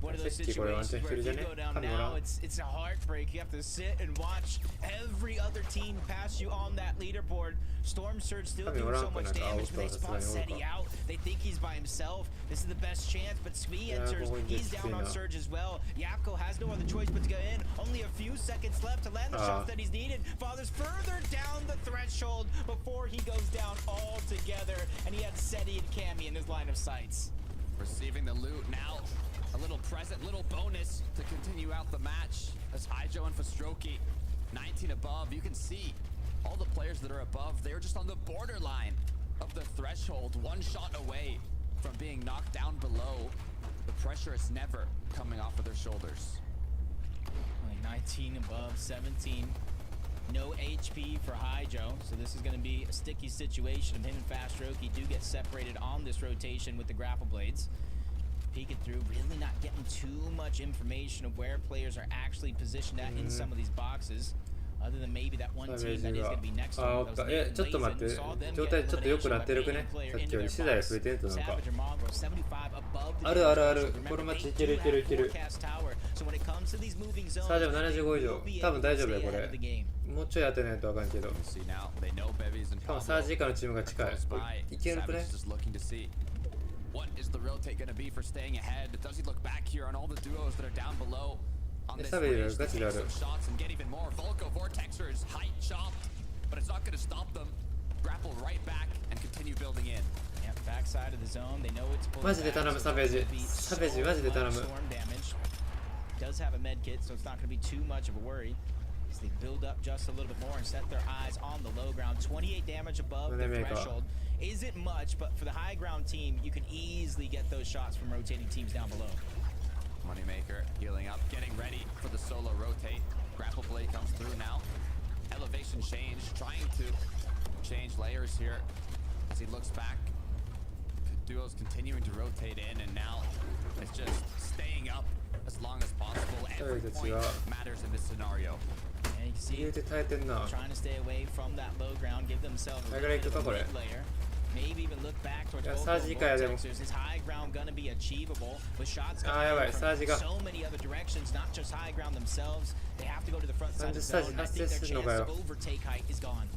one of those situations where if you go down now, it's a heartbreak. You have to sit and watch every other team pass you on that leaderboard. Storm Surge still doing so much damage when they spot Seti out. They think he's by himself. This is the best chance, but Svi enters. He's down on Surge as well. Yapko has no other choice but to go in. Only a few seconds left to land the shots that he's needed. Father's further down the threshold before he goes down altogether, and he had Seti and Cammy in his line of sights. Receiving the loot now. A little present, little bonus to continue out the match. As Hijo and Fastroki, 19 above. You can see all the players that are above, they're just on the borderline of the threshold, one shot away from being knocked down below. The pressure is never coming off of their shoulders. Like 19 above, 17. No HP for Hijo, so this is going to be a sticky situation. Him and Fastroki do get separated on this rotation with the grapple blades. Peeking through, really not getting too much information of where players are actually positioned at in some of these boxes, other than maybe that one team that is going to be next to them. ちょっと待って、状態ちょっと良くなってるくね。さっきより資材増えてるとなんか。あるあるある。このマッチいけるいけるいける。さあでも75以上。多分大丈夫やこれ。もうちょい当てないとあかんけど。しかもサージ以下のチームが近い。いけるくね。What is the rotate going to be for staying ahead? Does he look back here on all the duos that are down below? On this range, they take some shots and get even more. Volko Vortexers, height chopped, but it's not going to stop them. Grapple right back and continue building in. Yep, backside of the zone. They know it's pulling マジで頼むサベージ。サベージマジで頼む。Storm damage. Does have a med kit, so it's not going to be too much of a worry. As they build up just a little bit more and set their eyes on the low ground. 28 damage above the threshold. Isn't much, but for the high ground team, you can easily get those shots from rotating teams down below. Moneymaker healing up, getting ready for the solo rotate. Grapple blade comes through now. Elevation change, trying to change layers here as he looks back. Duo's continuing to rotate in, and now it's just staying up as long as possible. Every point matters in this scenario. And you can see trying to stay away from that low ground, give themselves a little bit of a mid-layer. Maybe even look back towards Vortexers. Is high ground going to be achievable with shots coming from so many other directions, not just high ground themselves. They have to go to the front side of the zone. I think their chance to overtake height is gone.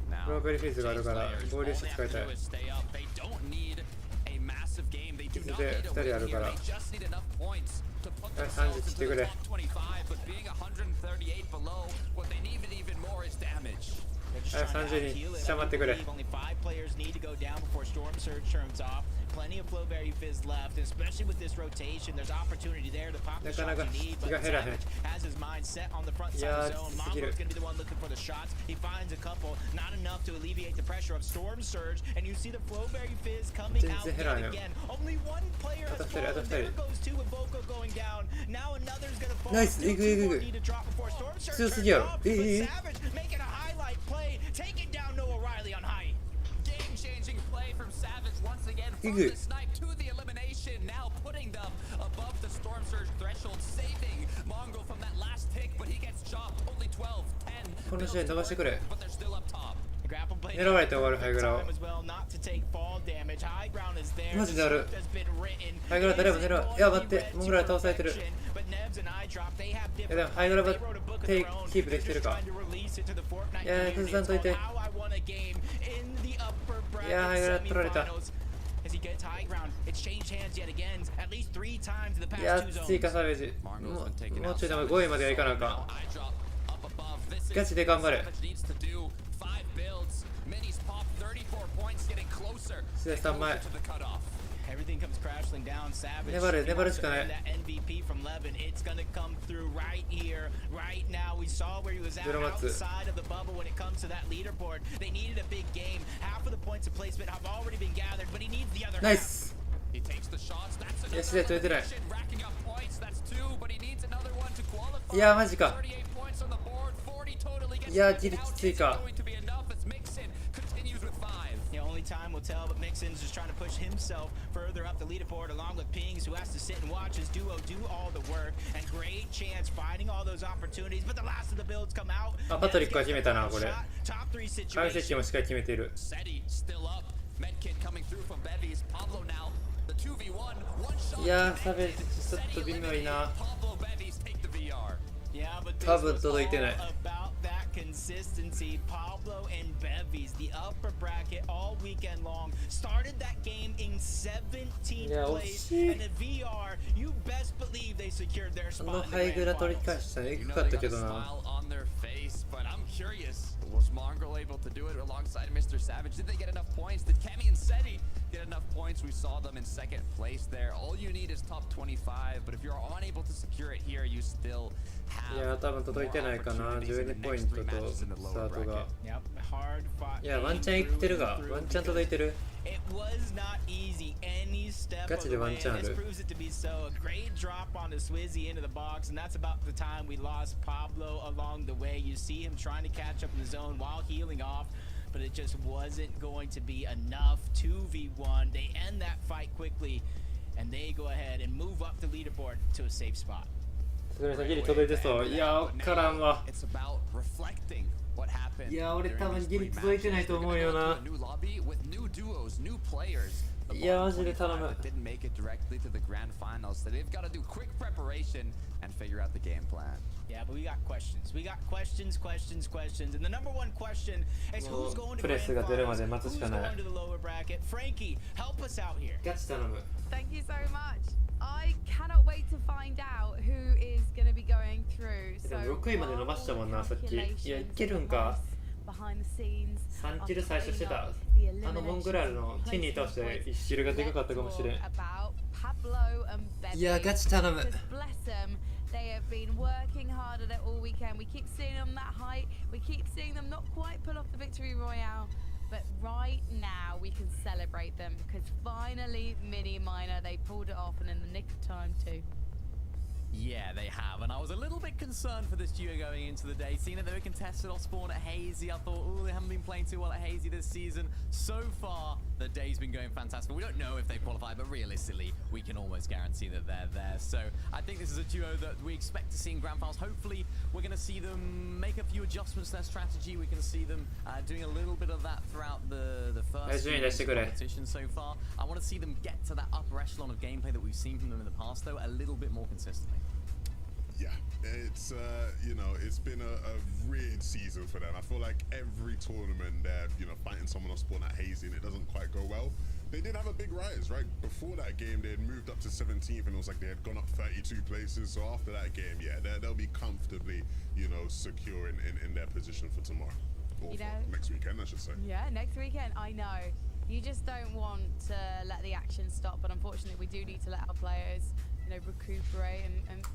Now, Flowberry Fizz があるから合流して使いたい。 they don't need a massive game. They do not need a win here. They just need enough points to put themselves into the top 25, but being 138 below, what they need even more is damage. They're just 30人下回ってくれ。 Only 5 players need to go down before Storm Surge turns off. Plenty of Flowberry Fizz left, and especially with this rotation, there's opportunity there to pop the shots you need. But Savage has his mind set on the front side of the zone. Mongo's going to be the one looking for the shots. He finds a couple, not enough to alleviate the pressure of Storm Surge, and you see the Flowberry Fizz coming out yet again. Only one player has fallen. There goes 2 with Boko going down. Now another's going to fall. Nice. 2 more need to drop before Storm Surge turns off. But Savage making a highlight play, taking down Noah Riley on height. Game-changing play from Savage once again from the snipe to the elimination, now putting them above the Storm Surge threshold, saving Mongo from that last tick, but he gets chopped. Only 12, 10. この試合飛ばしてくれ。 But they're still up top. 狙われて終わるハイグラを。マジである。ハイグラ誰も狙わ、いや待って、モングラ倒されてる。いやでもハイグラはキープできてるか。いや崩さんといて。いやハイグラ取られた。いや追加サベージ。もうちょいでも5位まではいかなあかん。ガチで頑張れ。試合3枚。粘る粘るしかない。ゼロマッツ。ナイス。いや試合取れてない。いやマジか。いやギリきついか。Time will tell, but Mixon's just trying to push himself further up the leaderboard along with Pings, who has to sit and watch his duo do all the work. And great chance finding all those opportunities, but the last of the builds come out. あ、パトリックは決めたなこれ。解析もしっかり決めている。いやサベージちょっと微妙いな。多分届いてない。Consistency, Pablo and Bevies, the upper bracket all weekend long, started that game in 17th place, and the VR, you best believe they secured their spot. ハイグラ取り返したね。エグかったけどな。Was Mongrel able to do it alongside Mr. Savage? Did they get enough points? Did Kemi and Seti get enough points? We saw them in second place there. All you need is top 25, but if you're unable to secure it here, you still have. いや多分届いてないかな。12ポイントとスタートが。いやワンチャンいってるが、ワンチャン届いてる。It was not easy any step of the way, and this proves it to be so. A great drop on the Swizzy into the box, and that's about the time we lost Pablo along the way. You see him trying to catch up in the zone while healing off, but it just wasn't going to be enough. 2v1, they end that fight quickly, and they go ahead and move up the leaderboard to a safe spot. ギリ届いてそう。いや分からんわ。いや俺多分ギリ届いてないと思うよな。いやマジで頼む。Yeah, but we got questions. We got questions, and the number one question is who's going to grand finals, who's going to the lower bracket. Frankie, help us out here. ガチ頼む。Thank you so much. I cannot wait to find out who is going to be going through. So 6位まで伸ばしたもんなさっき。いやいけるんか。3キル最初してた。あのモングラルのチンに倒して1キルがでかかったかもしれん。いやガチ頼む。They have been working hard at it all weekend. We keep seeing them that height. We keep seeing them not quite pull off the victory royale. But right now we can celebrate them because finally, Mini Minor, they pulled it off and in the nick of time too. Yeah, they have, and I was a little bit concerned for this duo going into the day. Seeing that they were contested off spawn at Hazy, I thought, oh, they haven't been playing too well at Hazy this season. So far, the day's been going fantastic. We don't know if they qualify, but realistically, we can almost guarantee that they're there. So I think this is a duo that we expect to see in Grand Finals. Hopefully, we're going to see them make a few adjustments to their strategy. We can see them doing a little bit of that throughout the first competition so far. I want to see them get to that upper echelon of gameplay that we've seen from them in the past, though, a little bit more consistently. Yeah, it's you know, it's been a weird season for them. I feel like every tournament they're, you know, fighting someone on spawn at Hazy and it doesn't quite go well. They did have a big rise, right? Before that game, they had moved up to 17th and it was like they had gone up 32 places. So after that game, yeah, they'll be comfortably, you know, secure in their position for tomorrow. Or You know, next weekend, I should say. yeah, next weekend. I know. You just don't want to let the action stop, but unfortunately, we do need to let our players, you know, recuperate and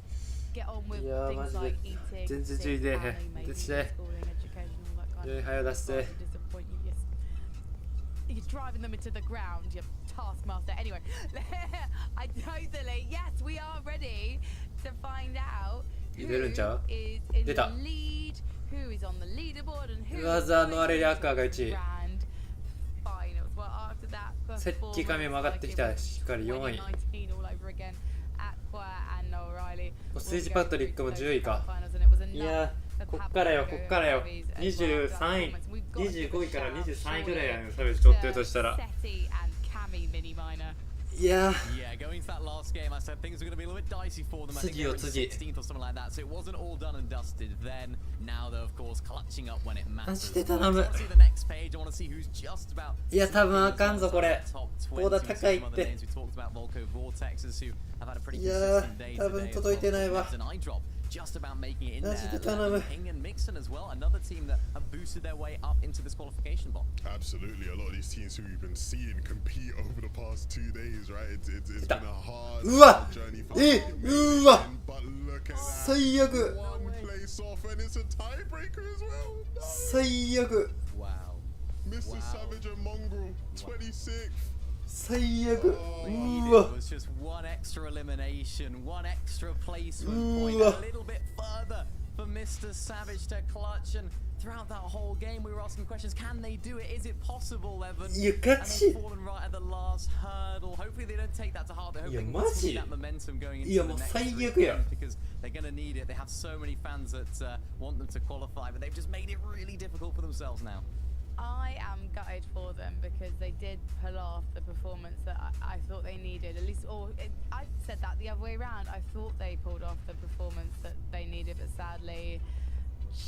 get on with things like eating, sleep, family, maybe schooling, education, all that kind of stuff. To disappoint you, you're driving them into the ground, you taskmaster. Anyway, yes, we are ready to find out who is in the lead, who is on the leaderboard, and who is in the grand finals. Well, after that performance, 2019 all over again, Aqua and O'Reilly. スイージパトリックも10位か。いやこっからよ23位25位から23位ぐらいやねん、サベージ取ってるとしたら。いや次よ次。マジで頼む。いや多分あかんぞこれ。ボーダー高いって。いや多分届いてないわ。Just about making it in That's there. the kind of- Ping and Mixon as well, another team that have boosted their way up into this qualification box. Absolutely, a lot of these teams who we've been seeing compete over the past 2 days, right? It's been a hard journey for them. But look at that. 最悪。 One place off and it's a tiebreaker as well. No. 最悪。 Wow. Mr. Savage and Mongrel, 26th. 最悪。 All he needed was just one extra elimination, one extra placement point, a little bit further for Mr. Savage to clutch. And throughout that whole game, we were asking questions: Can they do it? Is it possible, Evan? And they've fallen right at the last hurdle. Hopefully, they don't take that to heart. They hope they can continue that momentum going into the next three games because they're going to need it. They have so many fans that want them to qualify, but they've just made it really difficult for themselves now. I am gutted for them because they did pull off the performance that I thought they needed. At least, I said that the other way around. I thought they pulled off the performance that they needed, but sadly,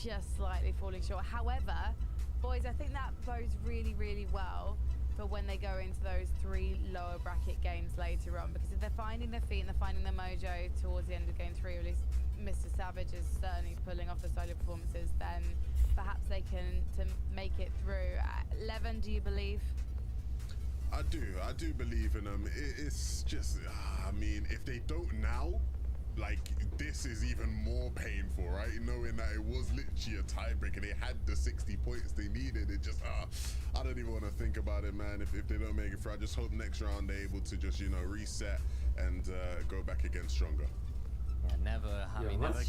just slightly falling short. However, boys, I think that bodes really, really well for when they go into those 3 lower bracket games later on. Because if they're finding their feet and they're finding their mojo towards the end of game 3, or at least Mr. Savage is certainly pulling off the solo performances, then perhaps they can make it through. Levin, do you believe? I do believe in them. It's just, I mean, if they don't now, like, this is even more painful, right? Knowing that it was literally a tiebreaker, they had the 60 points they needed. It just, I don't even want to think about it, man. If they don't make it through, I just hope next round they're able to just, you know, reset and go back again stronger. Yeah, never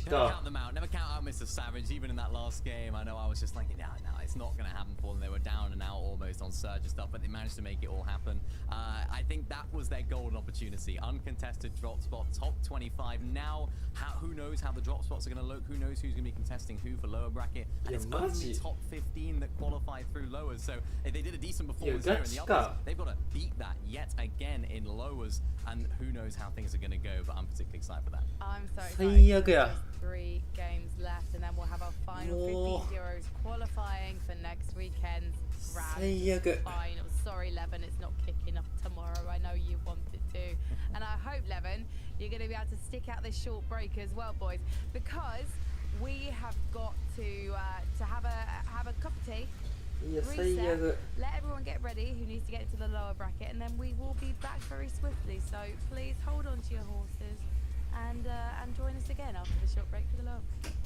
count them out. Never count out Mr. Savage. Even in that last game, I know I was just thinking, no, it's not going to happen for them. They were down and out almost on surge and stuff, but they managed to make it all happen. I think that was their golden opportunity. Uncontested drop spot, top 25. Now, who knows how the drop spots are going to look? Who knows who's going to be contesting who for lower bracket? And it's only top 15 that qualify through lowers. So if they did a decent performance here in the others, they've got to beat that yet again in lowers. And who knows how things are going to go, but I'm particularly excited for that. I'm so excited. There's 3 games left, and then we'll have our final 50 Euros qualifying for next weekend's grand final. Sorry, Levin, it's not kicking off tomorrow. I know you want it to. And I hope, Levin, you're going to be able to stick out this short break as well, boys, because we have got to have a cup of tea. Reset, let everyone get ready who needs to get to the lower bracket, and then we will be back very swiftly. So please hold on to your horses and join us again after the short break for the lower bracket.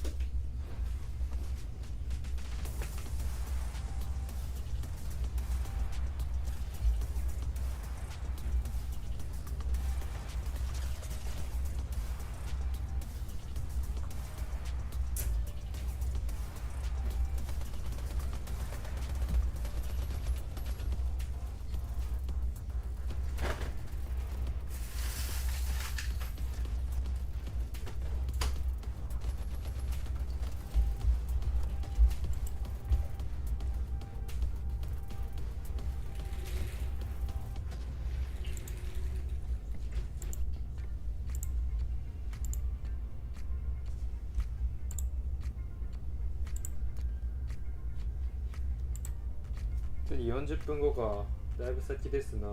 次40分後か。だいぶ先ですな。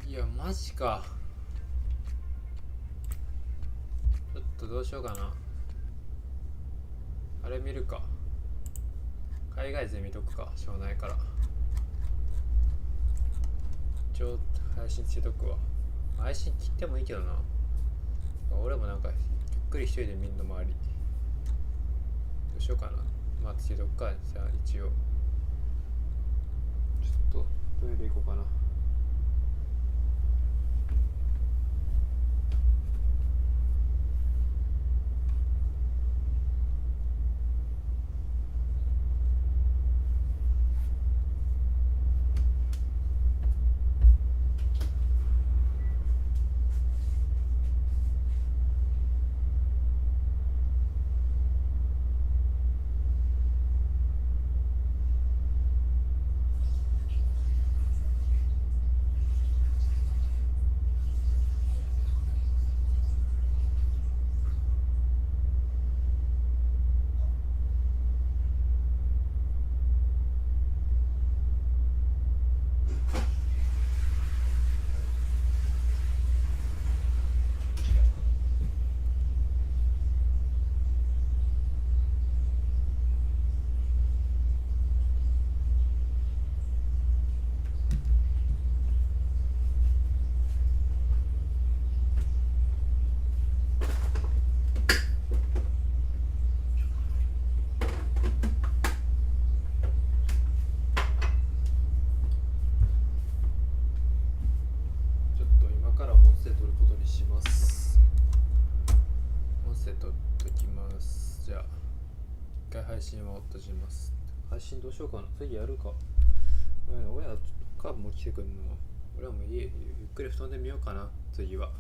いやマジか。ちょっとどうしようかな。見るか。海外勢見とくか、しょうがないから。一応配信つけとくわ。配信切ってもいいけどな。俺もなんかゆっくり一人で見んのもあり。どうしようかな。まあつけとくか。じゃあ一応ちょっとトイレ行こうかな。します。音声取っときます。じゃあ一回配信は閉じます。配信どうしようかな。次やるか。親はカーブも来てくんの。俺はもう家ゆっくり布団で見ようかな。次は。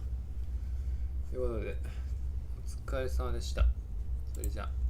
ということでお疲れ様でした。それじゃあ。